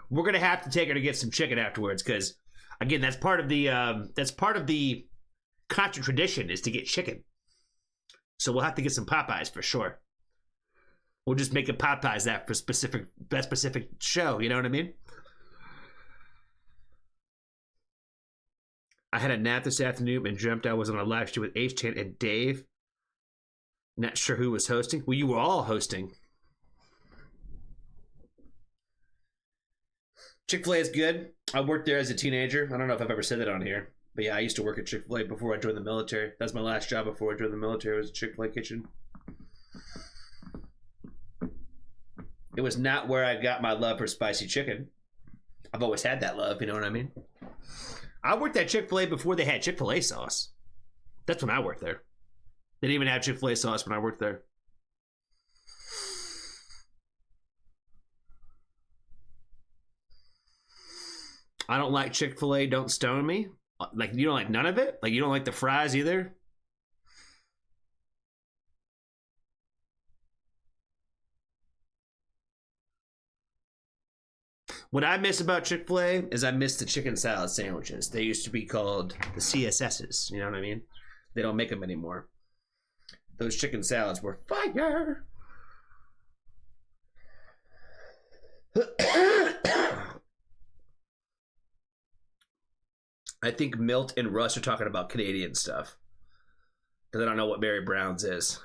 we're going to have to take her to get some chicken afterwards. Because, again, that's part of the concert tradition is to get chicken. So we'll have to get some Popeyes for sure. We'll just make a Popeyes that specific show. You know what I mean? I had a nap this afternoon and dreamt I was on a live stream with H-Tan and Dave. Not sure who was hosting. Well, you were all hosting. Chick-fil-A is good. I worked there as a teenager. I don't know if I've ever said that on here. But yeah, I used to work at Chick-fil-A before I joined the military. That's my last job before I joined the military. Was a Chick-fil-A kitchen. It was not where I got my love for spicy chicken. I've always had that love, you know what I mean? I worked at Chick-fil-A before they had Chick-fil-A sauce. That's when I worked there. They didn't even have Chick-fil-A sauce when I worked there. I don't like Chick-fil-A. Don't stone me. Like, you don't like none of it? Like, you don't like the fries either? What I miss about Chick-fil-A is I miss the chicken salad sandwiches. They used to be called the CSSs. You know what I mean? They don't make them anymore. Those chicken salads were fire. I think Milt and Russ are talking about Canadian stuff. Because I don't know what Mary Brown's is.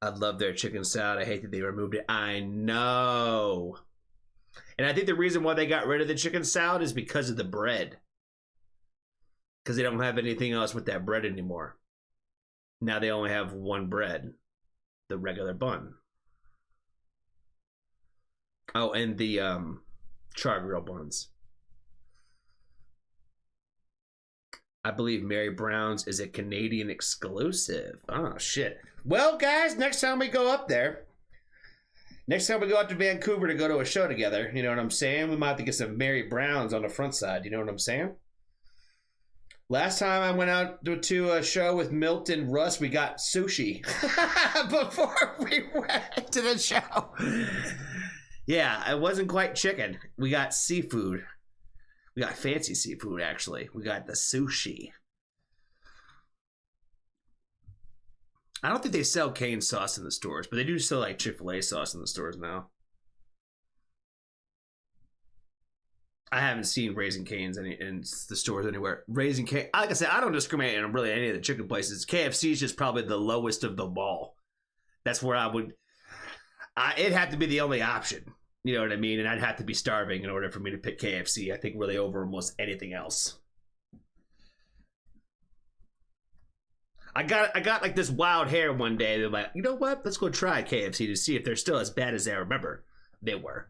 I love their chicken salad. I hate that they removed it. I know. And I think the reason why they got rid of the chicken salad is because of the bread. Because they don't have anything else with that bread anymore. Now they only have one bread. The regular bun. Oh, and the char grill buns. I believe Mary Brown's is a Canadian exclusive. Oh, shit. Well, guys, next time we go up there, next time we go out to Vancouver to go to a show together, you know what I'm saying? We might have to get some Mary Brown's on the front side, you know what I'm saying? Last time I went out to a show with Milt and Russ, we got sushi before we went to the show. Yeah, it wasn't quite chicken. We got seafood. We got fancy seafood, actually. We got the sushi. I don't think they sell cane sauce in the stores, but they do sell like Chick-fil-A sauce in the stores now. I haven't seen Raising Cane's in the stores anywhere. Raising Cane, like I said, I don't discriminate on really any of the chicken places. KFC is just probably the lowest of the ball. That's where it'd have to be the only option. You know what I mean? And I'd have to be starving in order for me to pick KFC, I think, really over almost anything else. I got like this wild hair one day. They're like, you know what? Let's go try KFC to see if they're still as bad as I remember they were.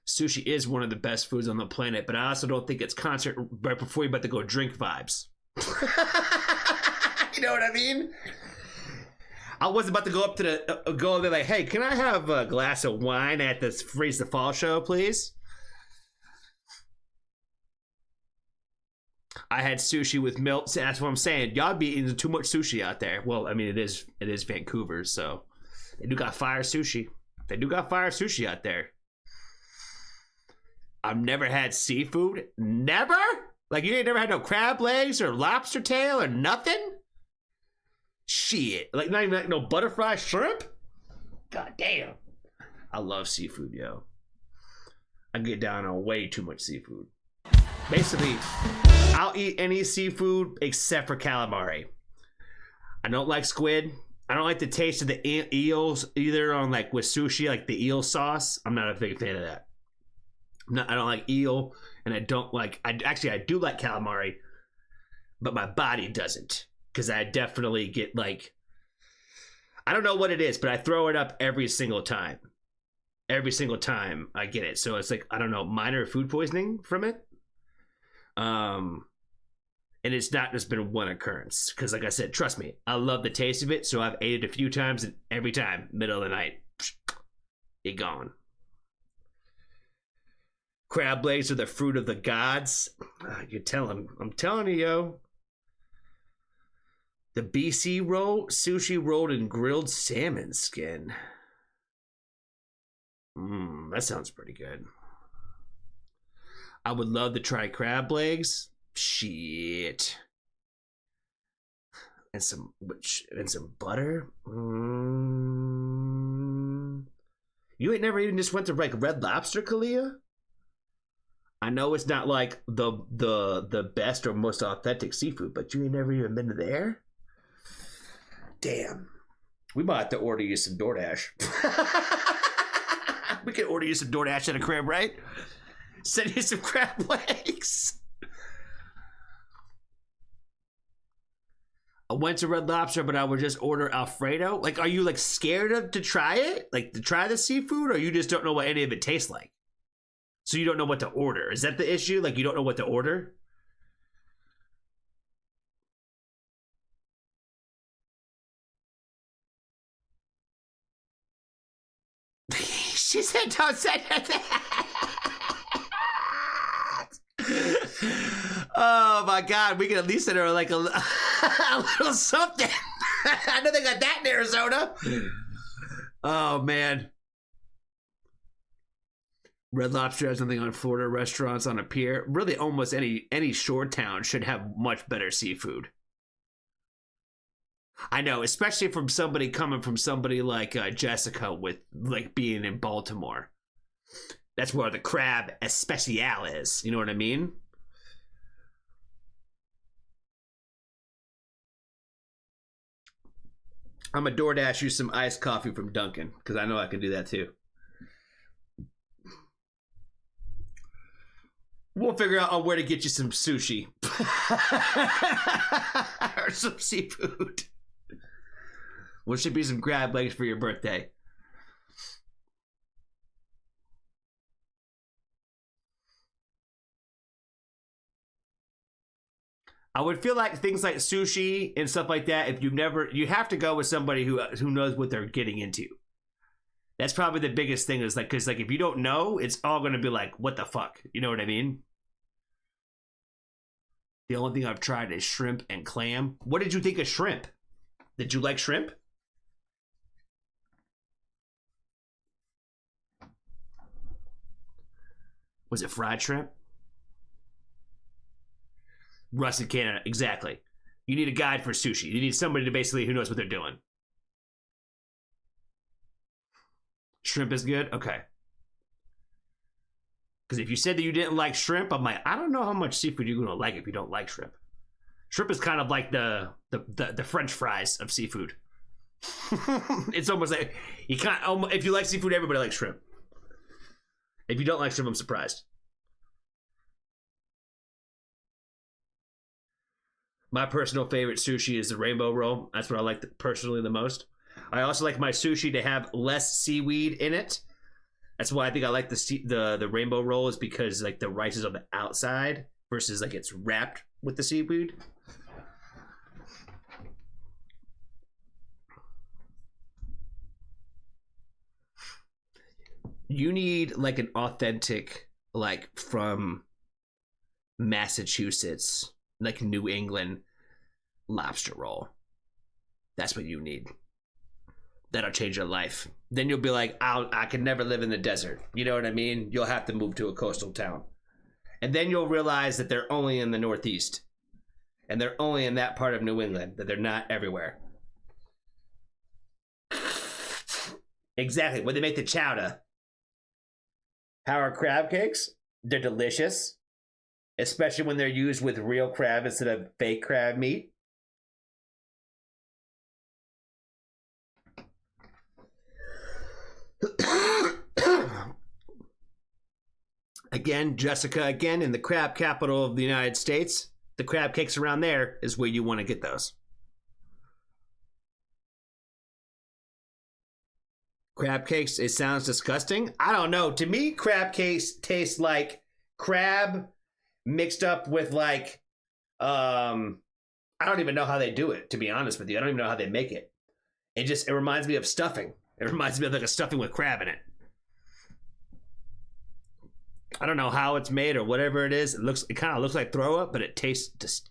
Sushi is one of the best foods on the planet, but I also don't think it's concert right before you're about to go drink vibes. You know what I mean? I was about to go up to go over there like, hey, can I have a glass of wine at this Freeze the Fall show, please? I had sushi with milk. So that's what I'm saying. Y'all be eating too much sushi out there. Well, I mean, it is Vancouver, so they do got fire sushi. They do got fire sushi out there. I've never had seafood. Never? Like, you ain't never had no crab legs or lobster tail or nothing? Shit. Like, not even like no butterfly shrimp? God damn. I love seafood, yo. I get down on way too much seafood. Basically, I'll eat any seafood except for calamari. I don't like squid. I don't like the taste of the eels either on like with sushi, like the eel sauce. I'm not a big fan of that. I don't like eel, and I don't like. I do like calamari, but my body doesn't, because I definitely get like. I don't know what it is, but I throw it up every single time. Every single time I get it, so it's like, I don't know, minor food poisoning from it. And it's not just been one occurrence, because like I said, trust me, I love the taste of it, so I've ate it a few times, and every time, middle of the night, it gone. Crab legs are the fruit of the gods. I'm telling you, yo. The BC roll, sushi rolled in grilled salmon skin. That sounds pretty good. I would love to try crab legs. Shit. And some butter. You ain't never even just went to like Red Lobster, Kalia? I know it's not like the best or most authentic seafood, but you ain't never even been to there? Damn. We might have to order you some DoorDash. We can order you some DoorDash at a crib, right? Send you some crab legs. I went to Red Lobster, but I would just order Alfredo. Like, are you like scared to try it? Like to try the seafood, or you just don't know what any of it tastes like? So you don't know what to order. Is that the issue? Like, you don't know what to order? She said, don't say that. Oh my God, we can at least send her like a little something. I know they got that in Arizona. Oh man. Red Lobster has nothing on Florida restaurants on a pier. Really, almost any shore town should have much better seafood. I know, especially from somebody coming from somebody like Jessica with like being in Baltimore. That's where the crab especial is. You know what I mean? I'm a DoorDash you some iced coffee from Dunkin', because I know I can do that too. We'll figure out where to get you some sushi. Or some seafood. What should be some crab legs for your birthday? I would feel like things like sushi and stuff like that, if you have to go with somebody who knows what they're getting into. That's probably the biggest thing, is like, because like if you don't know, it's all going to be like, what the fuck? You know what I mean? The only thing I've tried is shrimp and clam. What did you think of shrimp? Did you like shrimp? Was it fried shrimp? Rusted Canada, exactly. You need a guide for sushi. You need somebody to basically who knows what they're doing. Shrimp is good? Okay. Because if you said that you didn't like shrimp, I'm like, I don't know how much seafood you're going to like if you don't like shrimp. Shrimp is kind of like the French fries of seafood. It's almost like you can't. If you like seafood, everybody likes shrimp. If you don't like shrimp, I'm surprised. My personal favorite sushi is the rainbow roll. That's what I like personally the most. I also like my sushi to have less seaweed in it. That's why I think I like the rainbow roll, is because like the rice is on the outside versus like it's wrapped with the seafood. You need like an authentic, like from Massachusetts, like New England lobster roll. That's what you need. That'll change your life. Then you'll be like, I can never live in the desert. You know what I mean? You'll have to move to a coastal town. And then you'll realize that they're only in the Northeast. And they're only in that part of New England, that they're not everywhere. Exactly. When they make the chowder. How are crab cakes? They're delicious. Especially when they're used with real crab instead of fake crab meat. Again, Jessica, again, in the crab capital of the United States, the crab cakes around there is where you want to get those. Crab cakes, it sounds disgusting. I don't know. To me, crab cakes taste like crab mixed up with like, I don't even know how they do it, to be honest with you. I don't even know how they make it. It reminds me of stuffing. It reminds me of like a stuffing with crab in it. I don't know how it's made or whatever it is. It kind of looks like throw up, but it tastes just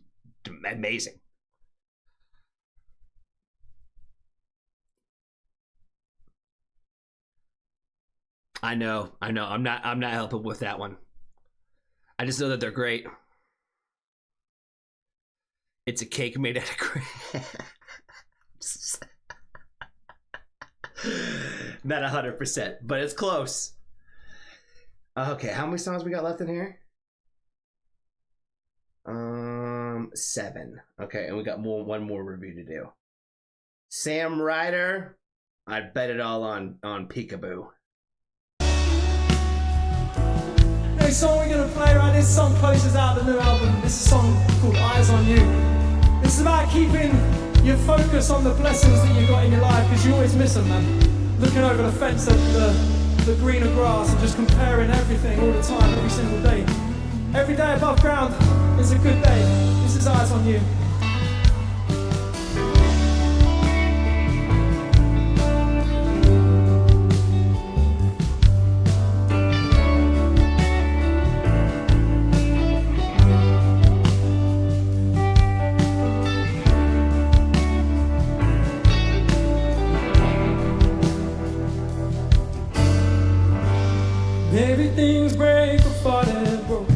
amazing. I know. I'm not helping with that one. I just know that they're great. It's a cake made out of crabs. Not 100%, but it's close. Okay, how many songs we got left in here? 7. Okay, and we got one more review to do. Sam Ryder, I'd bet it all on Peekaboo. Next song we're gonna play, right? This song closes out the new album. This is a song called Eyes on You. This is about keeping your focus on the blessings that you got in your life, because you always miss them, man. Looking over the fence at the greener grass and just comparing everything all the time, every single day. Every day above ground is a good day. This is Eyes on You. Maybe things break before they're broke.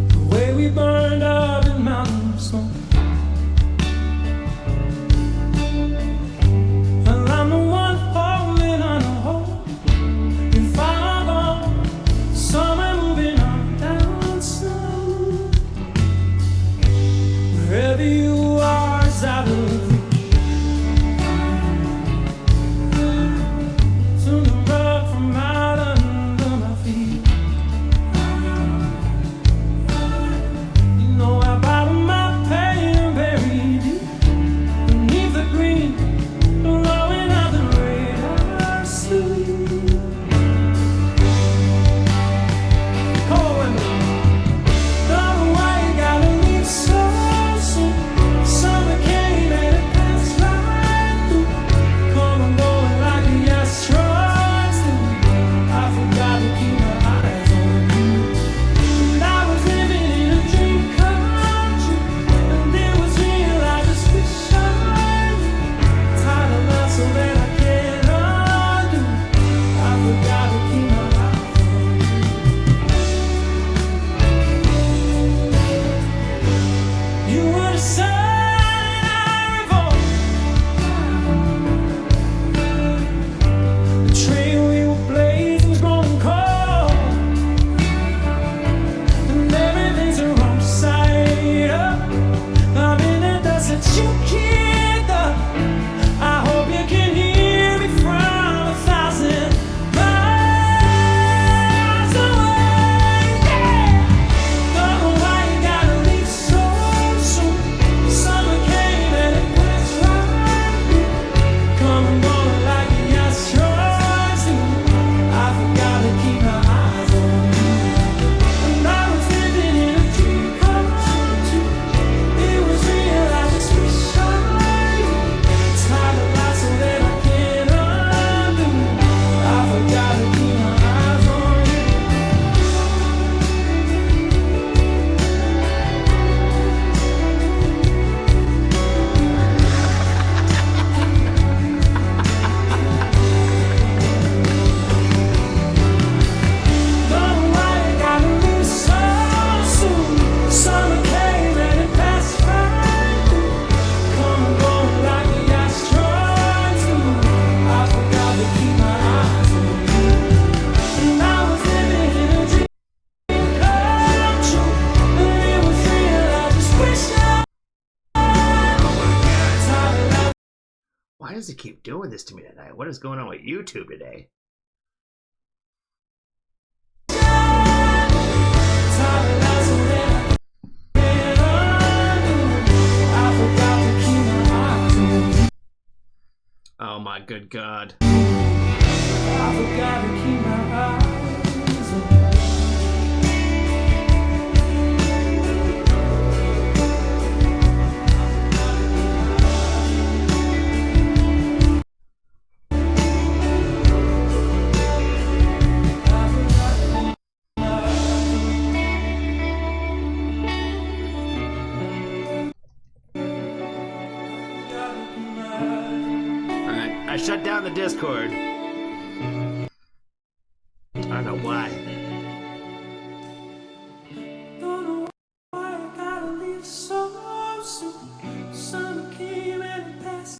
The way we burned up in mountain smoke. And I'm the one holding on to hope. If I'm gone, somewhere moving on down slow. Wherever you are is out of reach. Come on, Why does it keep doing this to me tonight? What is going on with YouTube today? Oh my good God. I forgot to keep my eyes on I shut down the Discord. I don't know why. Don't know why I gotta leave so soon. Summer came and it passed.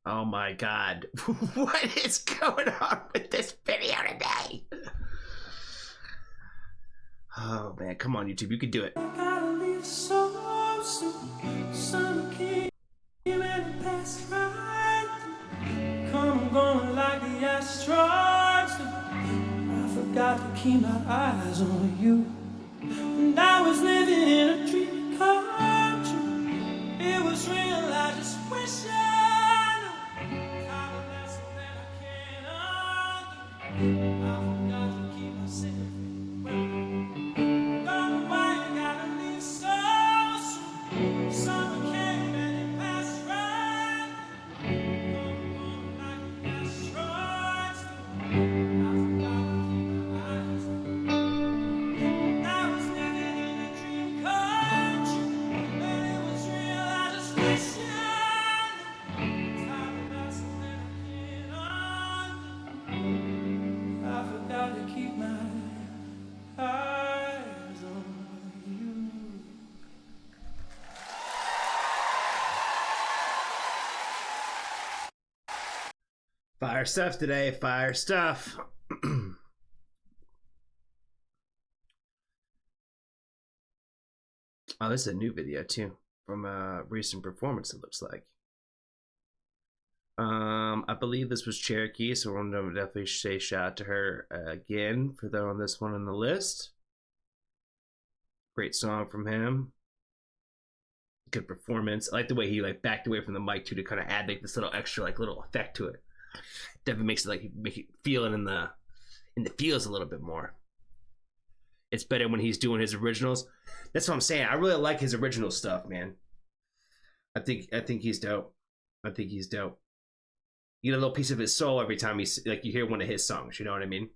Oh my God. What is going on with this video today? Oh man, come on YouTube, you can do it. I gotta leave so soon. Summer came and it passed right through. Come and going like the asteroids do. I forgot to keep my eyes on you. And I was living in a dream come true. It was real, I just wish I knew. How to let something I can't undo. I forgot to keep my secret. Don't know why you gotta leave so soon. Summer came and it passed right through. Come on like the asteroids do. Fire stuff today, fire stuff. Oh, this is a new video too from a recent performance, it looks like. I believe this was Cherokee, so we're gonna definitely say shout out to her again for throwing this one on the list. Great song from him. Good performance. I like the way he like backed away from the mic too to kind of add like this little extra like little effect to it. Definitely makes it like make it feel it in the feels a little bit more. It's better when he's doing his originals. That's what I'm saying. I really like his original stuff, man. I think he's dope. I think he's dope. You get a little piece of his soul every time he's like you hear one of his songs. You know what I mean?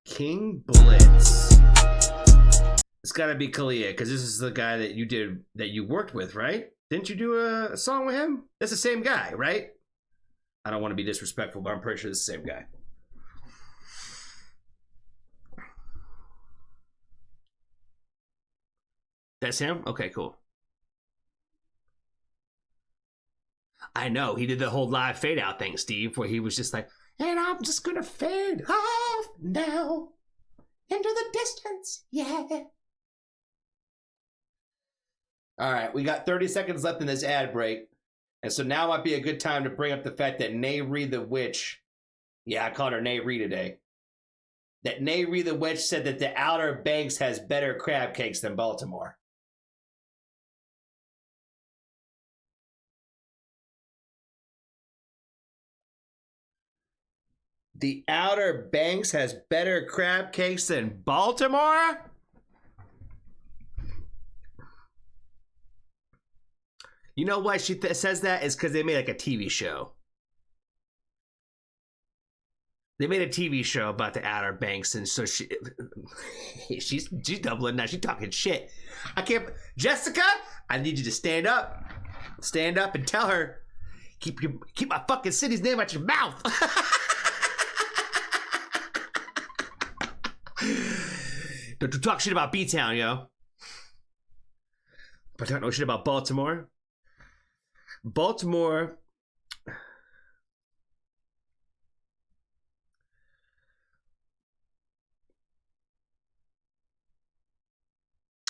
King Blitz. It's got to be Kalia because this is the guy that you worked with, right? Didn't you do a song with him? That's the same guy, right? I don't want to be disrespectful, but I'm pretty sure it's the same guy. That's him? Okay, cool. I know, he did the whole live fade out thing, Steve, where he was just like, and I'm just gonna fade off now into the distance, yeah. All right, we got 30 seconds left in this ad break. And so now might be a good time to bring up the fact that Nay-Ree the Witch, yeah, I called her Nay-Ree today, that Nay-Ree the Witch said that the Outer Banks has better crab cakes than Baltimore. The Outer Banks has better crab cakes than Baltimore? You know why she says that? Is because they made like a TV show. They made a TV show about the Outer Banks, and so she's doubling now. She's talking shit. I can't, Jessica. I need you to stand up and tell her, keep my fucking city's name out your mouth. Don't you talk shit about B-Town, yo. But don't know shit about Baltimore. Baltimore,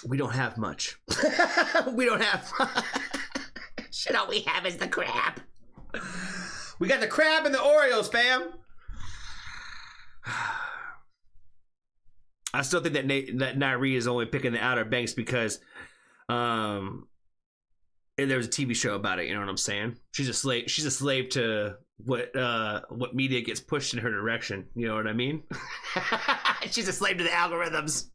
we don't have much. We don't have much. Shit, all we have is the crab. We got the crab and the Oreos, fam. I still think that Nairi is only picking the Outer Banks because and there was a TV show about it, you know what I'm saying? She's a slave to what media gets pushed in her direction, you know what I mean? She's a slave to the algorithms.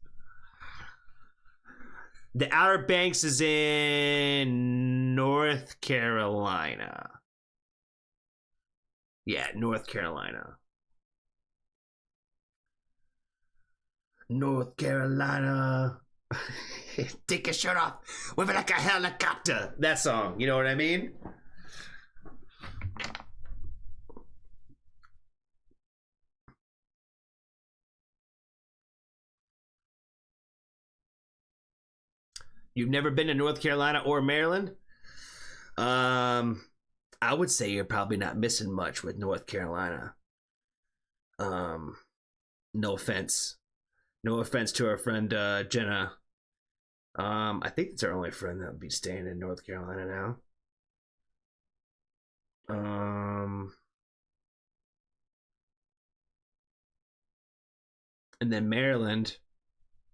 The Outer Banks is in North Carolina. Yeah, North Carolina. North Carolina. Take your shirt off. With like a helicopter. That song, you know what I mean? You've never been to North Carolina or Maryland? I would say you're probably not missing much with North Carolina. No offense. No offense to our friend Jenna. I think it's our only friend that would be staying in North Carolina now. And then Maryland.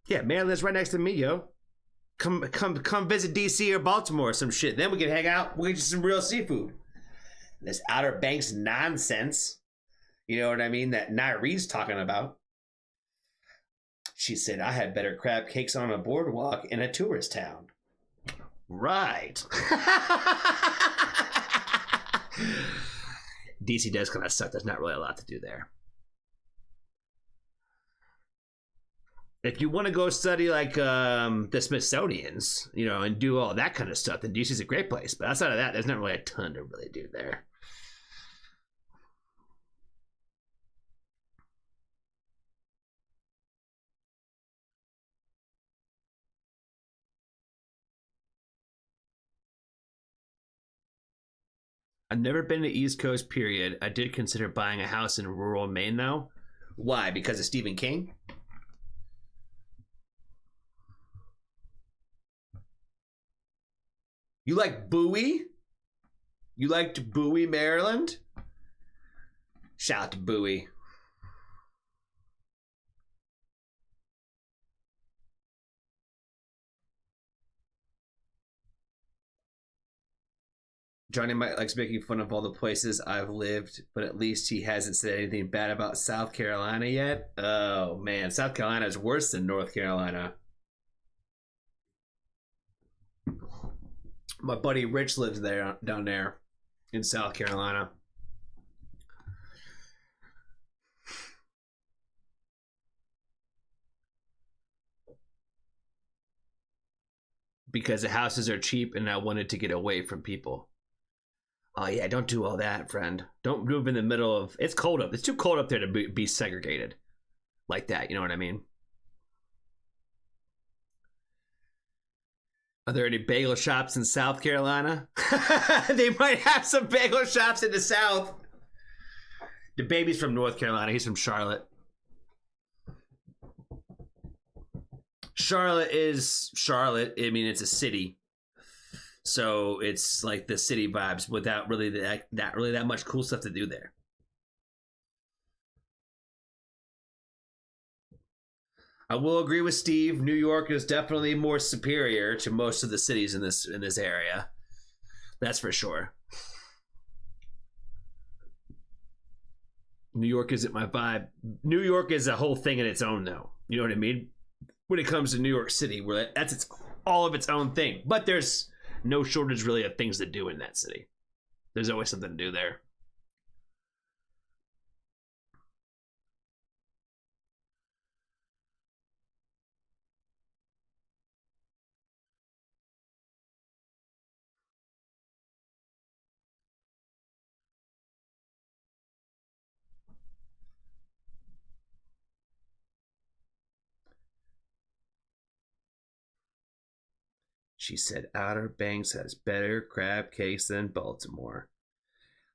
Yeah, Maryland's right next to me, yo. Come visit DC or Baltimore or some shit. Then we can hang out. We'll get you some real seafood. This Outer Banks nonsense. You know what I mean? That Nairi's talking about. She said, I had better crab cakes on a boardwalk in a tourist town. Right. DC does kind of suck. There's not really a lot to do there. If you want to go study like the Smithsonian's, you know, and do all that kind of stuff, then DC's a great place. But outside of that, there's not really a ton to really do there. I've never been to East Coast, period. I did consider buying a house in rural Maine, though. Why? Because of Stephen King? You like Bowie? You liked Bowie, Maryland? Shout out to Bowie. Johnny Mike likes making fun of all the places I've lived, but at least he hasn't said anything bad about South Carolina yet. Oh, man. South Carolina is worse than North Carolina. My buddy Rich lives there, down there in South Carolina. Because the houses are cheap and I wanted to get away from people. Oh, yeah, don't do all that, friend. Don't move in the middle of... It's cold up. It's too cold up there to be segregated like that. You know what I mean? Are there any bagel shops in South Carolina? They might have some bagel shops in the South. The baby's from North Carolina. He's from Charlotte. Charlotte is Charlotte. I mean, it's a city. So it's like the city vibes without really that much cool stuff to do there. I will agree with Steve. New York is definitely more superior to most of the cities in this area. That's for sure. New York isn't my vibe. New York is a whole thing in its own, though. You know what I mean? When it comes to New York City, where that's all of its own thing. But there's no shortage really of things to do in that city. There's always something to do there. She said Outer Banks has better crab cakes than Baltimore.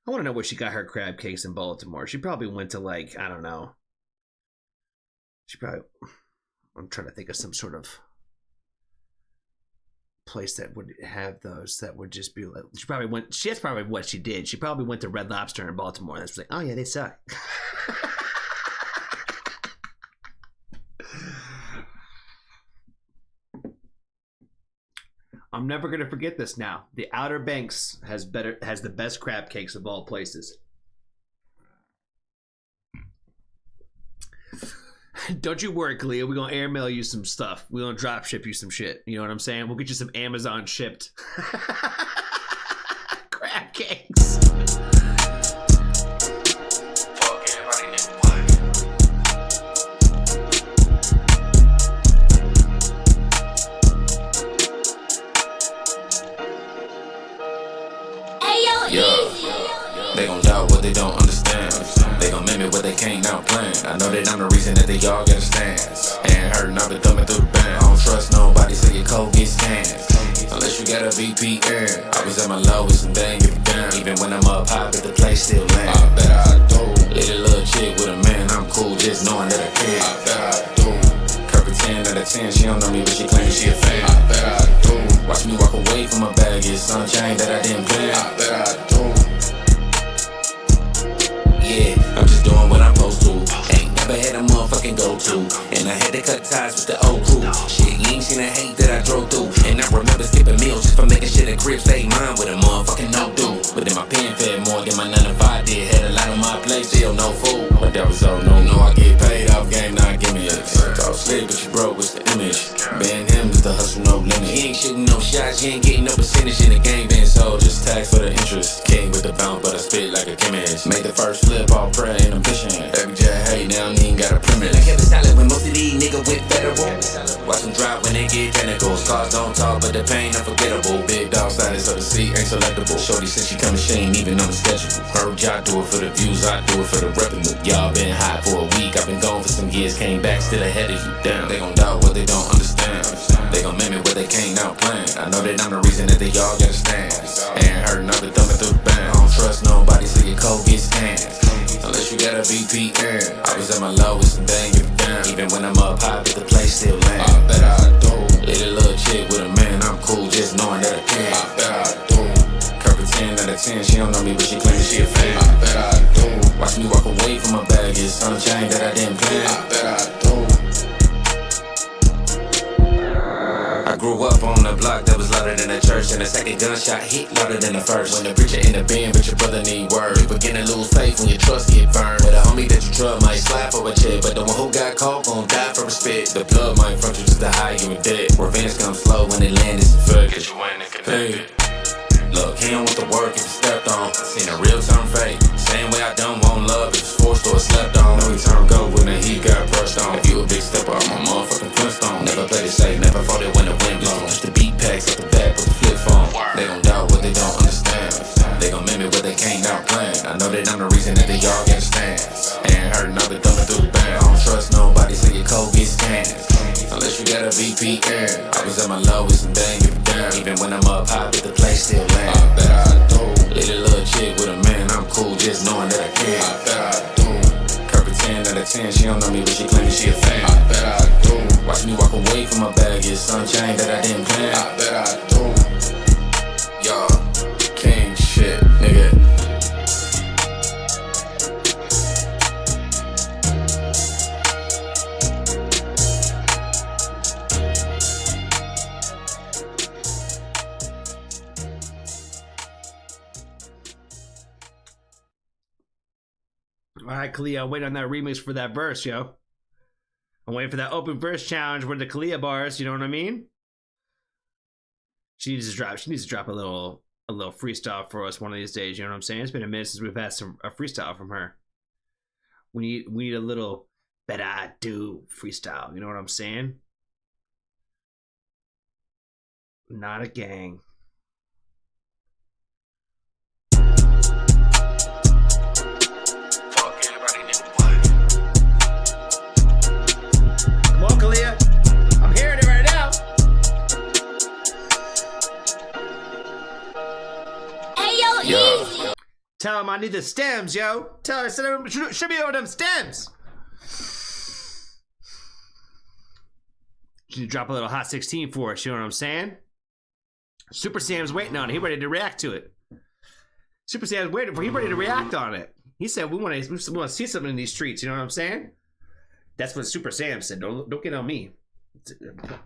I want to know where she got her crab cakes in Baltimore. She probably went to, like, I don't know. I'm trying to think of some sort of place that would have those that would just be like, that's probably what she did. She probably went to Red Lobster in Baltimore. That's like, oh yeah, they suck. I'm never gonna forget this now. The Outer Banks has the best crab cakes of all places. Don't you worry, Kalia. We're gonna airmail you some stuff. We're gonna drop ship you some shit. You know what I'm saying? We'll get you some Amazon shipped crab cakes. They gon' doubt what they don't understand. They gon' mimic what they can't now plan. I know that I'm the reason that they all got a stance. Ain't hurting, I've been thumbing through the band. I don't trust nobody, so your code gets scanned. Unless you got a VPN. I was at my lowest and they ain't give a damn. Even when I'm up high, but the place still land. I bet I do. Little chick with a man, I'm cool just knowing that I can. I bet I do. Kirk 10 out of 10, she don't know me, but she claims she a fan. I bet I do. Watch me walk away from my bag, it's sunshine that I didn't plan. I bet I do. Yeah, I'm just doing what I'm supposed to. Ain't never had a motherfucking go-to. And I had to cut ties with the old crew. Shit, you ain't seen the hate that I drove through. And I remember skipping meals just for making shit at crib stay mine with a motherfucking no-do. But then my pen fed more than my 9 to 5 did. Had a lot on my plate, still no food. But that was all no. I get paid off game, not give me a talk slick, but you broke, what's the image? Ban him with the hustle, no limit. You ain't shooting no shots, you ain't getting no percentage in the game, been sold, just tax for the interest. King with the bounce, but I spit like a chemist. Made the first flip, all prayer and I'm pushing. Every jet hate, now I ain't even got a premise. Like Kevin Salad when most of these niggas went federal. Watch them drop when they get tentacles. Cars don't talk, but the pain unforgettable. Big dog status, so the seat ain't selectable. Shorty since she coming, she ain't even on the schedule. Heard y'all do it for the views, I do it for the revenue. Y'all been hot for a week, I've been gone for some years, came back still ahead of you. Damn, they gon' doubt what they don't understand. They gon' mimic what they can't now plan. I know that I'm the reason that they all got a stand. Ain't hurting, I've been thumbing through the band. I don't trust nobody, so your code gets scanned. Unless you got a VPN. I was at my lowest and they ain't give a damn. Even when I'm up high, but the place still land. I bet I do. Little chick with a man, I'm cool just knowing that I can. I bet I do. Kirk 10 out of 10, she don't know me, but she claims she a fan. I bet I do. Watch me walk away from my bag, it's sunshine that I didn't plan. I bet I do. I grew up on a block that was louder than a church, and the second gunshot hit louder than the first. When the preacher in the bend, but your brother need word. You begin to lose faith when your trust get burned. But a homie that you trust might slide for a check, but the one who got caught gon' die for respect. The blood might front you just to hide you in debt. Revenge comes slow when they land, it's a fact. Get you in and connected. Look, he don't want the work if he stepped on. Seen a real term fake. Same way I don't want love if it's forced or slept on. No, he turned gold when the heat got brushed on. If you a big stepper, I'm a motherfucking Flintstone. Never played it safe, never fought it when the wind blows. Just the beat packs at the back with the flip phone. They gon' doubt what they don't understand. They gon' mimic what they can't out plan. I know that I'm the reason that they all got a stand. Ain't hurting, I've been thumbing through the band. I don't trust nobody, so your code gets scanned. Unless you got a VPN. I was at my lowest and they ain't give a damn. Even when I'm up high, but the place still land. I bet I do. Little chick with a man, I'm cool just knowing that I can. I bet I do. Kirk 10 out of 10, she don't know me, but she claims she a fan. I bet I do. Watch me walk away from my bag, it's sunshine that I didn't plan. I bet I do. Y'all, king shit, nigga. All right, Kalia, I'll wait on that remix for that verse, yo. I'm waiting for that open verse challenge with the Kalia bars, you know what I mean? She needs to drop a little freestyle for us one of these days, you know what I'm saying? It's been a minute since we've had a freestyle from her. We need a little bet I do freestyle, you know what I'm saying? Not a gang. Come on, Kalia. I'm hearing it right now. Hey, yo, easy. Tell him I need the stems, yo. Tell her, should be over them stems. She need to drop a little hot 16 for us, you know what I'm saying? Super Sam's waiting on it. He ready to react to it. Super Sam's waiting for. He ready to react on it. He said, "We want to see something in these streets." You know what I'm saying? That's what Super Sam said. Don't get on me.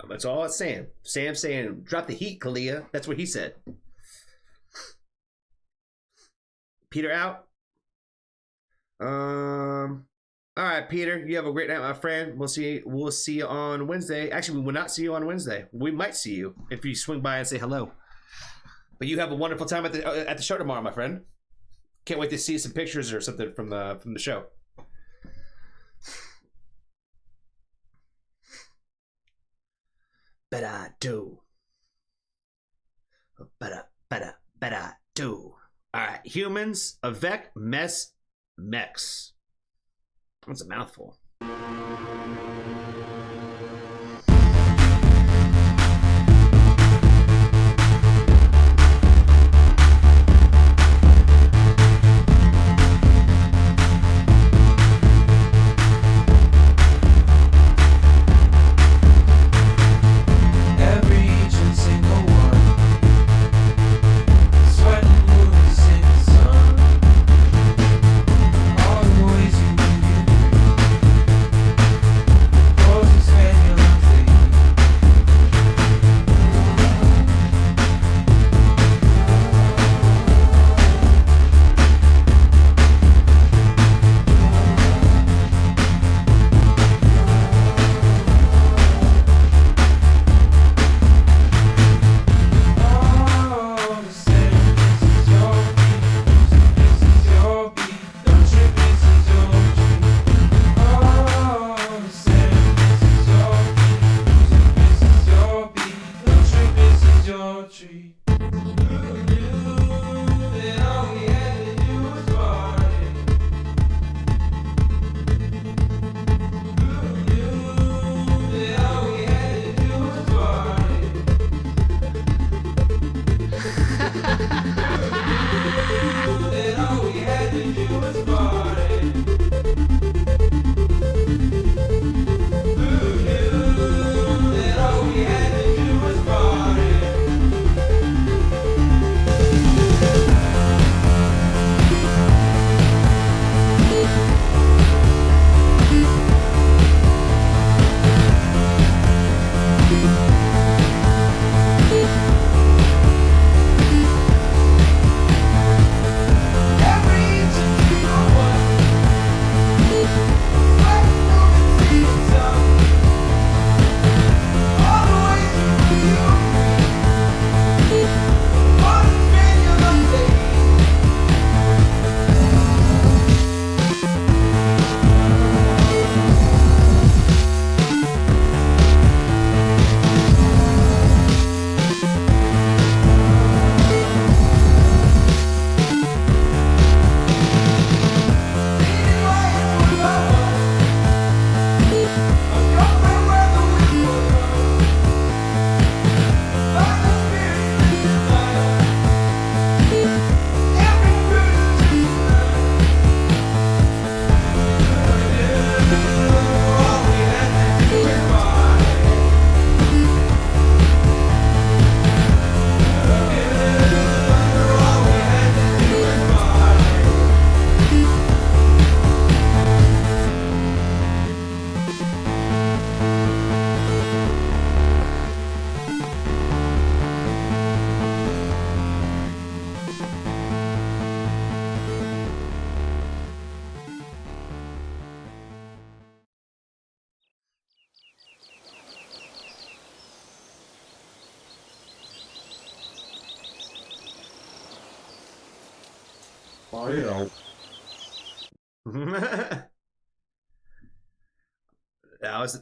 That's all it's saying. Sam saying, "Drop the heat, Kalia." That's what he said. Peter out. All right, Peter. You have a great night, my friend. We'll see you on Wednesday. Actually, we will not see you on Wednesday. We might see you if you swing by and say hello. But you have a wonderful time at the show tomorrow, my friend. Can't wait to see some pictures or something from the show. Bet I do. Bet I do. All right, humans, avec, mess, mecs. That's a mouthful.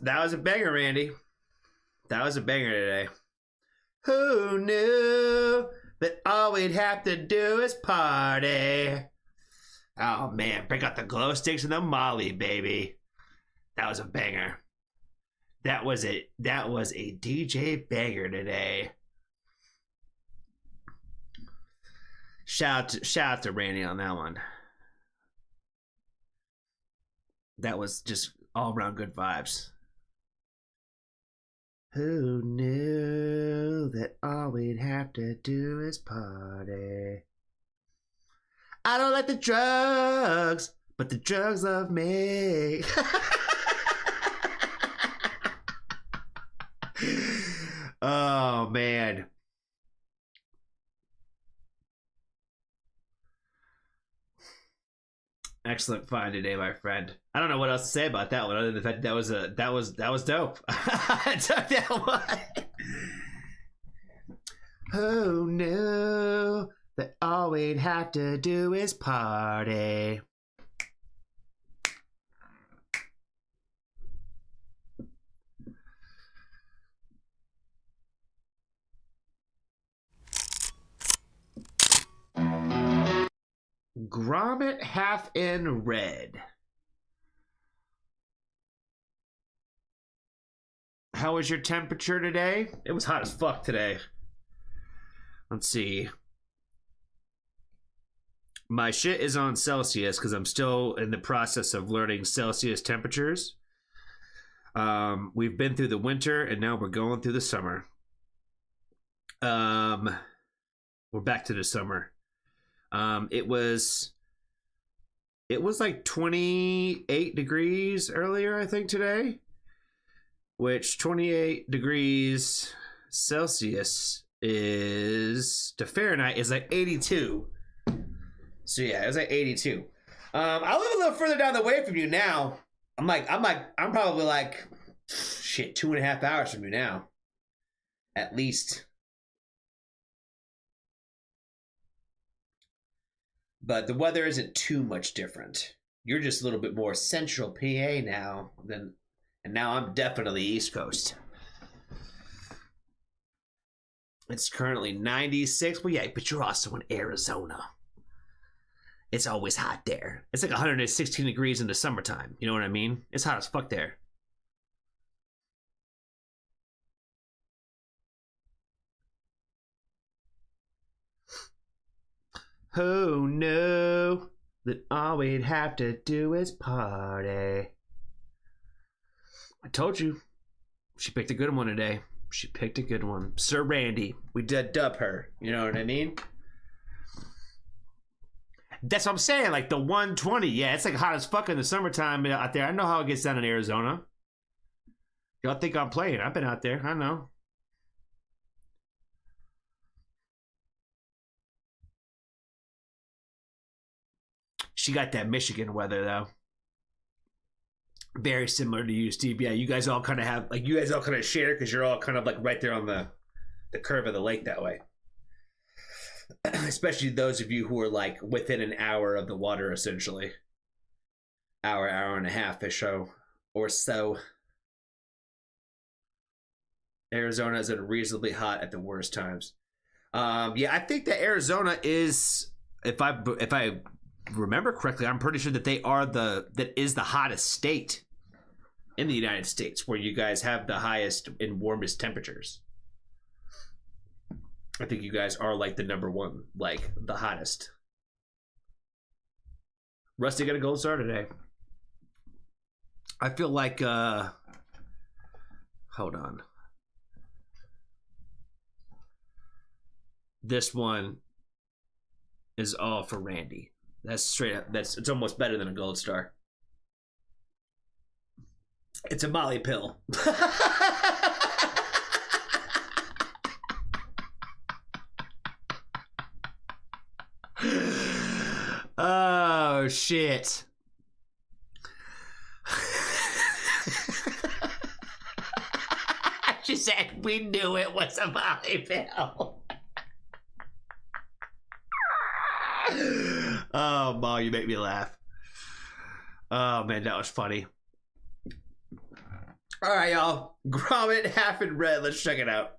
That was a banger, Randy. That was a banger today. Who knew that all we'd have to do is party? Oh man, break out the glow sticks and the Molly, baby. That was a banger. That was a DJ banger today. Shout out to Randy on that one. That was just all around good vibes. Who knew that all we'd have to do is party? I don't like the drugs, but the drugs love me. Oh, man. Excellent find today, my friend. I don't know what else to say about that one other than the fact that was dope. I took that one. Who knew that all we'd have to do is party? Grommet half in red. How was your temperature today? It was hot as fuck today. Let's see. My shit is on Celsius because I'm still in the process of learning Celsius temperatures. We've been through the winter and now we're going through the summer. We're back to the summer. It was like 28 degrees earlier, I think, today, which 28 degrees Celsius to Fahrenheit is like 82. So yeah, it was like 82. I live a little further down the way from you now. I'm probably like, shit, 2.5 hours from you now, at least. But the weather isn't too much different. You're just a little bit more central PA now and now I'm definitely East Coast. It's currently 96. Well, yeah, but you're also in Arizona. It's always hot there. It's like 116 degrees in the summertime. You know what I mean? It's hot as fuck there. Who knew that all we'd have to do is party? I told you. She picked a good one today. She picked a good one. Sir Randy. We did dub her. You know what I mean? That's what I'm saying. Like the 120. Yeah, it's like hot as fuck in the summertime out there. I know how it gets down in Arizona. Y'all think I'm playing. I've been out there. I know. She got that Michigan weather, though. Very similar to you, Steve. Yeah, you guys all kind of share because you're all kind of like right there on the curve of the lake that way. Especially those of you who are like within an hour of the water, essentially. Hour and a half or so. Arizona is unreasonably hot at the worst times. Yeah, I think that Arizona is, if I remember correctly, I'm pretty sure that that is the hottest state in the United States, where you guys have the highest and warmest temperatures. I think you guys are like the number one, like the hottest. Rusty got a gold star today. I feel like hold on. This one is all for Randy. That's straight up. It's almost better than a gold star. It's a Molly pill. Oh shit. She said we knew it was a Molly pill. Oh, Ma, you make me laugh. Oh, man, that was funny. All right, y'all. Grommet half in red. Let's check it out.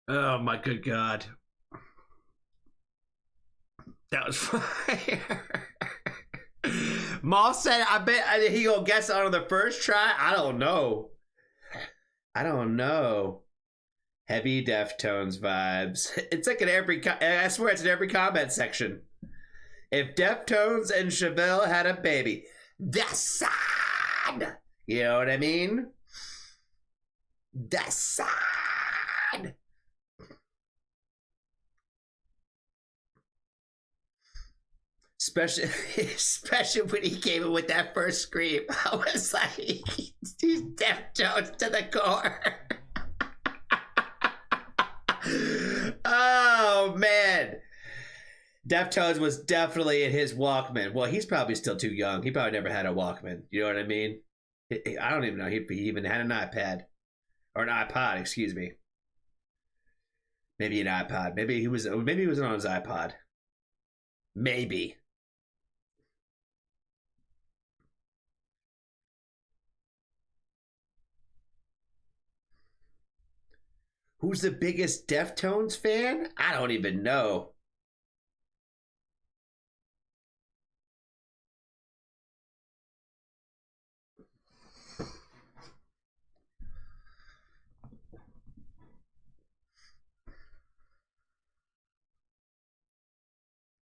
Oh my good God. That was fire. Maul said, I bet he gonna guess on the first try. I don't know. Heavy Deftones vibes. It's like in every, I swear it's in every comment section. If Deftones and Chevelle had a baby, the son. You know what I mean? The son. Especially when he came in with that first scream. I was like, these Deftones to the core. Oh, man. Deftones was definitely in his Walkman. Well, he's probably still too young. He probably never had a Walkman. You know what I mean? I don't even know if he even had an iPad. Or an iPod, excuse me. Maybe an iPod. Maybe he was on his iPod. Maybe. Who's the biggest Deftones fan? I don't even know.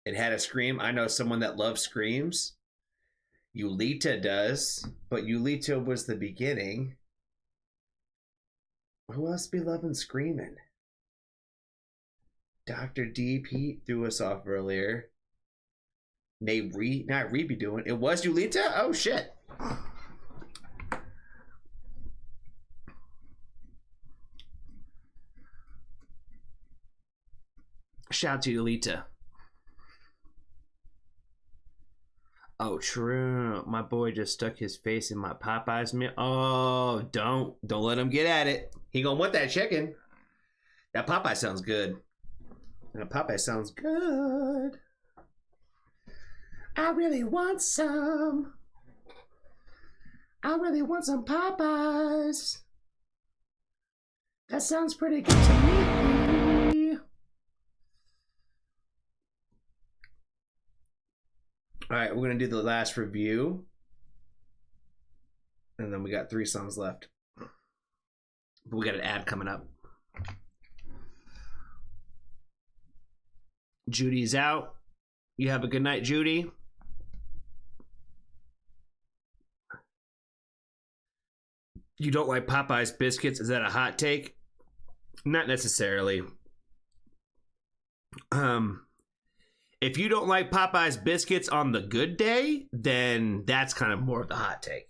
It had a scream. I know someone that loves screams. Yulita does, but Yulita was the beginning. Who else be loving screaming? Dr. D. Pete threw us off earlier. Not Reid be doing. It was Yulita? Oh shit. Shout out to Yulita. Oh, true. My boy just stuck his face in my Popeyes meal. Oh, don't let him get at it. He gonna want that chicken. That Popeye sounds good. That Popeye sounds good. I really want some. I really want some Popeyes. That sounds pretty good to me. All right, we're going to do the last review. And then we got 3 songs left. But we got an ad coming up. Judy's out. You have a good night, Judy. You don't like Popeye's biscuits? Is that a hot take? Not necessarily. If you don't like Popeye's biscuits on the good day, then that's kind of more of the hot take.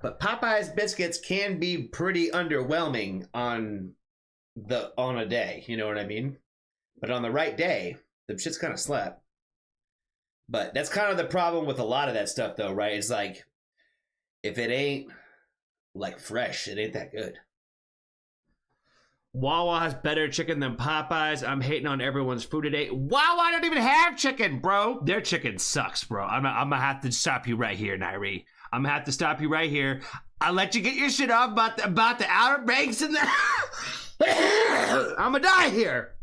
But Popeye's biscuits can be pretty underwhelming on a day, you know what I mean? But on the right day, the shit's kind of slap. But that's kind of the problem with a lot of that stuff, though, right? It's like, if it ain't like fresh, it ain't that good. Wawa has better chicken than Popeyes. I'm hating on everyone's food today. Wawa don't even have chicken, bro. Their chicken sucks, bro. I'm gonna have to stop you right here, Nairi. I'm gonna have to stop you right here. I'll let you get your shit off about the Outer Banks and the... I'm gonna die here.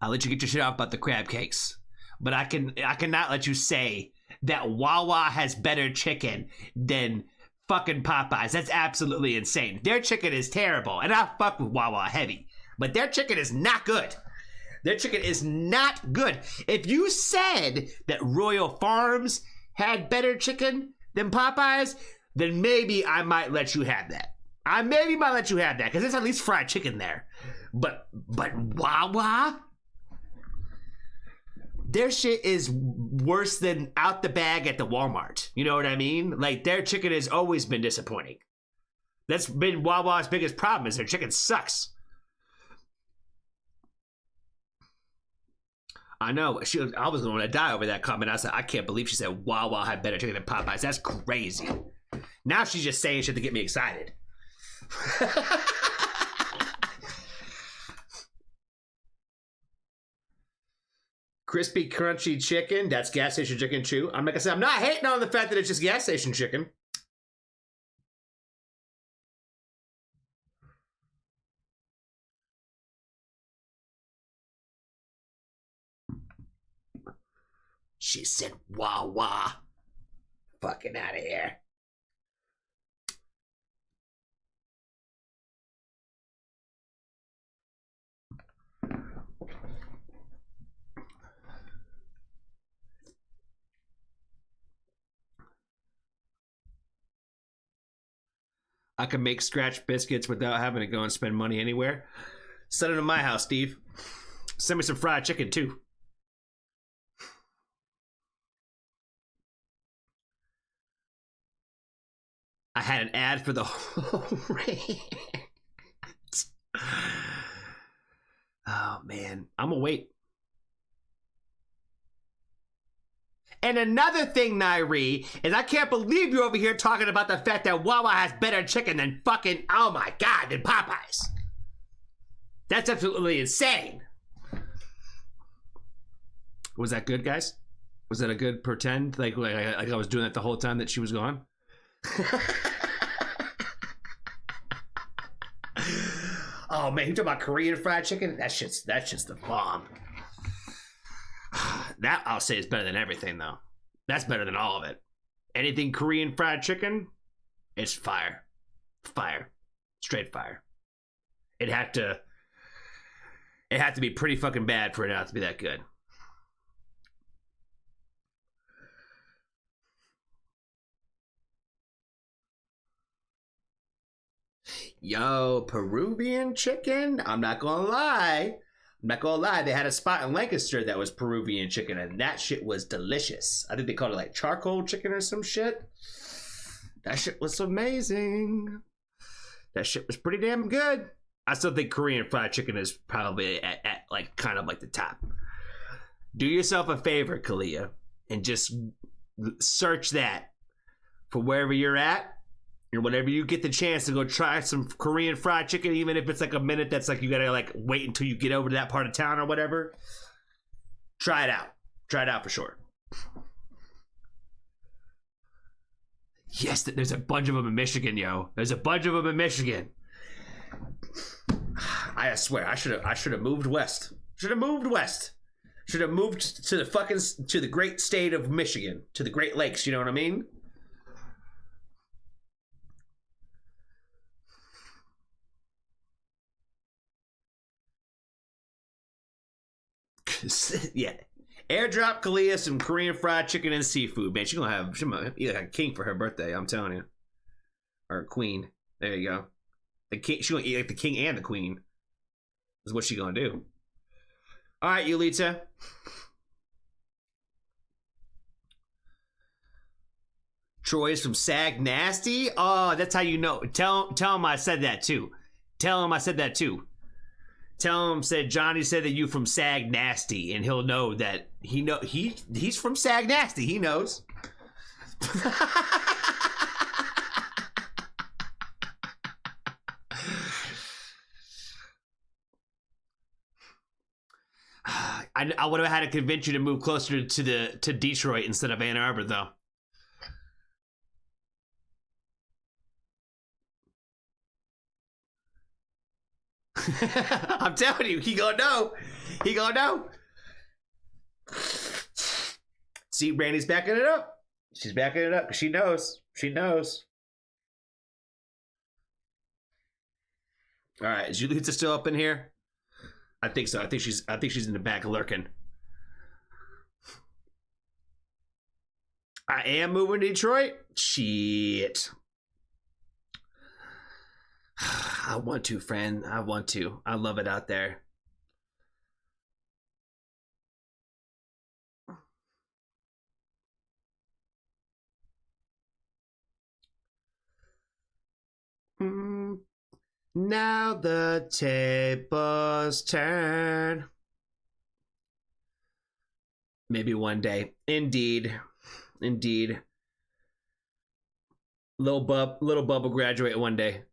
I'll let you get your shit off about the crab cakes. But I cannot let you say that Wawa has better chicken than fucking Popeyes. That's absolutely insane. Their chicken is terrible, and I fuck with Wawa heavy, but their chicken is not good. Their chicken is not good. If you said that Royal Farms had better chicken than Popeyes, then maybe I might let you have that. I maybe might let you have that, because there's at least fried chicken there. But Wawa? Their shit is worse than out the bag at the Walmart. You know what I mean? Like, their chicken has always been disappointing. That's been Wawa's biggest problem, is their chicken sucks. I know. I was going to die over that comment. I said, I can't believe she said Wawa had better chicken than Popeyes. That's crazy. Now she's just saying shit to get me excited. Crispy, crunchy chicken. That's gas station chicken, too. I'm like I said, I'm not hating on the fact that it's just gas station chicken. She said, wah, wah. Fucking out of here. I can make scratch biscuits without having to go and spend money anywhere. Send them to my house, Steve. Send me some fried chicken, too. I had an ad for the whole rant. Oh, man. I'm gonna wait. And another thing, Nairi, is I can't believe you're over here talking about the fact that Wawa has better chicken than fucking, oh my God, than Popeyes. That's absolutely insane. Was that good, guys? Was that a good pretend? Like I was doing that the whole time that she was gone? Oh man, you talking about Korean fried chicken? That's just the bomb. That I'll say is better than everything though. That's better than all of it. Anything Korean fried chicken, it's fire. Fire. Straight fire. It had to be pretty fucking bad for it not to be that good. Yo, Peruvian chicken? I'm not gonna lie. They had a spot in Lancaster that was Peruvian chicken, and that shit was delicious. I think they called it like charcoal chicken or some shit. That shit was amazing. That shit was pretty damn good. I still think Korean fried chicken is probably at like kind of like the top. Do yourself a favor, Kalia, and just search that for wherever you're at. Or whenever you get the chance to go try some Korean fried chicken, even if it's like a minute that's like you gotta like wait until you get over to that part of town or whatever. Try it out. Try it out for sure. Yes, there's a bunch of them in Michigan, yo. There's a bunch of them in Michigan. I swear, I should have moved west. Should have moved to the great state of Michigan, to the Great Lakes. You know what I mean? Yeah, airdrop Kalia some Korean fried chicken and seafood, man. She might be like a king for her birthday. I'm telling you, or a queen. There you go. The king. She gonna eat like the king and the queen. Is what she gonna do. All right, Yulita. Troy's from Sag Nasty. Oh, that's how you know. Tell him I said that too. Tell him said Johnny said that you from Sag Nasty, and he'll know that he's from Sag Nasty. He knows. I would have had to convince you to move closer to Detroit instead of Ann Arbor, though. I'm telling you, he gonna know. See, Brandy's backing it up. She's backing it up. She knows. All right, is Julita still up in here? I think so. I think she's in the back lurking. I am moving to Detroit. Shit. I want to, friend. I want to. I love it out there. Now the tables turn. Maybe one day. Indeed. Little bub will graduate one day.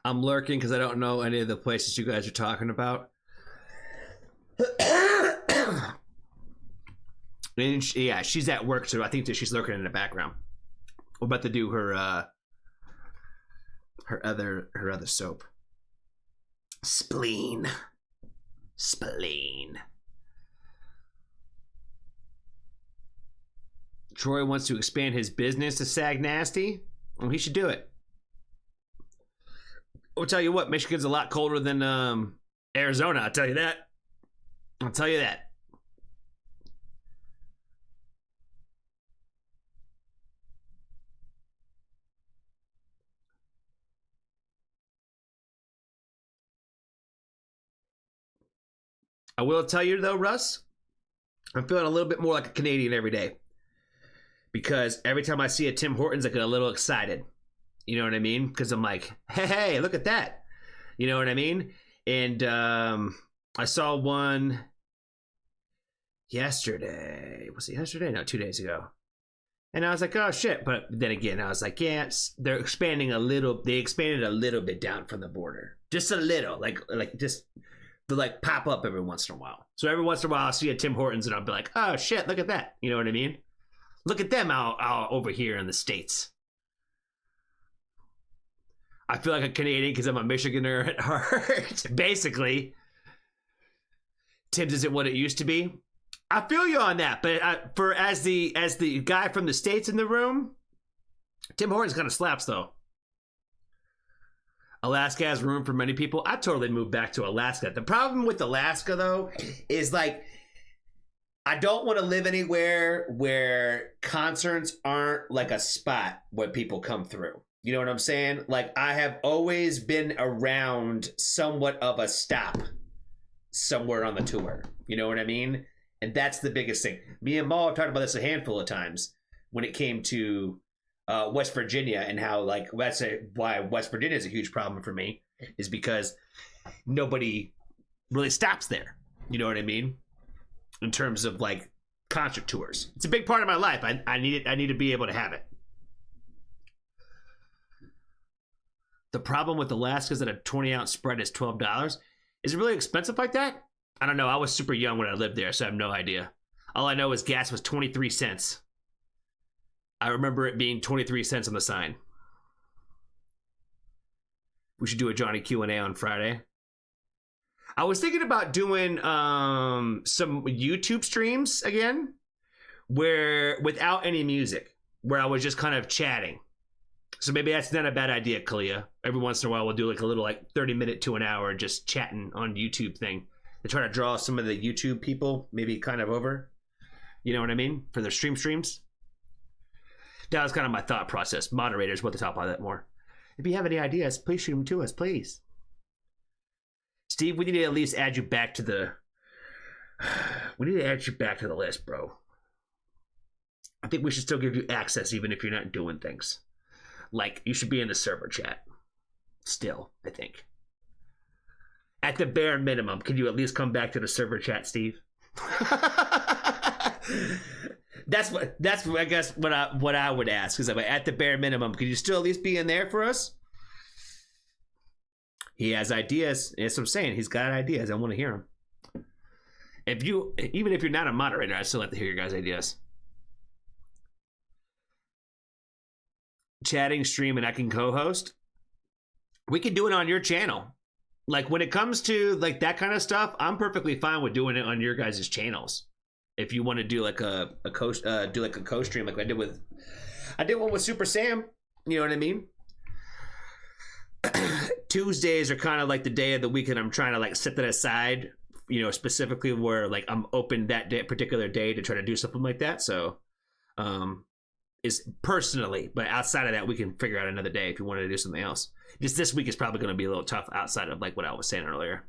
I'm lurking because I don't know any of the places you guys are talking about. And yeah, she's at work, so I think that she's lurking in the background. We're about to do her other soap. Spleen. Spillane. Troy wants to expand his business to Sag Nasty. Well, he should do it. I'll tell you what, Michigan's a lot colder than Arizona. I'll tell you that. I'll tell you that. I will tell you though, Russ, I'm feeling a little bit more like a Canadian every day. Because every time I see a Tim Hortons, I get a little excited. You know what I mean? Because I'm like, hey, look at that. You know what I mean? And I saw one yesterday. Was it yesterday? No, 2 days ago. And I was like, oh, shit. But then again, I was like, yeah, they're expanding a little. They expanded a little bit down from the border. Just a little. Like just to like pop up every once in a while. So every once in a while, I'll see a Tim Hortons and I'll be like, oh, shit, look at that. You know what I mean? Look at them out over here in the States. I feel like a Canadian because I'm a Michiganer at heart. Basically. Tim's isn't what it used to be. I feel you on that, but as the guy from the States in the room, Tim Hortons kind of slaps though. Alaska has room for many people. I totally moved back to Alaska. The problem with Alaska though is like I don't want to live anywhere where concerts aren't like a spot where people come through. You know what I'm saying? Like I have always been around somewhat of a stop somewhere on the tour. You know what I mean? And that's the biggest thing. Me and Maul have talked about this a handful of times when it came to West Virginia and how like why West Virginia is a huge problem for me is because nobody really stops there. You know what I mean? In terms of like concert tours. It's a big part of my life. I need to be able to have it. The problem with Alaska is that a 20-ounce spread is $12. Is it really expensive like that? I don't know. I was super young when I lived there, so I have no idea. All I know is gas was 23 cents. I remember it being 23 cents on the sign. We should do a Johnny Q&A on Friday. I was thinking about doing some YouTube streams again, where without any music, where I was just kind of chatting. So maybe that's not a bad idea, Kalia. Every once in a while, we'll do like a little like 30-minute to an hour just chatting on YouTube thing to try to draw some of the YouTube people maybe kind of over. You know what I mean? For their streams. That was kind of my thought process. Moderators, we'll talk about that more. If you have any ideas, please shoot them to us, please. Steve, we need to at least add you back to the... We need to add you back to the list, bro. I think we should still give you access even if you're not doing things. Like, you should be in the server chat. Still, I think. At the bare minimum, can you at least come back to the server chat, Steve? That's I guess what I would ask is at the bare minimum, can you still at least be in there for us? He has ideas. That's what I'm saying. He's got ideas. I want to hear them. Even if you're not a moderator, I still like to hear your guys' ideas. Chatting, stream, and I can co-host. We can do it on your channel. Like when it comes to like that kind of stuff, I'm perfectly fine with doing it on your guys' channels. If you want to do like a co-stream like I did one with Super Sam, you know what I mean? Tuesdays are kind of like the day of the week that I'm trying to like set that aside, you know, specifically where like I'm open that day, particular day to try to do something like that. So is personally, but outside of that, we can figure out another day if you wanted to do something else. Just this week is probably going to be a little tough outside of like what I was saying earlier.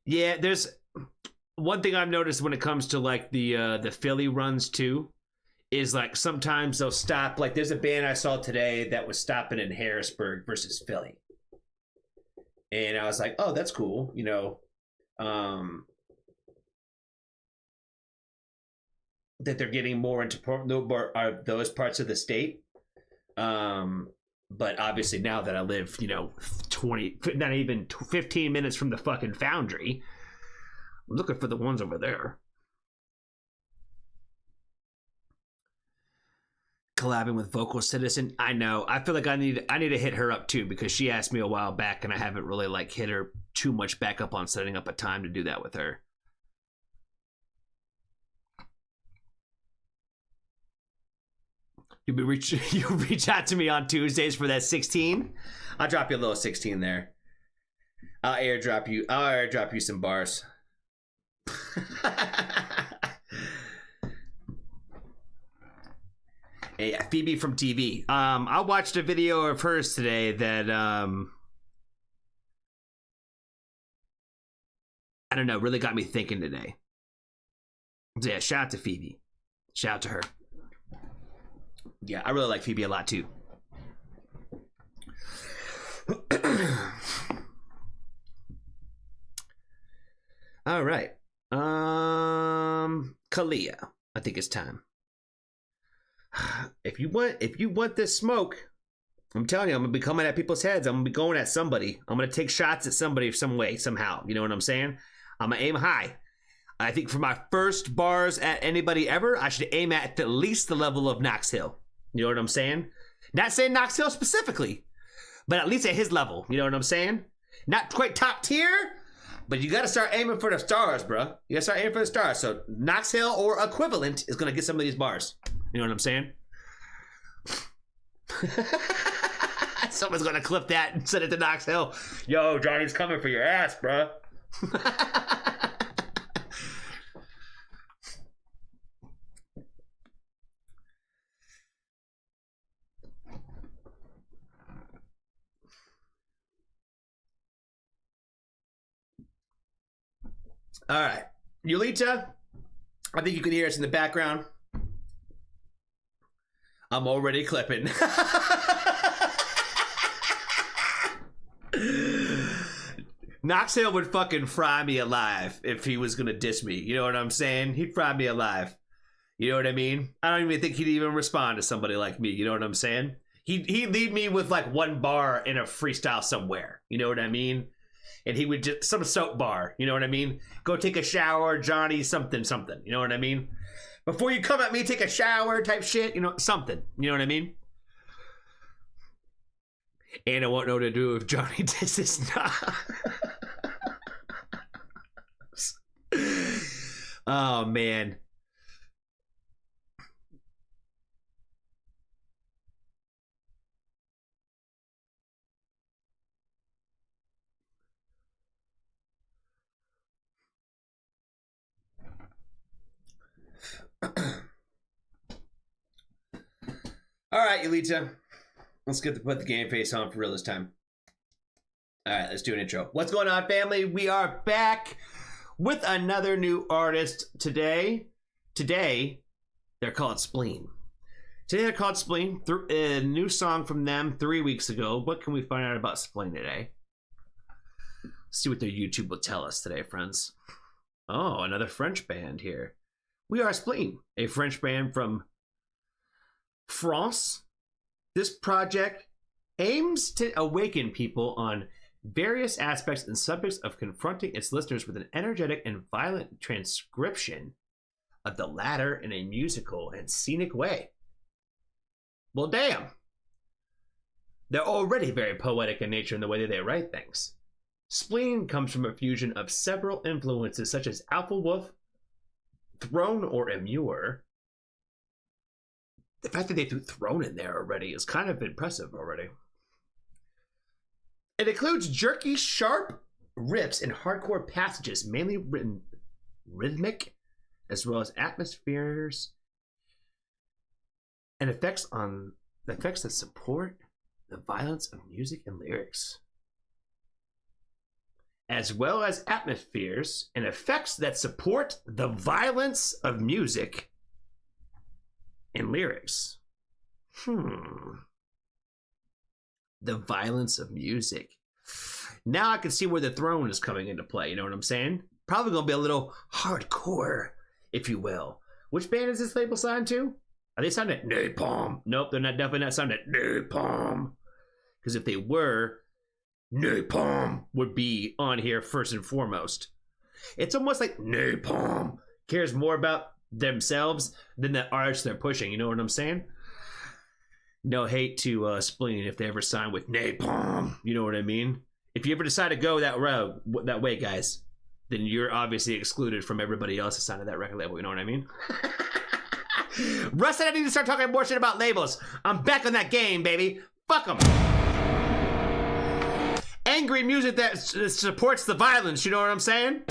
Yeah, there's one thing I've noticed when it comes to like the Philly runs too, is like sometimes they'll stop. Like there's a band I saw today that was stopping in Harrisburg versus Philly, and I was like, oh, that's cool, you know, that they're getting more into those parts of the state. But obviously now that I live, you know, 15 minutes from the fucking Foundry, I'm looking for the ones over there. collabing with Vocal Citizen. I know. I feel like I need to hit her up too, because she asked me a while back and I haven't really like hit her too much back up on setting up a time to do that with her. You reach out to me on Tuesdays for that 16. I'll drop you a little 16 there. I'll airdrop you some bars. Yeah, Phoebe from TV. I watched a video of hers today that I don't know, really got me thinking today. So yeah, shout out to Phoebe. Shout out to her. Yeah, I really like Phoebe a lot too. All right. Kalia, I think it's time. If you want this smoke, I'm telling you, I'm gonna be coming at people's heads. I'm gonna be going at somebody. I'm gonna take shots at somebody some way, somehow. You know what I'm saying? I'm gonna aim high. I think for my first bars at anybody ever, I should aim at least the level of Knox Hill. You know what I'm saying? Not saying Knox Hill specifically, but at least at his level. You know what I'm saying? Not quite top tier, but you got to start aiming for the stars, bro. You got to start aiming for the stars. So Knox Hill or equivalent is going to get some of these bars. You know what I'm saying? Someone's going to clip that and send it to Knox Hill. Yo, Johnny's coming for your ass, bro. All right, Yulita, I think you can hear us in the background. I'm already clipping. Knox Hill would fucking fry me alive if he was gonna diss me. You know what I'm saying? He'd fry me alive. You know what I mean? I don't even think he'd even respond to somebody like me. You know what I'm saying? He'd leave me with like one bar in a freestyle somewhere. You know what I mean? And he would just, some soap bar, you know what I mean? Go take a shower, Johnny, something, you know what I mean? Before you come at me, take a shower type shit, you know, something, you know what I mean? And I won't know what to do if Johnny disses not. Oh, man. All right, Yulita. Let's put the game face on for real this time. All right, let's do an intro. What's going on, family? We are back with another new artist today. Today, they're called Spleen. Today, they're called Spleen. A new song from them 3 weeks ago. What can we find out about Spleen today? Let's see what their YouTube will tell us today, friends. Oh, another French band here. We are Spleen, a French band from France. This project aims to awaken people on various aspects and subjects of confronting its listeners with an energetic and violent transcription of the latter in a musical and scenic way. Well, damn. They're already very poetic in nature in the way that they write things. Spleen comes from a fusion of several influences such as Alpha Wolf, Throne or Immure. The fact that they threw Throne in there already is kind of impressive already. It includes jerky, sharp riffs and hardcore passages, mainly written rhythmic, as well as atmospheres and effects that support the violence of music and lyrics, as well as atmospheres and effects that support the violence of music and lyrics. The violence of music. Now I can see where the Throne is coming into play. You know what I'm saying? Probably gonna be a little hardcore, if you will. Which band is this label signed to? Are they signed at Napalm? Nope, they're definitely not signed at Napalm. Because if they were, Napalm would be on here first and foremost. It's almost like Napalm cares more about themselves than the artists they're pushing. You know what I'm saying? No hate to Spleen if they ever sign with Napalm. You know what I mean? If you ever decide to go that road, that way, guys, then you're obviously excluded from everybody else to sign at that record label. You know what I mean? Russ said I need to start talking more shit about labels. I'm back on that game, baby. Fuck them. Angry music that supports the violence. You know what I'm saying?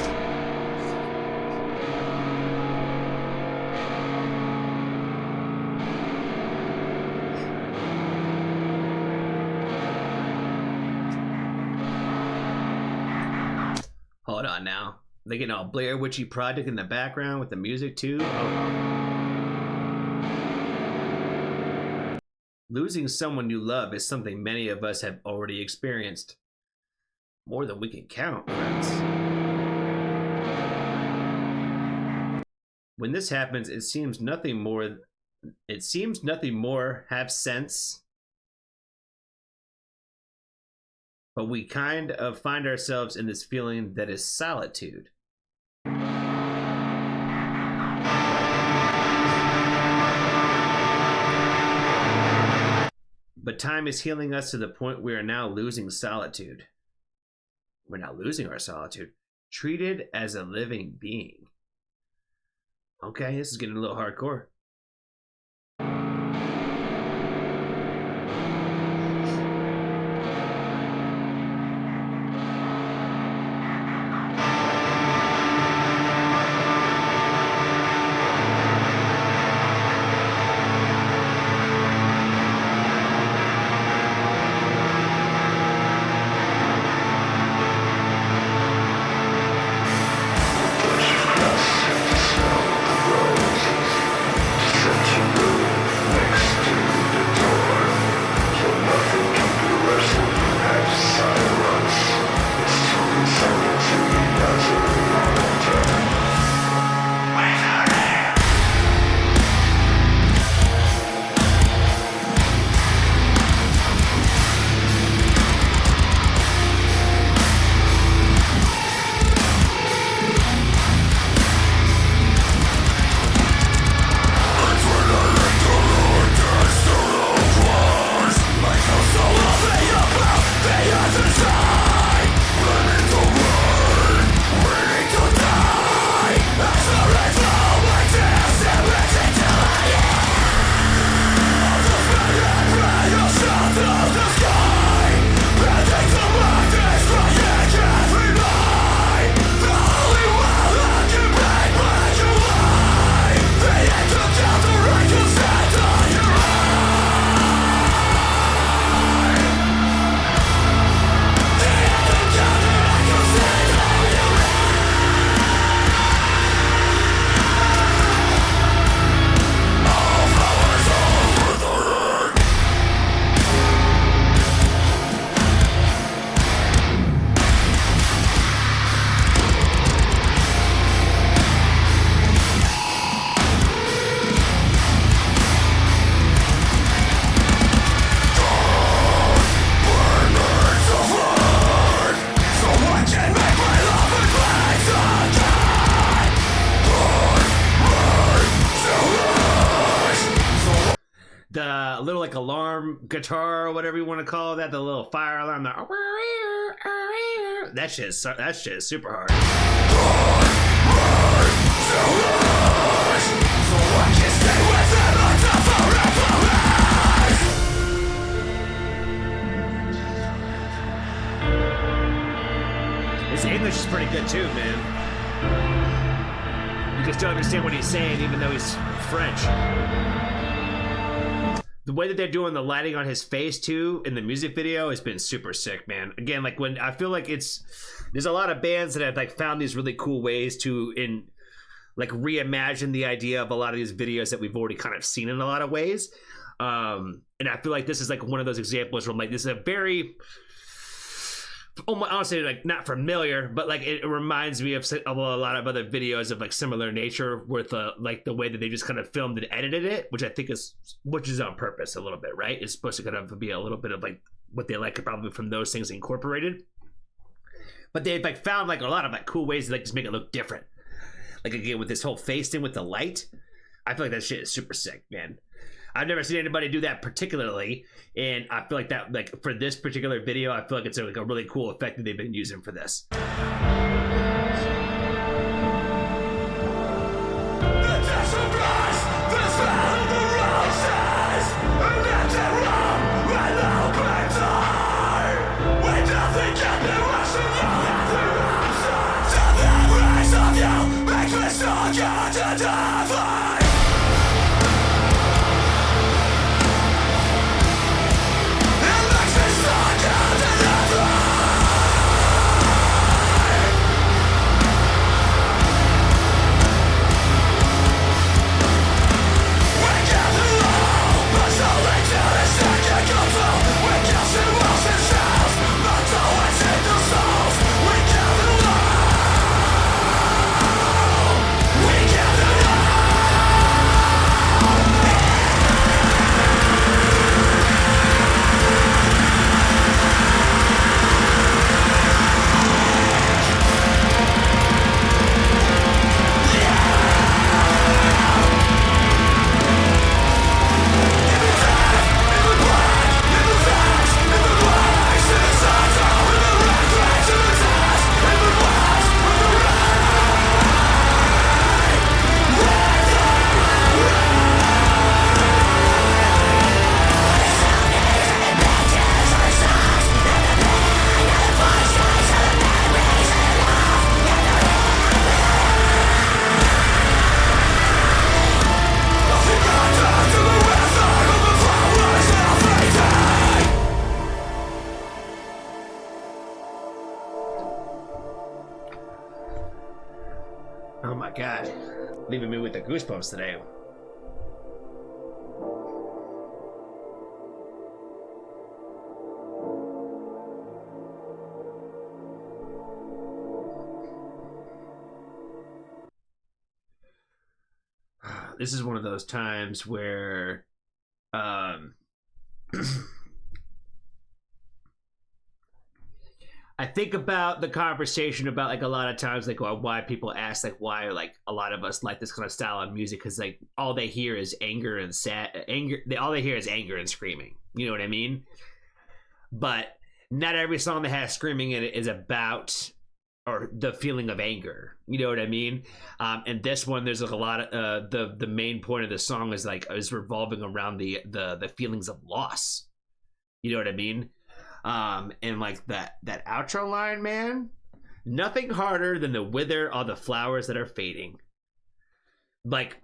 Hold on now. They getting all Blair Witchy Project in the background with the music too. Oh. Losing someone you love is something many of us have already experienced. More than we can count, friends. When this happens, it seems nothing more have sense. But we kind of find ourselves in this feeling that is solitude. But time is healing us to the point we are now losing solitude. We're not losing our solitude. Treated as a living being. Okay, this is getting a little hardcore. The little like alarm guitar or whatever you want to call that, the little fire alarm, that shit is super hard. His English is pretty good too, man. You can still understand what he's saying even though he's French. The way that they're doing the lighting on his face too in the music video has been super sick, man. Again, like when I feel like there's a lot of bands that have like found these really cool ways to reimagine the idea of a lot of these videos that we've already kind of seen in a lot of ways. And I feel like this is like one of those examples where I'm like, this is a very, honestly, like not familiar, but like it reminds me of a lot of other videos of like similar nature with like the way that they just kind of filmed and edited it, which I think is on purpose a little bit, right? It's supposed to kind of be a little bit of like what they like probably from those things incorporated. But they've like found like a lot of like cool ways to like just make it look different. Like again with this whole face thing with the light, I feel like that shit is super sick, man. I've never seen anybody do that particularly, and I feel like that, like for this particular video, I feel like it's like a really cool effect that they've been using for this. Oh my god, leaving me with the goosebumps today. This is one of those times where I think about the conversation about like a lot of times like why people ask like why like a lot of us like this kind of style of music, because like all they hear is anger and all they hear is anger and screaming, you know what I mean? But not every song that has screaming in it is about or the feeling of anger, you know what I mean? And this one, there's like a lot of the main point of the song is revolving around the feelings of loss, you know what I mean? And like that outro line, man, nothing harder than to wither all the flowers that are fading. Like,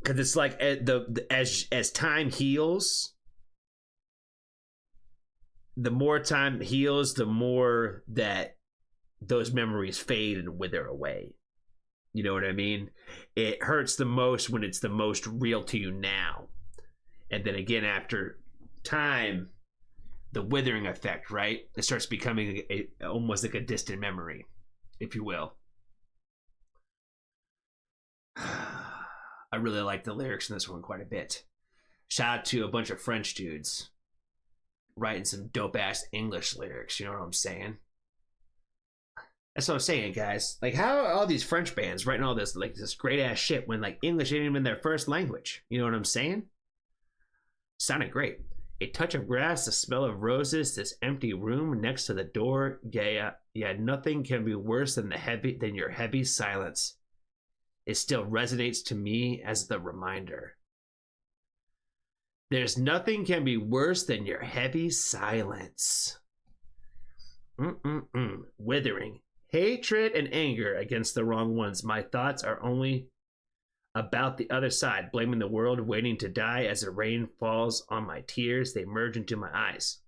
because it's like as time heals, the more time heals, the more that those memories fade and wither away. You know what I mean? It hurts the most when it's the most real to you now. And then again, after time, the withering effect, right? It starts becoming almost like a distant memory, if you will. I really like the lyrics in this one quite a bit. Shout out to a bunch of French dudes writing some dope-ass English lyrics, you know what I'm saying? That's what I'm saying, guys. Like, how are all these French bands writing all this, like, this great-ass shit when, like, English ain't even their first language? You know what I'm saying? Sounded great. A touch of grass, the smell of roses, this empty room next to the door. Yeah, nothing can be worse than your heavy silence. It still resonates to me as the reminder. There's nothing can be worse than your heavy silence. Withering. Hatred and anger against the wrong ones. My thoughts are only about the other side, blaming the world, waiting to die. As the rain falls on my tears, they merge into my eyes.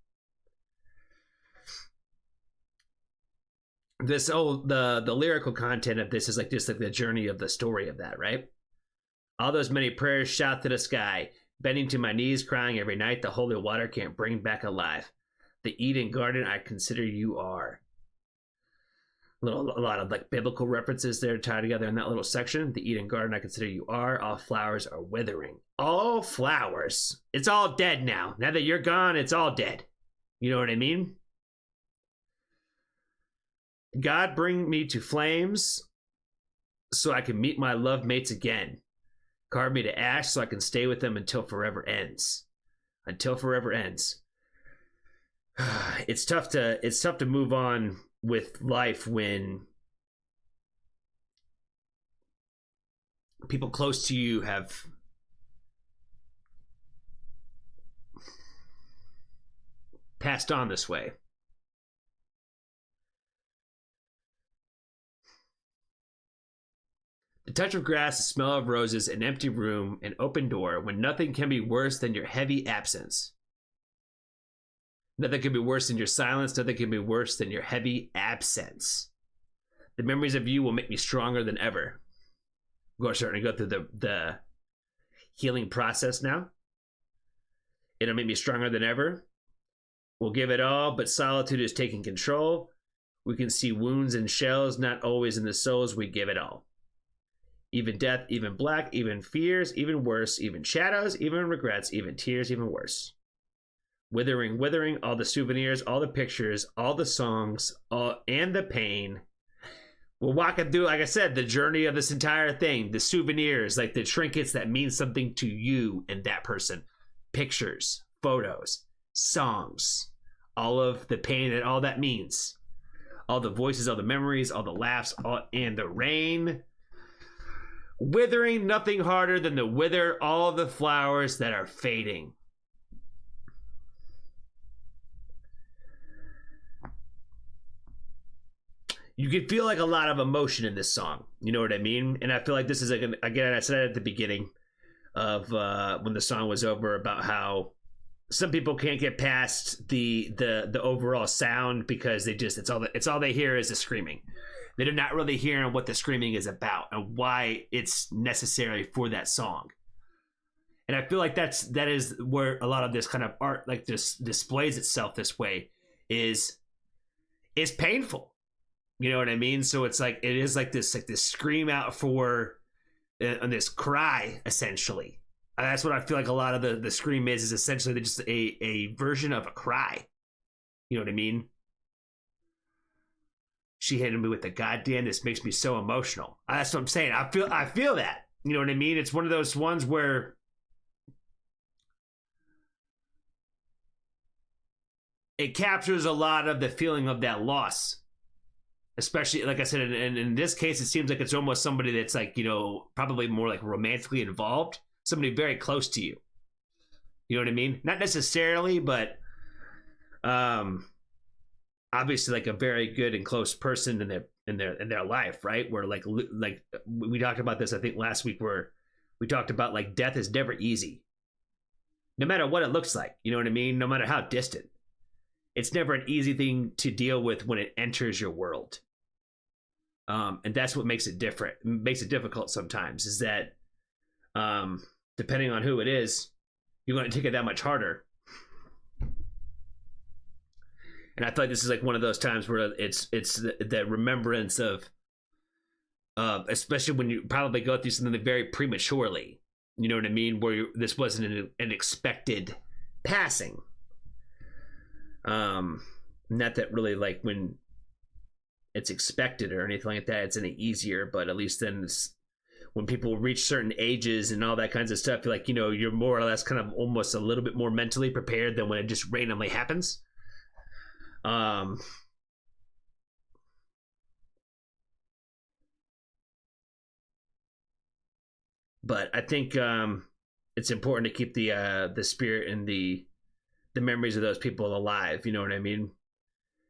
This the lyrical content of this is like just like the journey of the story of that, right? All those many prayers shout to the sky, bending to my knees, crying every night. The holy water can't bring back alive the Eden garden I consider you are. A lot of like biblical references there tied together in that little section. The Eden garden I consider you are. All flowers are withering. All flowers. It's all dead now. Now that you're gone, it's all dead. You know what I mean? God, bring me to flames so I can meet my love mates again. Carve me to ash so I can stay with them until forever ends. Until forever ends. It's tough to move on with life when people close to you have passed on this way. The touch of grass, the smell of roses, an empty room, an open door, when nothing can be worse than your heavy absence. Nothing can be worse than your silence. Nothing can be worse than your heavy absence. The memories of you will make me stronger than ever. We're starting to go through the healing process now. It'll make me stronger than ever. We'll give it all, but solitude is taking control. We can see wounds and shells, not always in the souls. We give it all. Even death, even black, even fears, even worse, even shadows, even regrets, even tears, even worse. Withering, withering, all the souvenirs, all the pictures, all the songs, and the pain. We're walking through, like I said, the journey of this entire thing. The souvenirs, like the trinkets that mean something to you and that person. Pictures, photos, songs, all of the pain and all that means. All the voices, all the memories, all the laughs, and the rain. Withering, nothing harder than to wither all the flowers that are fading. You can feel like a lot of emotion in this song. You know what I mean? And I feel like this is, like, again, I said it at the beginning of when the song was over about how some people can't get past the overall sound because they just, it's all they hear is the screaming. They're not really hearing what the screaming is about and why it's necessary for that song. And I feel like that is where a lot of this kind of art like this displays itself this way is painful. You know what I mean? So it's like it is like this scream out for this cry essentially. And that's what I feel like a lot of the scream is essentially just a version of a cry. You know what I mean? She hit me with the goddamn, this makes me so emotional. That's what I'm saying. I feel that. You know what I mean? It's one of those ones where it captures a lot of the feeling of that loss. Especially, like I said, and in this case, it seems like it's almost somebody that's like, you know, probably more like romantically involved. Somebody very close to you. You know what I mean? Not necessarily, but obviously like a very good and close person in their life, right? Where like we talked about this, I think last week, where we talked about like death is never easy. No matter what it looks like, you know what I mean? No matter how distant. It's never an easy thing to deal with when it enters your world. And that's what makes it different. Makes it difficult sometimes is that depending on who it is, you're going to take it that much harder. And I feel like this is like one of those times where it's the remembrance of especially when you probably go through something very prematurely. You know what I mean? Where this wasn't an expected passing. Not that really like when it's expected or anything like that, it's any easier, but at least then when people reach certain ages and all that kinds of stuff, like, you know, you're more or less kind of almost a little bit more mentally prepared than when it just randomly happens. But I think it's important to keep the spirit and the memories of those people alive. You know what I mean?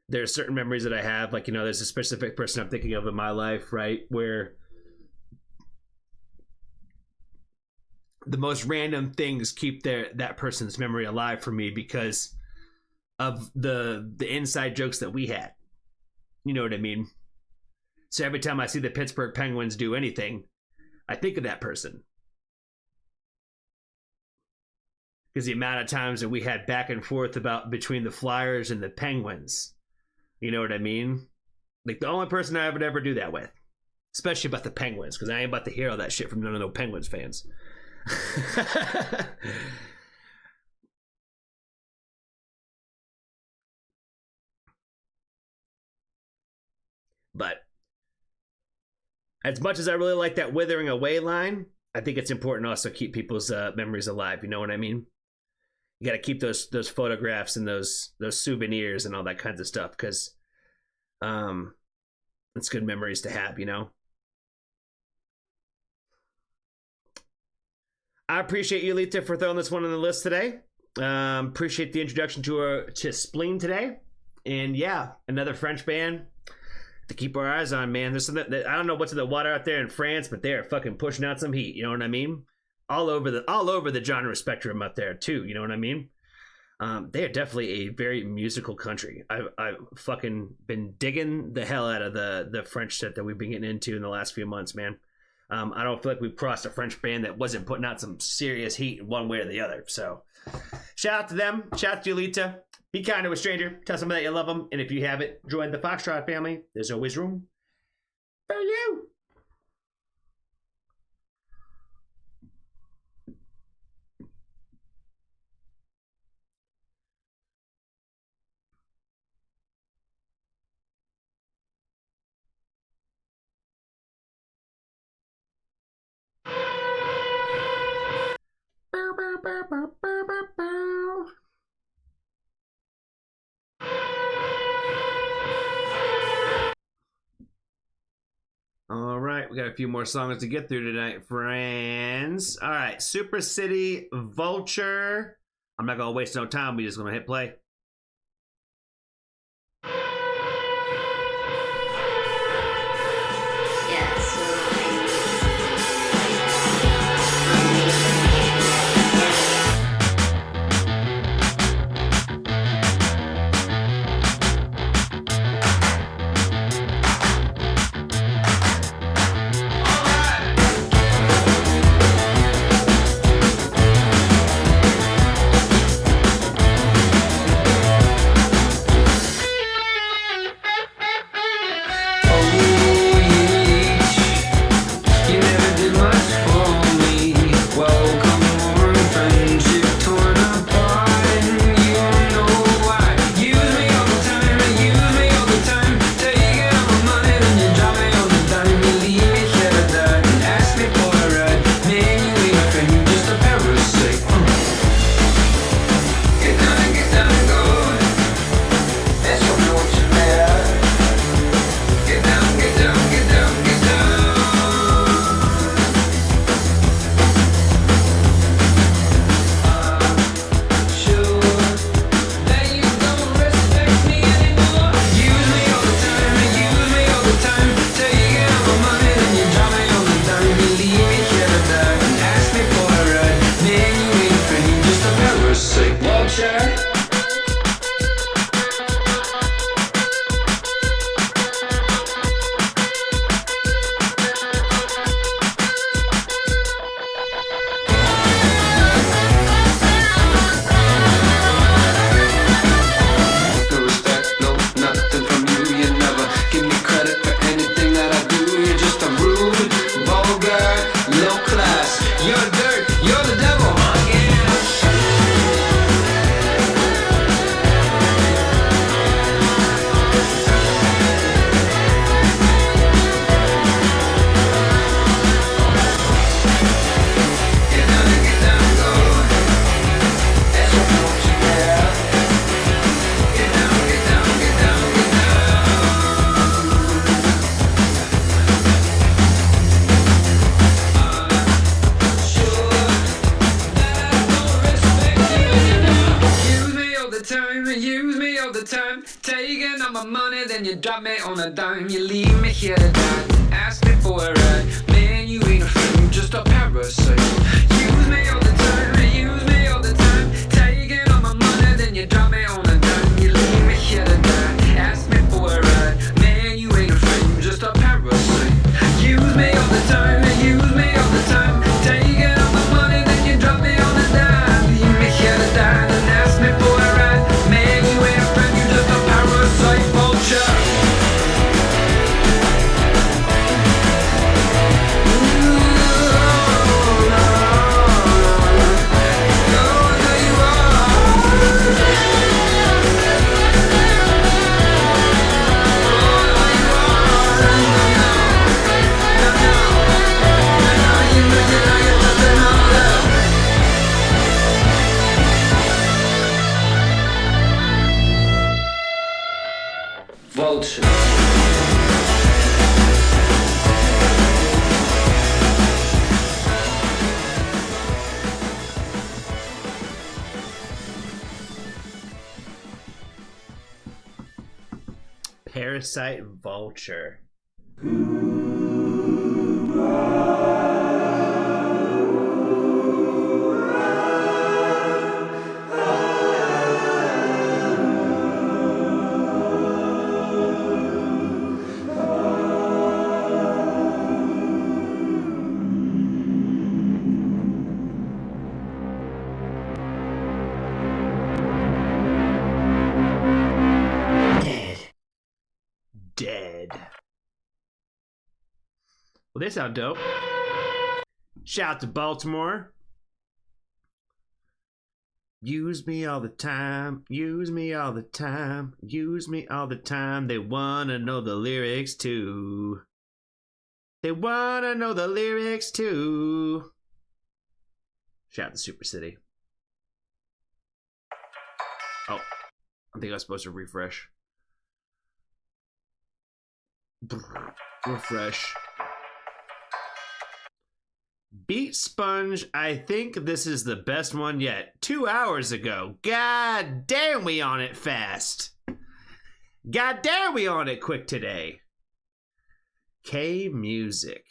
There are certain memories that I have, like, you know, there's a specific person I'm thinking of in my life, right, where the most random things keep that person's memory alive for me because of the inside jokes that we had. You know what I mean? So every time I see the Pittsburgh Penguins do anything, I think of that person. Because the amount of times that we had back and forth between the Flyers and the Penguins. You know what I mean? Like the only person I would ever do that with. Especially about the Penguins, because I ain't about to hear all that shit from none of those Penguins fans. But as much as I really like that withering away line, I think it's important also to keep people's memories alive. You know what I mean? You got to keep those photographs and those souvenirs and all that kinds of stuff, because it's good memories to have, you know? I appreciate you, Lita, for throwing this one on the list today. Appreciate the introduction to Spleen today. And yeah, another French band to keep our eyes on, man. There's something that, I don't know what's in the water out there in France, but they're fucking pushing out some heat. You know what I mean? All over the genre spectrum up there too. You know what I mean? They are definitely a very musical country. I've fucking been digging the hell out of the French set that we've been getting into in the last few months, man. I don't feel like we've crossed a French band that wasn't putting out some serious heat one way or the other. So shout out to them. Shout out to Yulita. Be kind to a stranger. Tell somebody that you love them. And if you haven't joined the Foxtrot family, there's always room for you. All right, we got a few more songs to get through tonight, friends. All right, Super City-Vulture. I'm not gonna waste no time. We're just gonna hit play. then you drop me on a dime. You leave me here to die, ask me for a ride. Man, you ain't a friend, just a parasite. Use me all the time, use me all the time. Taking all my money, then you drop me on a dime. You leave me here to die, ask me for a ride. Man, you ain't a friend, just a parasite. Use me all the time, use me all the time. Taking all my money, then you drop me on a dime. Leave me here to die, then ask me for a ride. Man, you ain't a friend, you just a parasite vulture. Ooh, City-Vulture. Dead. Well, they sound dope. Shout out to Baltimore. Use me all the time. Use me all the time. Use me all the time. They wanna know the lyrics too. They wanna know the lyrics too. Shout out to Super City. Oh, I think I was supposed to refresh. Refresh. Beat Sponge, I think this is the best one yet. 2 hours ago. God damn, we on it fast. God damn, we on it quick today. K Music.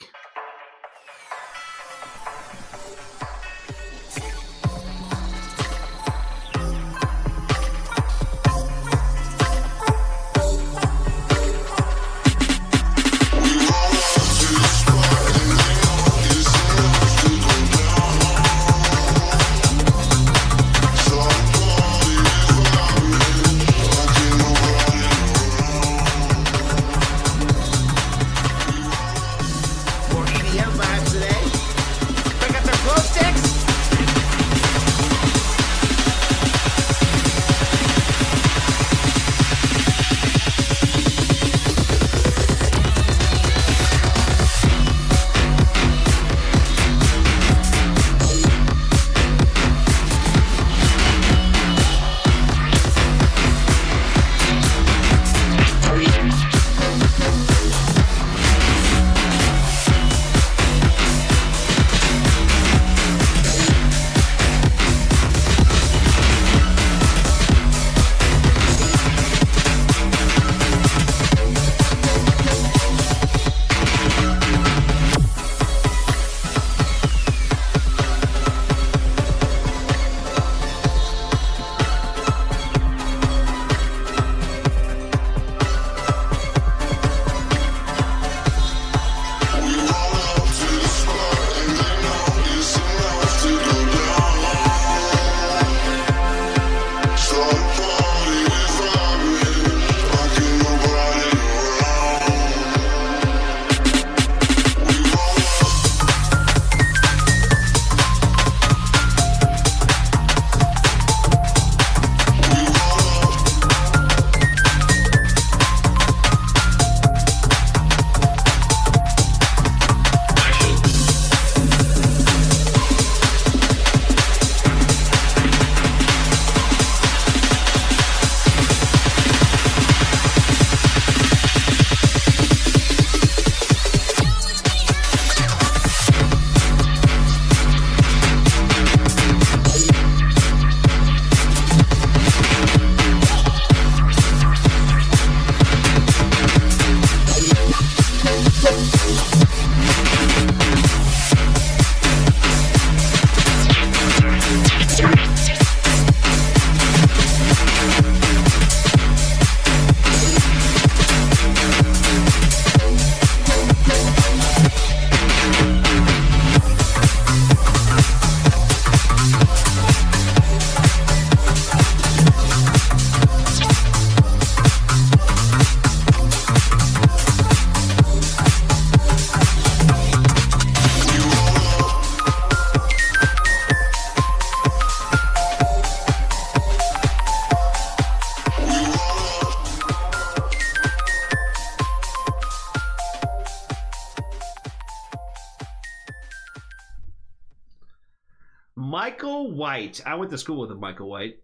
Michael White. I went to school with a Michael White.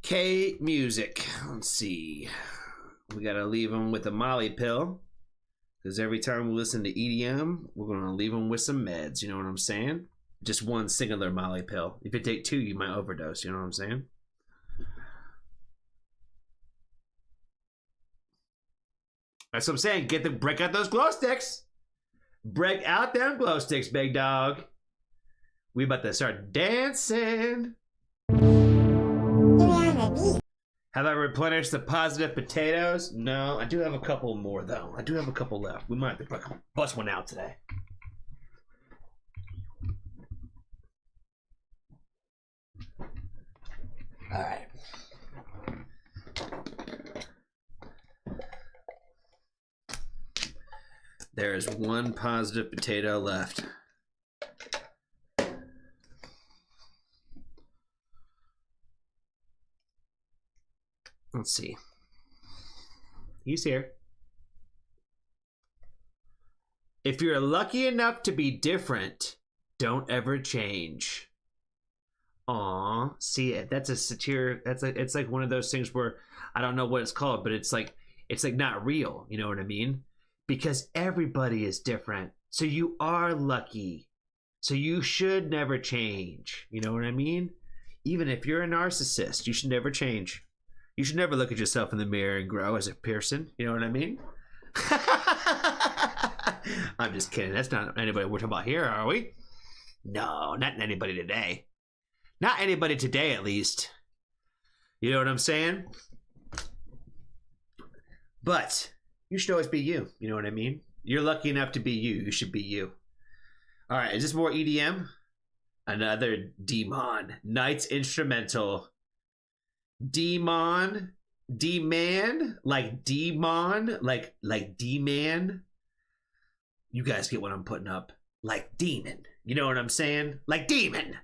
K Music. Let's see. We gotta leave them with a Molly pill. Because every time we listen to EDM, we're gonna leave them with some meds. You know what I'm saying? just one singular Molly pill. If you take 2, you might overdose. You know what I'm saying? That's what I'm saying. Break out those glow sticks. Break out them glow sticks, big dog. We about to start dancing. Have I replenished the positive potatoes? No, I do have a couple more though. I do have a couple left. We might have to bust one out today. All right. There is one positive potato left. Let's see. He's here. If you're lucky enough to be different, don't ever change. Aw, see it. That's a satire. It's like one of those things where I don't know what it's called, but it's like not real. You know what I mean? Because everybody is different. So you are lucky. So you should never change. You know what I mean? Even if you're a narcissist, you should never change. You should never look at yourself in the mirror and grow as a person. You know what I mean? I'm just kidding. That's not anybody we're talking about here, are we? No, not anybody today. Not anybody today, at least. You know what I'm saying? But you should always be you. You know what I mean? You're lucky enough to be you. You should be you. All right, is this more EDM? Another Demon. Night's Instrumental. Demon. D-Man. Like Demon. Like D-Man. You guys get what I'm putting up. Like Demon. You know what I'm saying? Like Demon.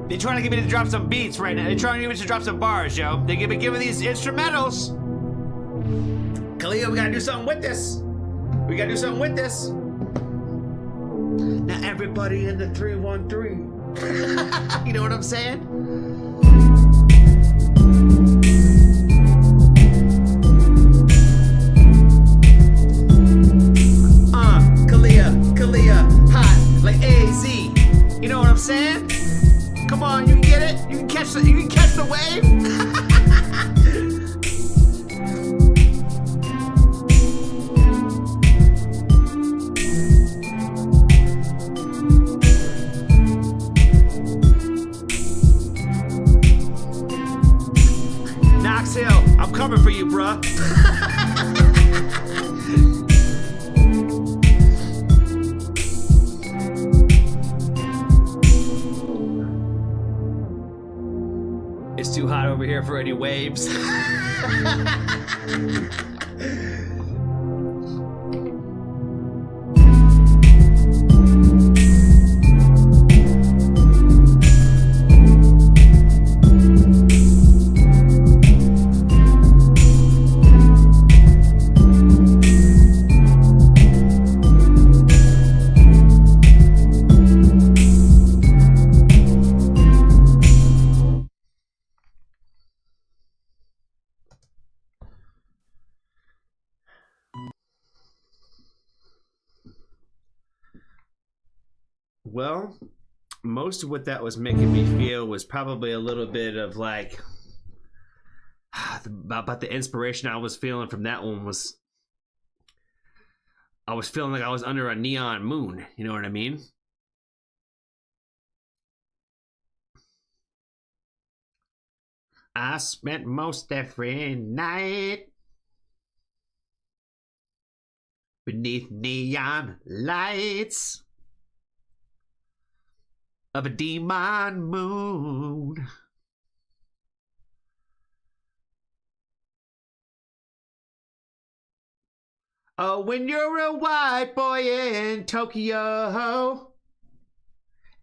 They're trying to get me to drop some beats right now. They're trying to get me to drop some bars, yo. They give me these instrumentals. Khalil, we gotta do something with this. We gotta do something with this. Now everybody in the 313. You know what I'm saying? Kalia, hot like AZ. You know what I'm saying? Come on, you can get it. You can catch the wave. Knox Hill, I'm coming for you, bruh. It's too hot over here for any waves. Well, most of what that was making me feel was probably a little bit of like about the inspiration I was feeling from that one was I was feeling like I was under a neon moon. You know what I mean? I spent most every night beneath neon lights of a demon moon. Oh, when you're a white boy in Tokyo,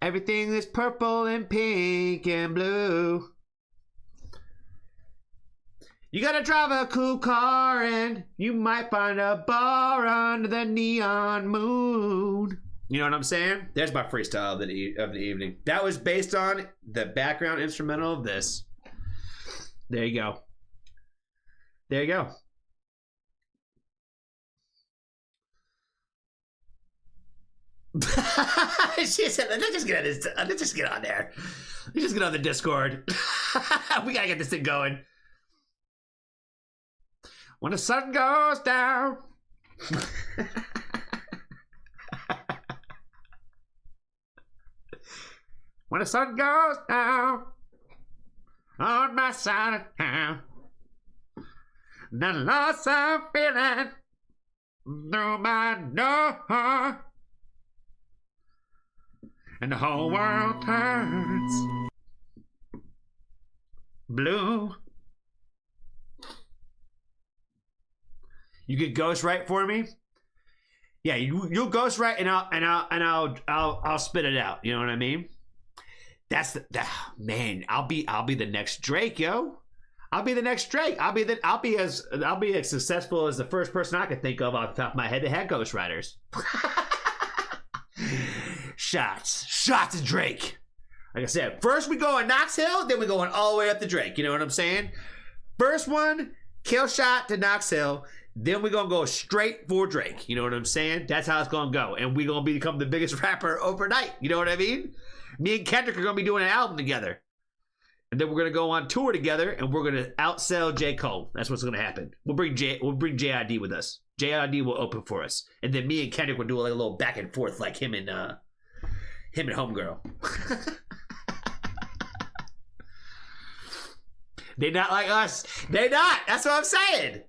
everything is purple and pink and blue. You gotta drive a cool car and you might find a bar under the neon moon. You know what I'm saying? There's my freestyle of the evening. That was based on the background instrumental of this. There you go. There you go. She said, let's just get on there. Let's just get on the Discord. We gotta get this thing going. When the sun goes down. When the sun goes down on my side of town, the loss I'm feeling through my door, and the whole world turns blue. You could ghostwrite for me? Yeah, you'll ghostwrite and I'll spit it out. You know what I mean? That's man. I'll be the next Drake, yo. I'll be the next Drake. I'll be as successful as the first person I could think of off the top of my head that had ghostwriters. Shots at Drake. Like I said, first we go on Knox Hill, then we going all the way up to Drake. You know what I'm saying? First one, kill shot to Knox Hill. Then we're going to go straight for Drake. You know what I'm saying? That's how it's going to go. And we're going to become the biggest rapper overnight. You know what I mean? Me and Kendrick are going to be doing an album together. And then we're going to go on tour together and we're going to outsell J. Cole. That's what's going to happen. We'll bring JID with us. JID will open for us. And then me and Kendrick will do like a little back and forth like him and Homegirl. They not like us. They not. That's what I'm saying.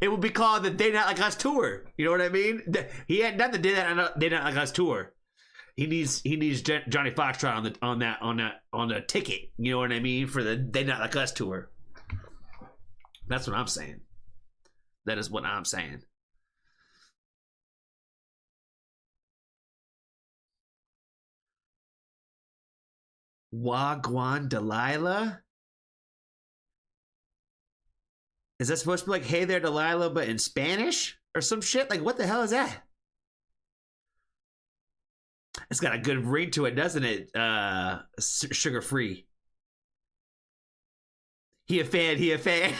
It would be called the They Not Like Us tour. You know what I mean? He had done the They Not Like Us tour. He needs Johnny Foxtrot on the ticket. You know what I mean? For the They Not Like Us tour. That's what I'm saying. That is what I'm saying. Wagwan Delilah? Is that supposed to be like, hey there, Delilah, but in Spanish? Or some shit? Like, what the hell is that? It's got a good ring to it, doesn't it? Sugar-free. He a fan.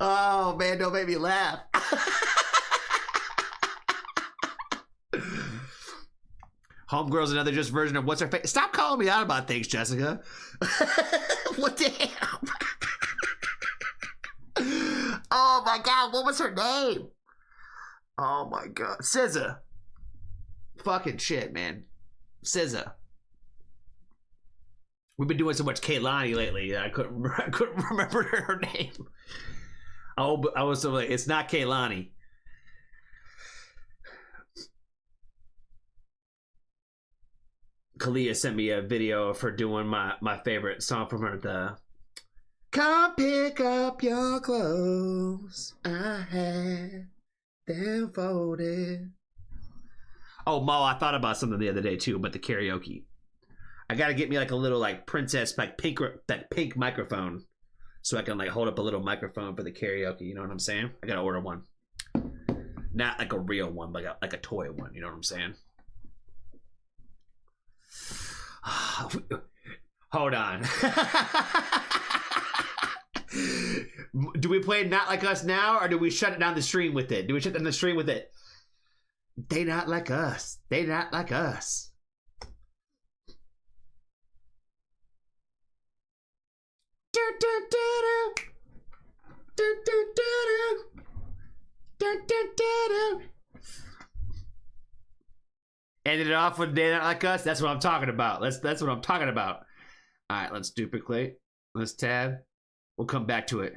Oh, man, don't make me laugh. Homegirl's another just version of what's her face. Stop calling me out about things, Jessica. What the hell? Oh my God, what was her name? Oh my God, SZA. Fucking shit, man. SZA. We've been doing so much Kehlani lately that I couldn't remember her name. Oh, but I was so like, it's not Kehlani. Kalia sent me a video of her doing my favorite song from her, the "Come pick up your clothes, I had them folded." Oh, Mo, I thought about something the other day too, but the karaoke. I gotta get me like a little like princess like pink microphone, so I can like hold up a little microphone for the karaoke. You know what I'm saying? I gotta order one, not like a real one, but like a toy one. You know what I'm saying? Hold on. Do we play Not Like Us now, or do we shut down the stream with it? Do we shut down the stream with it? They not like us. They not like us. Do, do, do, do. Ended it off with a day not like us. That's what I'm talking about. That's what I'm talking about. All right, let's duplicate. Let's tab. We'll come back to it.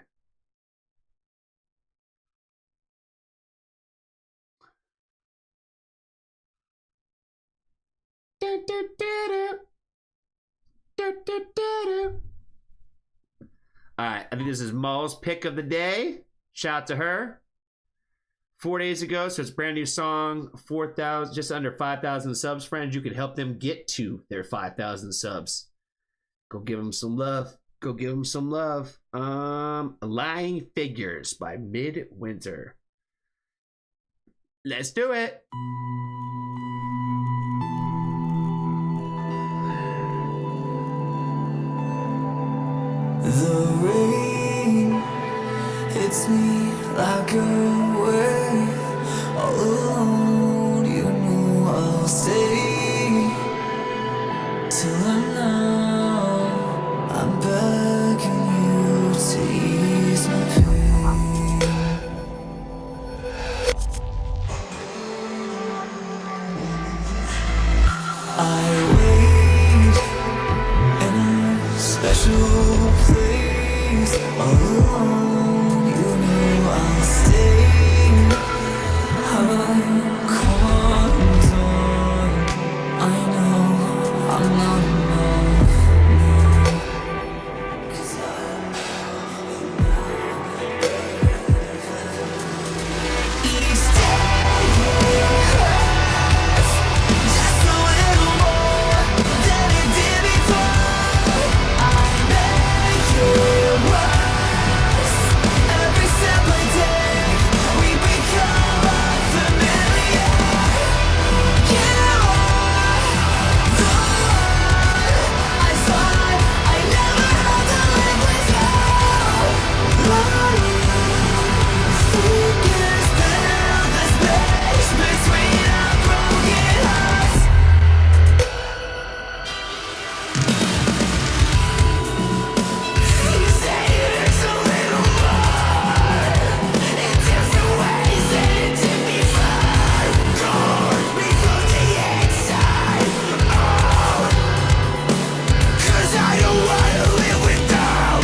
All right, I think this is Mo's pick of the day. Shout out to her. 4 days ago, so it's a brand new song. 4,000, just under 5,000 subs, friends. You can help them get to their 5,000 subs. Go give them some love. Go give them some love. Lying Figures by Midwinter. Let's do it. The rain hits me like a wave. All alone, you know I'll stay till I know I'm begging you to ease my pain. I wait in a special place. All alone, you know I'll stay. Come undone. I know I'm not enough. No, 'cause each day hurts just a little more than it did before. I make it worse. Every step I take, we become unfamiliar. You are the one I thought I never had to live without. Lying figures fill the space between our broken hearts. You say it hurts a little more in different ways than it did before. Core me from the inside. Oh, 'cause I don't wanna live without.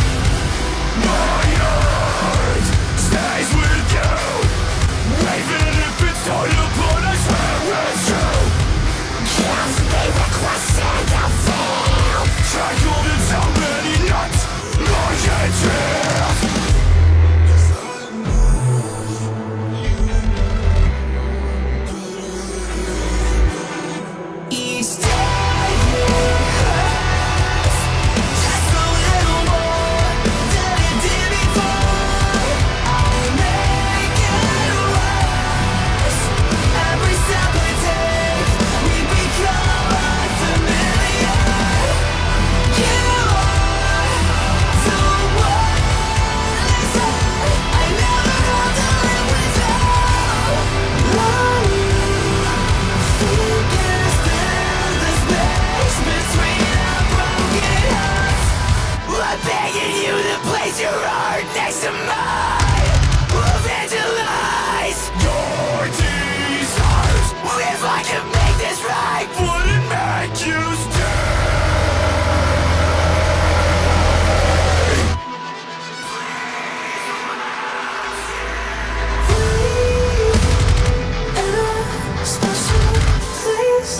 My heart stays with you, even if it's torn apart. I swear it's true. Give me the question to feel. Tangled in so many knots, like a drift. Each day it hurts just a little more than it did before. I make it worse. Every step I take, we become unfamiliar. You are the one I thought I never had to live without. Lying figures fill the space between our broken hearts. I'm begging you to place your heart next to mine. Evangelize your desires. If I could make this right, wouldn't make you stay. In a special place.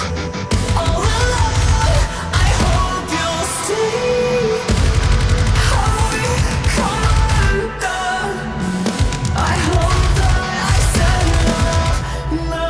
All alone, I hope you'll stay. Come undone. I hope that I said enough. No.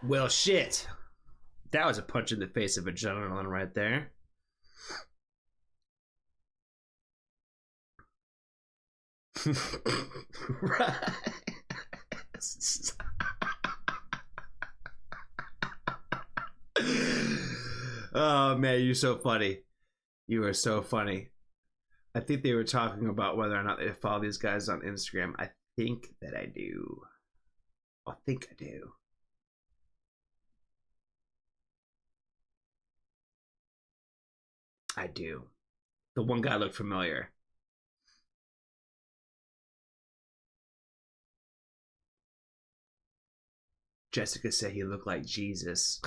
Well, shit. That was a punch in the face of adrenaline right there. Right. Oh man, you're so funny. You are so funny. I think they were talking about whether or not they follow these guys on Instagram. I think that I do. I think I do. I do. The one guy looked familiar. Jessica said he looked like Jesus.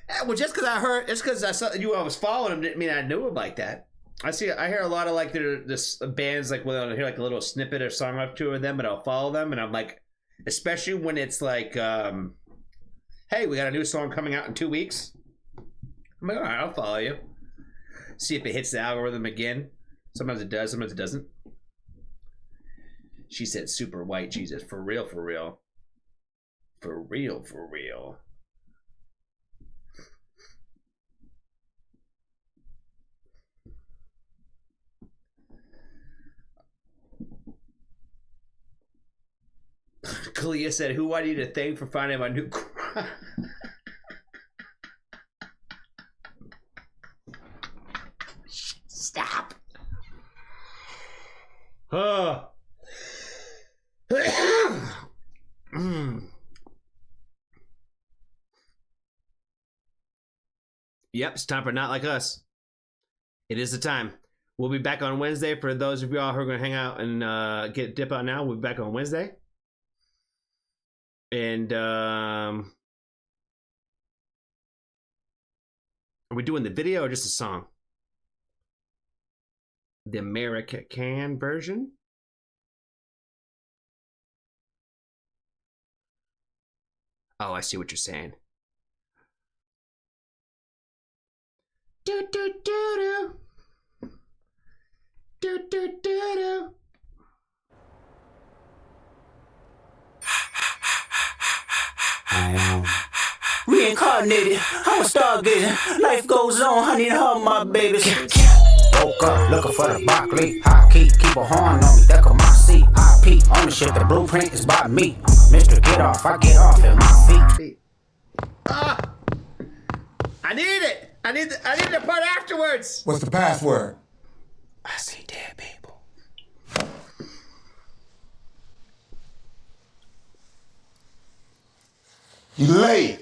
Yeah, well, just because I saw you, I was following him, didn't mean I knew him like that. I hear a lot of like this bands, like when I hear like a little snippet or song or two of them, and I'll follow them, and I'm like, especially when it's like, hey, we got a new song coming out in 2 weeks. I'm like, all right, I'll follow you. See if it hits the algorithm again. Sometimes it does, sometimes it doesn't. She said super white Jesus. For real, for real. For real, for real. Kalia said, who I need to thank for finding my new crime. Stop. Oh. Yep, it's time for Not Like Us. It is the time. We'll be back on Wednesday. For those of y'all who are going to hang out and dip out now, we'll be back on Wednesday. And are we doing the video or just a song? The American version? Oh, I see what you're saying. Do do do do. Do do do do. I am reincarnated. I'm a stargazer. Life goes on, honey, and all my babies. Woke up looking for the broccoli. Hot key, keep a horn on me. That on my seat. IP ownership. The blueprint is by me. Mr. Get Off, I get off at my feet. Ah, I need it. I need the part afterwards. What's the password? I see dead people. You late.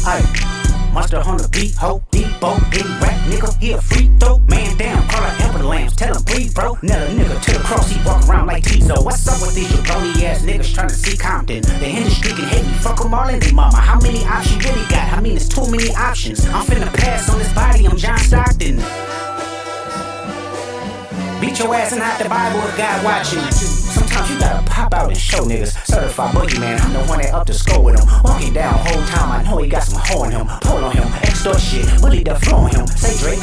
Aye, monster on the beat, ho, depot, any rap nigga, he a free throw. Man down, call out ambulance, tell him breathe, bro. Nail a nigga to the cross, he walk around like Tizo. What's up with these jabroni ass niggas trying to see Compton? The industry can hate me, fuck them all in they mama. How many options you really got? I mean, it's too many options. I'm finna pass on this body, I'm John Stockton. Beat your ass and hide the Bible if God watching. Sometimes you gotta pop out and show niggas. Certified boogeyman, I'm the one that up the score with him. Walking down whole time, I know he got some hoe in him. Pull on him, extort shit, bully the flow on him. Say Drake,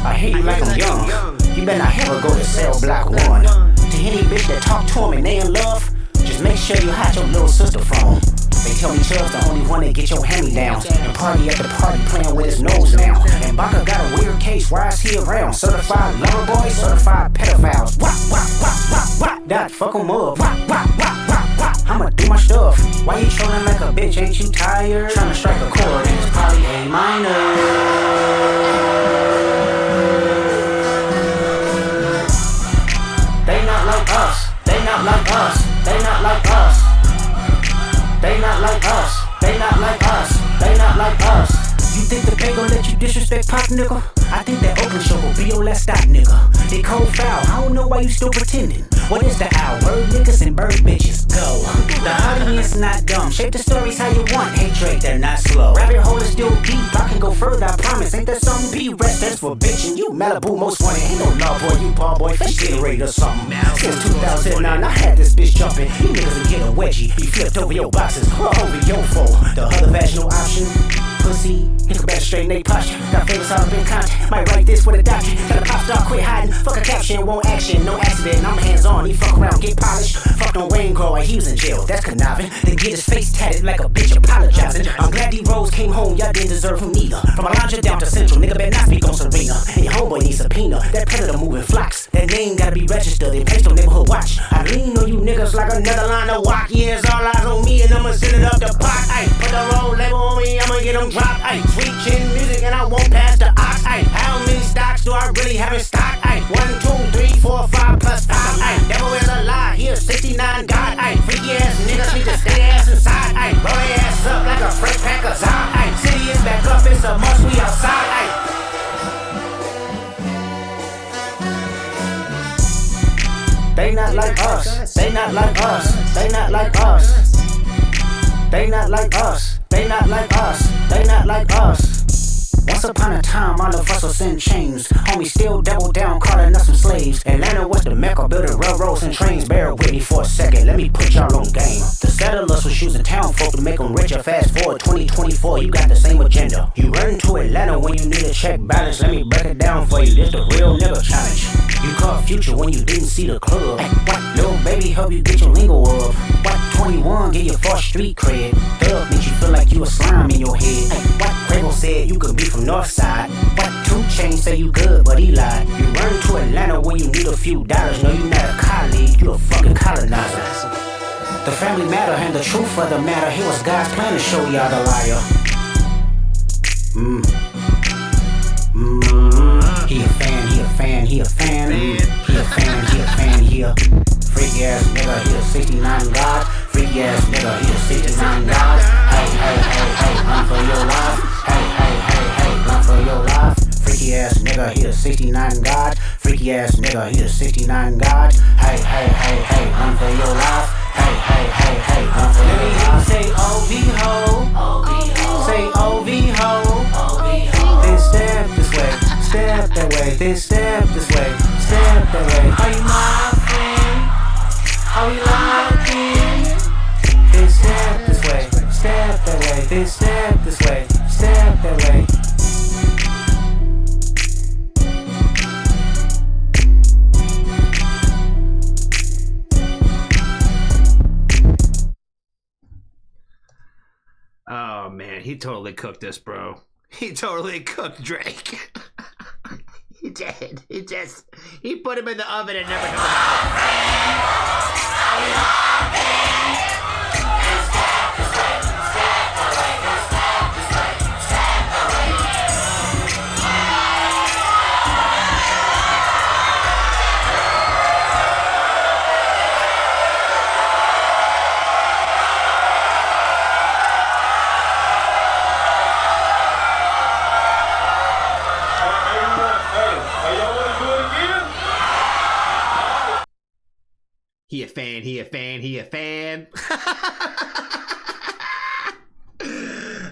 I hear you like I'm young. You better not ever go to cell block 1. To any bitch that talk to him and they in love, just make sure you hide your little sister from him. They tell me Chubb's the only one that get your hand-me-downs. And party at the party playing with his nose now. And Baka got a weird case, why is he around? Certified lover boys, certified pedophiles. Wah, wah, wah, wah, wah. That fuck em up. Wah, wah, wah, wah, wah. I'ma do my stuff. Why you trolling like a bitch, ain't you tired? Tryna strike a chord and it's probably A minor. They not like us. They not like us. They not like us. They not like us, they not like us, they not like us. You think the pay gon' let you disrespect Pop, nigga? I think that open show will be your last stop, nigga. They cold foul, I don't know why you still pretending. What is the owl? Bird niggas and bird bitches, go. The audience not dumb, shape the stories how you want. Hey Drake, they're not slow. Rabbit hole is still deep, I can go further, I promise. Ain't that something? P-Rest stands for bitchin'. You Malibu most wanted, ain't no law boy, you paw boy, fish Gatorade or something. Since 2009, I had this bitch jumping. You niggas can get a wedgie, be flipped over your boxes or over your foe. The other vaginal option. pussy. Nigga better straighten they posture. Got famous all up in content. Might write this for the doctor. Got a pop star, quit hiding. Fuck a caption, won't action. No accident, I'm hands on. He fuck around, get polished. Fucked on Wayne Grower, he was in jail. That's conniving. Then get his face tatted like a bitch apologizing. I'm glad D-Rose came home, y'all didn't deserve him neither. From Alondra down to Central, nigga better not speak on Serena. And your homeboy needs subpoena. That predator moving flocks. That name gotta be registered and placed on neighborhood watch. I lean on you niggas like another line of walk. Yeah, it's all eyes on me and I'ma send it up the pot. Ay, put the roll label on me, I'ma get them dropped. Ay, sweet chin music and I won't pass the ox. Ay, how many stocks do I really have in stock? Ay, 1, 2, 3, 4, 5 plus 5. Ay, devil is a lie, he a 69 God. Ay, freaky ass niggas need to stay their ass inside. Ay, roll their ass up like a freight pack of Zod. Ay, city is back up, it's a must, we outside. Ay. They not like us, they not like us, they not like us. They not like us, they not like us, they not like us. Once upon a time, all of us was in chains. Homie still double down, calling us some slaves. Atlanta was the mecca, building railroads and trains. Bear with me for a second, let me put y'all on game. The settlers was using town folk to make them richer. Fast forward 2024, you got the same agenda. You run to Atlanta when you need a check balance. Let me break it down for you, this the real nigga challenge. You caught Future when you didn't see the club. What little baby help you get your lingo up? What 21 get your false street cred? Thug makes you feel like you a slime in your head. What Quavo said you could be from Northside. What 2 Chainz say you good but he lied. You run to Atlanta when you need a few dollars. No, you not a colleague, you a fucking colonizer. The family matter and the truth of the matter. Here was God's plan to show y'all the liar. He a fan, he a fan, he a fan. He a fan, he a fan, he a freaky ass nigga, he a 69 God. Freaky ass nigga, he a 69 God. Hey, hey, hey, hey, run for your life. Hey, hey, hey, hey, run for your life. Freaky ass nigga, he a 69 God. Freaky ass nigga, he a 69 God. Hey, hey, hey, hey, run for your life. Hey, hey, hey, hey, run for your life. Say OV ho, say OV ho, then step this way. Step that way, then step this way, step that way. Are you my friend? Are we locked in? Then step this way, step that way, then step this way, step that way. Oh man, he totally cooked this, bro. He totally cooked Drake. He did. He put him in the oven and never come out. He a fan, he a fan, he a fan.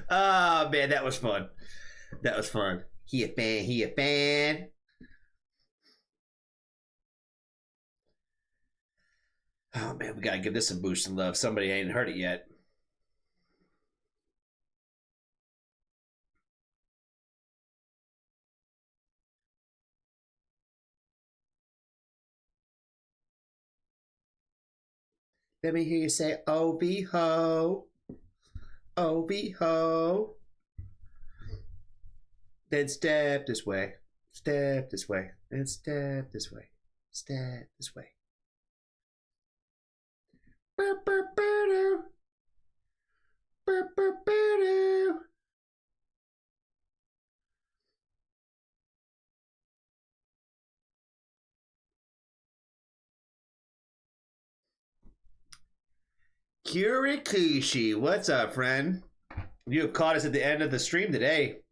Oh man, that was fun. That was fun. He a fan, he a fan. Oh man, we gotta give this some boost and love. Somebody ain't heard it yet. Let me hear you say, "Oh, be ho, oh, be ho." Then step this way, step this way, then step this way, step this way. Burr, burr, burr, doo. Burr, burr, burr, doo. Kurikushi, what's up, friend? You have caught us at the end of the stream today.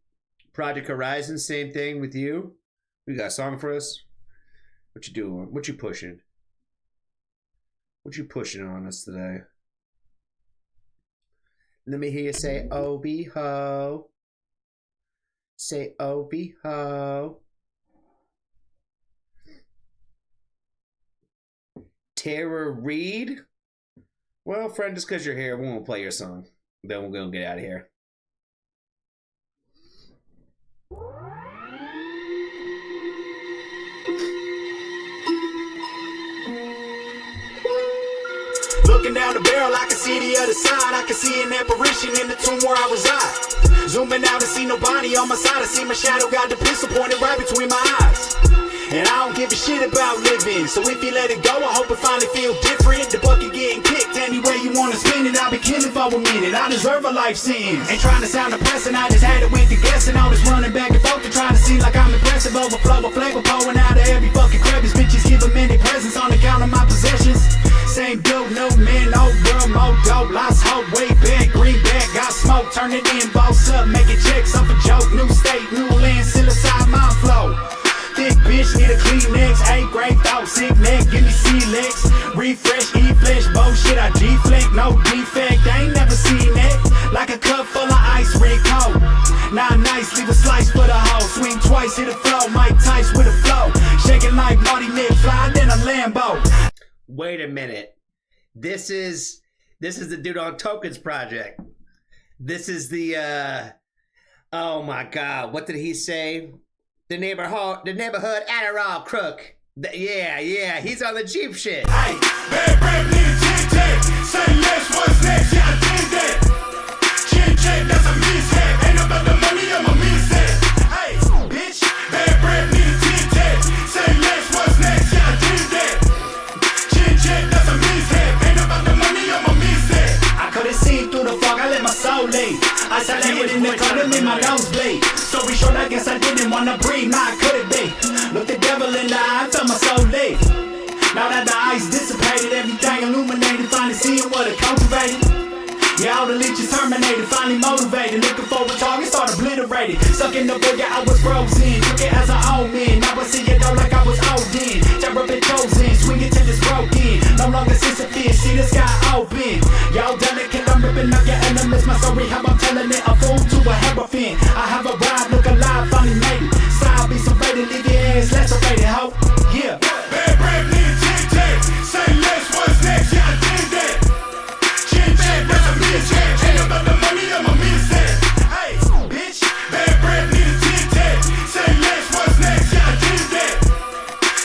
Project Horizon, same thing with you. We got a song for us? What you doing? What you pushing? What you pushing on us today? Let me hear you say, "Oh, be ho." Say, "Oh, be ho." Tara Reid? Well, friend, just because you're here, we won't play your song. Then we're going to get out of here. Looking down the barrel, I can see the other side. I can see an apparition in the tomb where I reside. Zooming out and see nobody on my side. I see my shadow got the pistol pointed right between my eyes. And I don't give a shit about living. So if you let it go, I hope it finally feel different. The bucket getting kicked any way you wanna spin it. I'll be killing for a minute. I deserve a life sentence. Ain't trying to sound depressing, I just had it with the guessing. Always running back and forth to try to seem like I'm impressive. Overflow with flavor pouring out of every fucking crevice. Bitches give them many presents on account of my possessions. Same dude, no man, old girl, more dope. Lost hope, way back, greenback, got smoke. Turn it in, boss up, making checks off a joke. New state, new land, psilocybin mind flow. Thick bitch, need a Kleenex, 8th grade thought, sick neck, give me C-Lex. Refresh, E-flesh, bullshit, I deflect, no defect, I ain't never seen that. Like a cup full of ice, red cold. Now nice, leave a slice for the hoe. Swing twice, hit a flow, Mike Tice with a flow. Shaking like Marty McFly, then a Lambo. Wait a minute. This is the dude on Tokens Project. This is the oh my god, what did he say? The neighborhood Adderall crook. Yeah, he's on the Jeep shit. Hey, bad breath, nigga, chin-check. Say less, what's next? Yeah, I did that. Chin-check, that's a mishap. Ain't about the money, I'm a mishap. Hey, bitch, bad breath, nigga, chin-check. Say less, what's next? Yeah, I did that. Chin-check, that's a mishap. Ain't about the money, I'm a mishap. I couldn't see through the fog, I let my soul leave. Isolated in the corner, made my nose bleed. Story short, I guess I didn't wanna breathe. Now I couldn't be. Look the devil in the eye, felt my soul leave. Now that the ice dissipated, everything illuminated, finally seeing what it cultivated. Yeah, all the leeches terminated, finally motivated. Looking for a target, start obliterated. Stuck in the book, yeah, I was frozen. Took it as an old man. Now I see it though like I was old then. Terror been chosen, swing it till it's broken. No longer since a fish, see the sky open. Y'all delicate, I'm ripping up your elements. My story, how I'm telling it, a fool to a hierophant. I have a ride, look alive, finally made it. Style be serrated, leave your ass lacerated, ho. Yeah. Bad breath, nigga, chin-check. Say less, what's next? Yeah, I did that. Chin-check, that's a mishap. Ain't about the money, I'm a mishap. Hey, bitch, bad breath, nigga, chin-check. Say less, what's next? Yeah, I did that.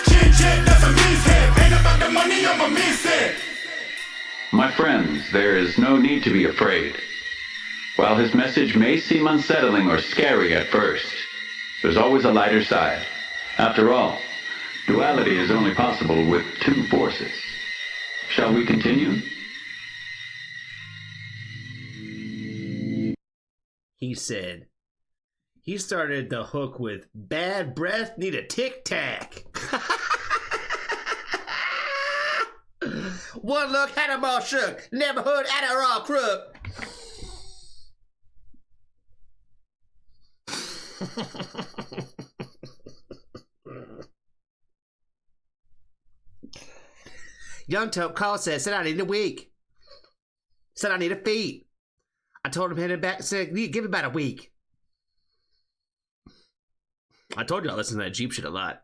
Chin-check, that's a mishap. Ain't about the money, I'm a mishap. My friends, there is no need to be afraid. While his message may seem unsettling or scary at first, there's always a lighter side. After all, duality is only possible with two forces. Shall we continue? He said, he started the hook with bad breath, need a tic-tac. One look, had 'em all shook. Neighborhood Adderall crook. Young Tope called, said I need a week. Said I need a feet. I told him headed back, said give me about a week. I told you I listen to that Jeep shit a lot.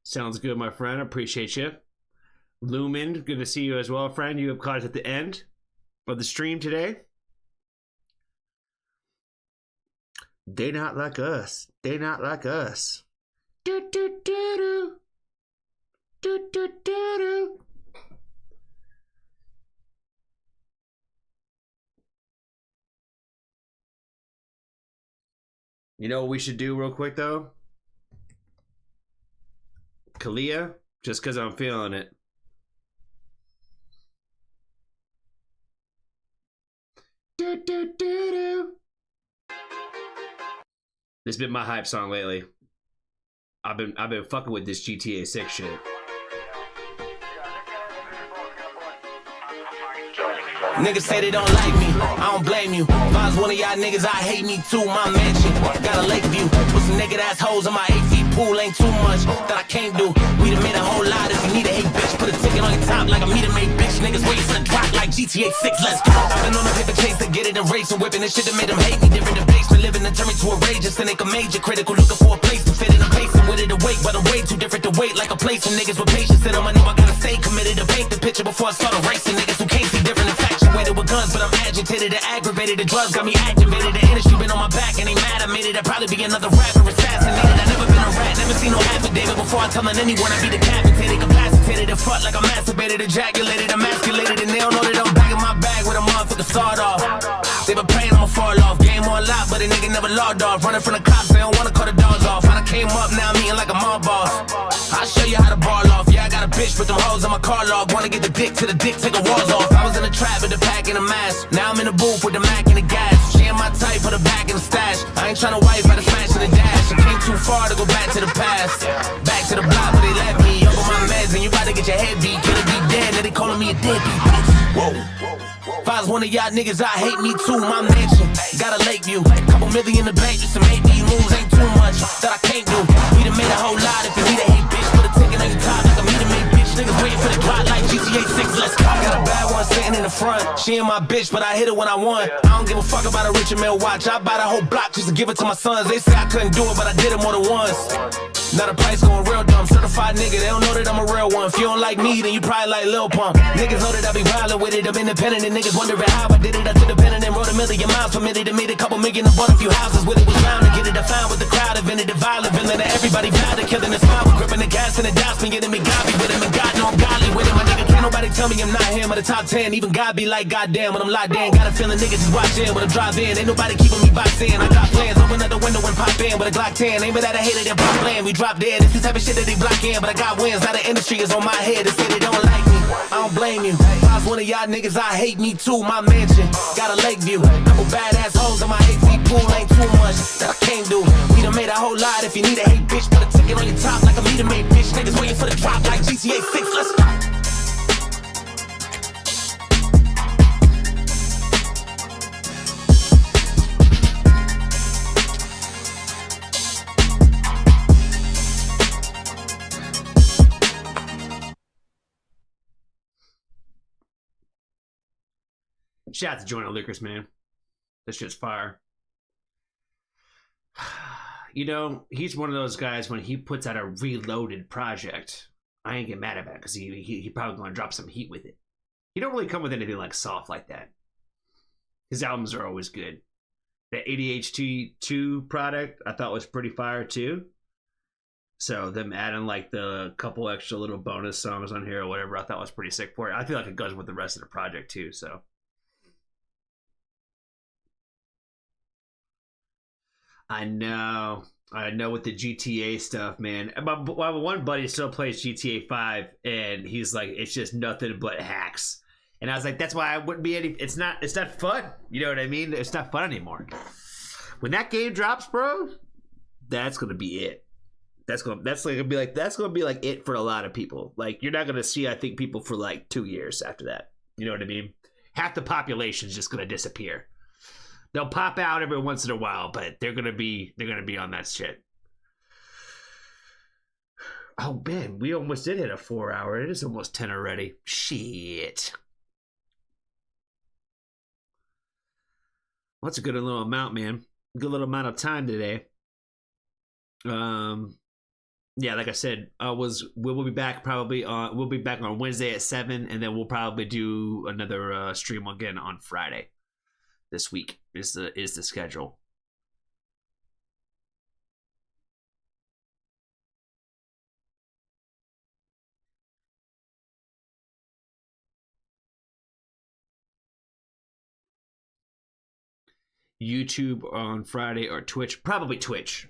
Sounds good, my friend. I appreciate you. Lumen, good to see you as well, friend. You have caught us at the end of the stream today. They not like us. They not like us. Do, do, do, do. Do, do, do, do. You know what we should do real quick, though? Kalia, just because I'm feeling it. Do, do, do, do. This has been my hype song lately. I've been fucking with this GTA 6 shit. Niggas say they don't like me, I don't blame you. If I was one of y'all niggas, I hate me too. My mansion, got a lake view. Put some naked ass hoes in my 8 feet pool. Ain't too much that I can't do. We done made a whole lot. If you need a hate bitch, put a ticket on your top like a meter made bitch. Niggas waiting for the drop like GTA 6, let's go. I've been on a paper chase to get it and race and whipping this shit that made them hate me. Different debates, been living and turn me to a rage just to make a major critical. Looking for a place to fit in a place and with it awake, but I'm way too different to wait like a place and niggas with patience in them. I know I gotta stay committed to paint the picture before I start erasing niggas who can't see different, infatuated with guns, but I'm agitated and aggravated. The drugs got me activated. The industry been on my back and they mad I made it. I'd probably be another rapper assassinated. I never been a rat, never seen no affidavit before I telling anyone I be decapitated, capacitated, and fucked like I'm masturbated, ejaculated, emasculated, and they don't know that I'm back in my bag with a motherfucker sawed off. They been praying I'ma fall off. Game on lock, but a nigga never logged off. Running from the cops, they don't wanna cut the dogs off. I done came up, now I'm eating like a mob boss. I'll show you how to ball off. Yeah, I got a bitch with them hoes on my car log. Wanna get the dick to the dick, take a walls off. I was in the trap with the pack and the mask. Now I'm in the booth with the Mac and the gas. She ain't my type, put her back in the stash. I ain't tryna wife, I done smash in the dash. I came too far to go back to the past. Back to the block where they left me. Up on my meds and you about to get your head beat. Killer be dead, now they calling me a deadbeat, bitch. Whoa. If I was one of y'all niggas, I hate me too. My mansion, got a lake view. Couple million in the bank, just to make these moves. Ain't too much that I can't do. We done made a whole lot. If you need a hate bitch, put a ticket on your top like a meter made bitch. Niggas waiting for the drop like GTA 6, let's go. Got a bad one sitting in the front. She ain't my bitch, but I hit her when I want. I don't give a fuck about a Richard Mille watch. I buy the whole block just to give it to my sons. They say I couldn't do it, but I did it more than once. Now the price going real dumb. Certified nigga, they don't know that I'm a real one. If you don't like me, then you probably like Lil Pump. Niggas know that I be wildin' with it. I'm independent and niggas wondering how I did it. I took the pen and then wrote a million miles. Permitted to made a couple million and bought a few houses with it. Was bound to get it defined with the crowd. Invented the violent villain that everybody vowed to killing the smile. With gripping the gas and the doubts. Been getting me godly with him and God know I'm godly with him. My nigga can't nobody tell me I'm not him. Of the top 10, even God be like goddamn when I'm locked in. Got a feeling niggas is watching when I'm drive in. Ain't nobody keeping me boxed in. I got plans. Open up the window and pop in with a Glock 10. Aim it at a hater then pop land. We drop dead. This is the type of shit that they block in, but I got wins. Now the industry is on my head. They say they don't like me. I don't blame you. If I was one of y'all niggas, I hate me too. My mansion got a lake view. Couple badass hoes on my 8 feet pool. Ain't too much that I can't do. We done made a whole lot. If you need a hate bitch, put a ticket on your top like a meter made bitch. Niggas waiting for the drop like GTA 6. Let's go. Shout out to Joyner Lucas, man. This shit's fire. You know, he's one of those guys when he puts out a reloaded project, I ain't get mad about it because he probably going to drop some heat with it. He don't really come with anything like soft like that. His albums are always good. The ADHD 2 product I thought was pretty fire too. So them adding like the couple extra little bonus songs on here or whatever, I thought was pretty sick for it. I feel like it goes with the rest of the project too, so. I know with the GTA stuff, man. My one buddy still plays GTA 5, and he's like, it's just nothing but hacks. And I was like, that's why I wouldn't be any. It's not fun. You know what I mean? It's not fun anymore. When that game drops, bro, that's gonna be it. That's gonna be like it for a lot of people. Like you're not gonna see, I think, people for like 2 years after that. You know what I mean? Half the population is just gonna disappear. They'll pop out every once in a while, but they're gonna be on that shit. Oh man, we almost did hit a 4 hour. It is almost 10 already. Shit. Well, that's a good little amount, man. Good little amount of time today. Yeah, like I said, we'll be back probably on Wednesday at 7, and then we'll probably do another stream again on Friday. This week is the schedule. YouTube on Friday or Twitch. Probably Twitch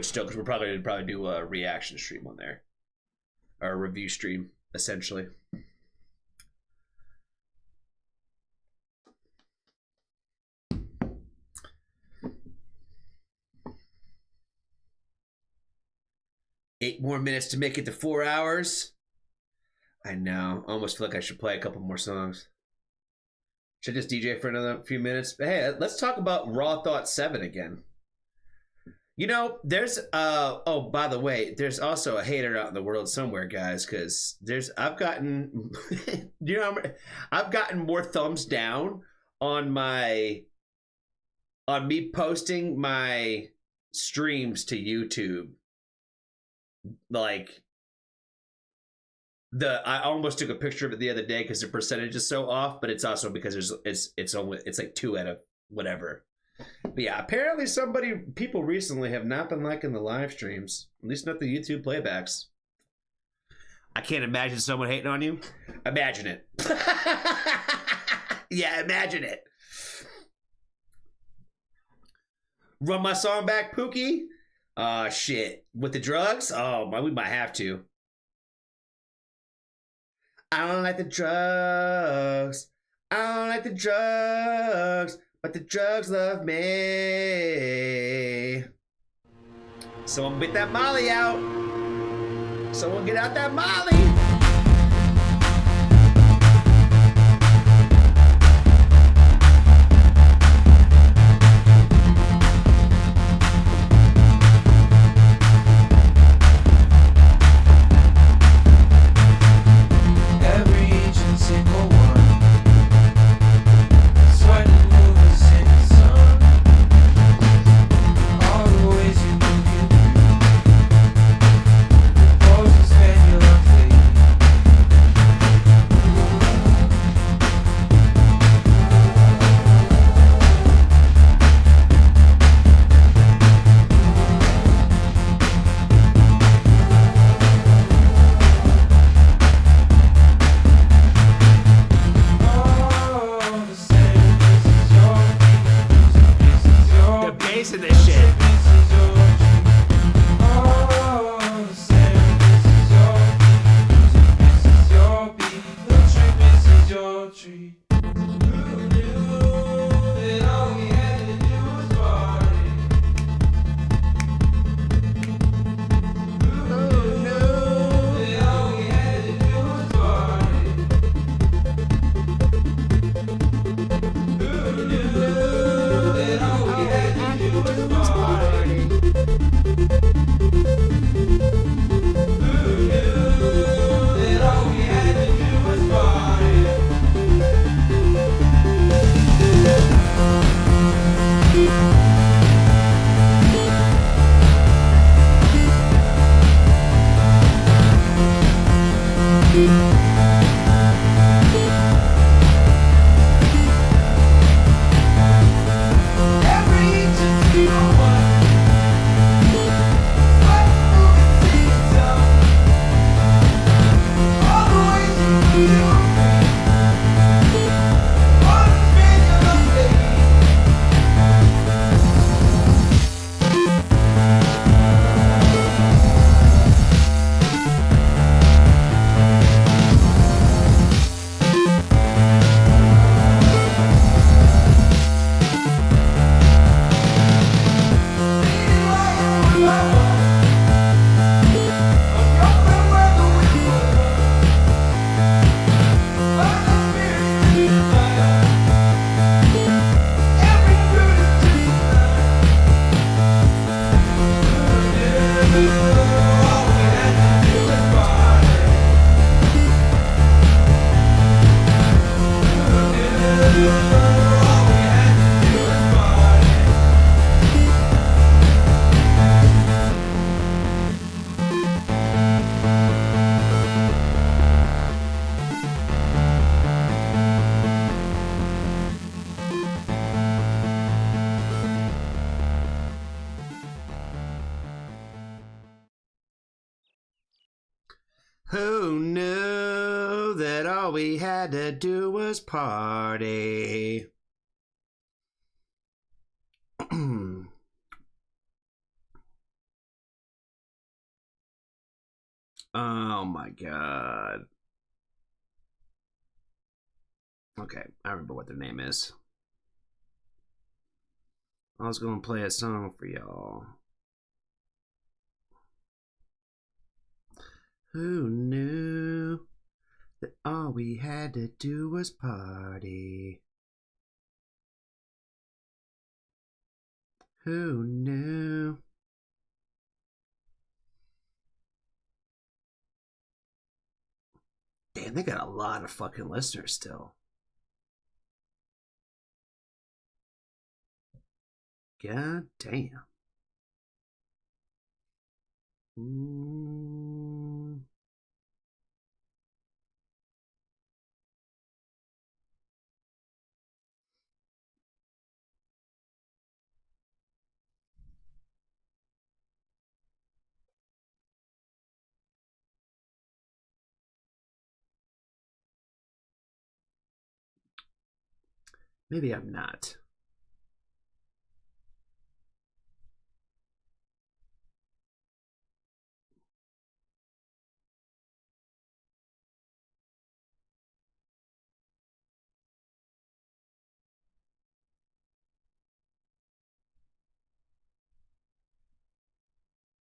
still, because we're probably do a reaction stream on there, or a review stream essentially. Eight more minutes to make it to 4 hours. I know. I almost feel like I should play a couple more songs. Should I just DJ for another few minutes? Hey, let's talk about Raw Thought 7 again. You know, there's oh, by the way, there's also a hater out in the world somewhere, guys, because I've gotten I've gotten more thumbs down on me posting my streams to YouTube, like I almost took a picture of it the other day because the percentage is so off, but it's also because it's like 2 out of whatever. But yeah, apparently people recently have not been liking the live streams, at least not the YouTube playbacks. I can't imagine someone hating on you. Imagine it. Yeah, imagine it. Run my song back, Pookie. Shit. With the drugs? Oh, we might have to. I don't like the drugs. I don't like the drugs. But the drugs love me. Someone get that Molly out. Someone get out that Molly. Who knew that all we had to do was party? Oh my god. Okay, I remember what their name is. I was gonna play a song for y'all. Who knew that all we had to do was party? Who knew? Damn, they got a lot of fucking listeners still. God damn. Maybe I'm not.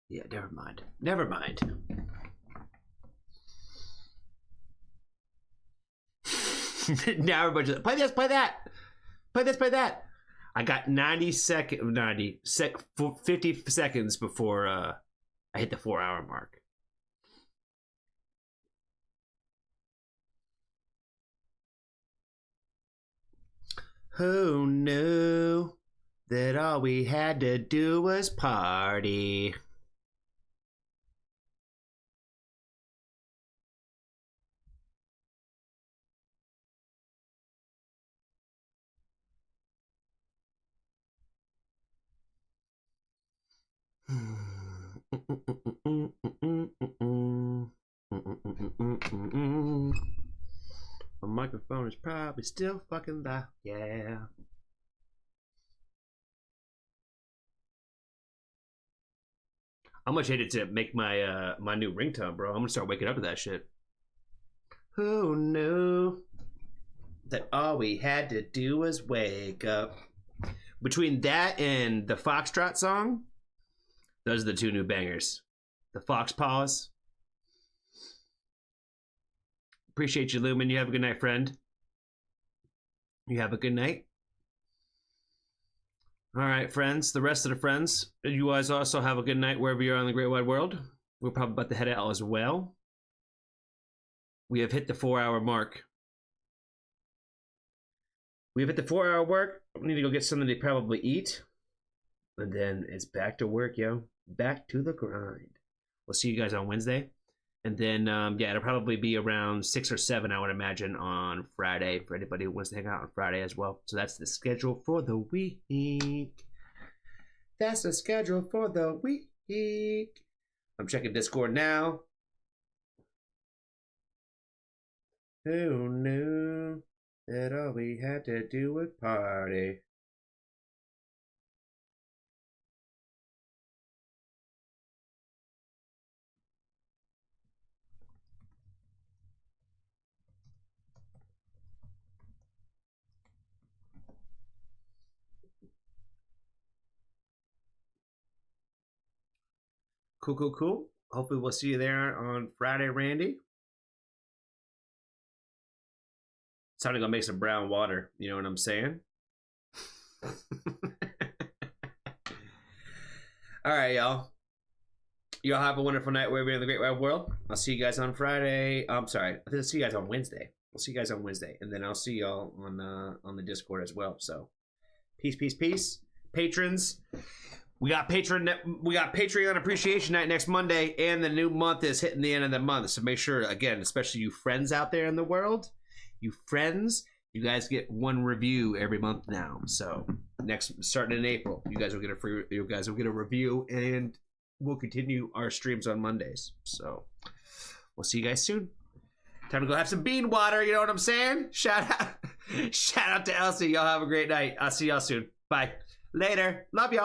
Yeah, never mind. Never mind. Now everybody's like, play this, play that. Play this, play that. I got 50 seconds before I hit the 4-hour mark. Who knew that all we had to do was party? My microphone is probably still fucking loud. Yeah. How much hate it to make my my new ringtone, bro? I'm gonna start waking up to that shit. Who knew that all we had to do was wake up? Between that and the Foxtrot song, those are the two new bangers. The Fox Paws. Appreciate you, Lumen. You have a good night, friend. You have a good night. All right, friends. The rest of the friends, you guys also have a good night wherever you're on the great wide world. We're probably about to head out as well. We have hit the 4-hour mark. We have hit the 4-hour mark. We need to go get something to probably eat. And then it's back to work, yo. Back to the grind. We'll see you guys on Wednesday. And then, yeah, it'll probably be around 6 or 7, I would imagine, on Friday for anybody who wants to hang out on Friday as well. So that's the schedule for the week. That's the schedule for the week. I'm checking Discord now. Who knew that all we had to do was party? Cool, cool, cool. Hopefully we'll see you there on Friday, Randy. It's time to go make some brown water. You know what I'm saying? All right, y'all. Y'all have a wonderful night wherever you're in the great wide world. I'll see you guys on Friday. I'm sorry. I'll see you guys on Wednesday. I'll see you guys on Wednesday. And then I'll see y'all on the Discord as well. So peace, peace, peace. Patrons. We got Patreon Appreciation Night next Monday, and the new month is hitting the end of the month. So make sure, again, especially you friends out there in the world, you guys get one review every month now. So starting in April, you guys will get a review, and we'll continue our streams on Mondays. So we'll see you guys soon. Time to go have some bean water. You know what I'm saying? Shout out to Elsie. Y'all have a great night. I'll see y'all soon. Bye. Later. Love y'all.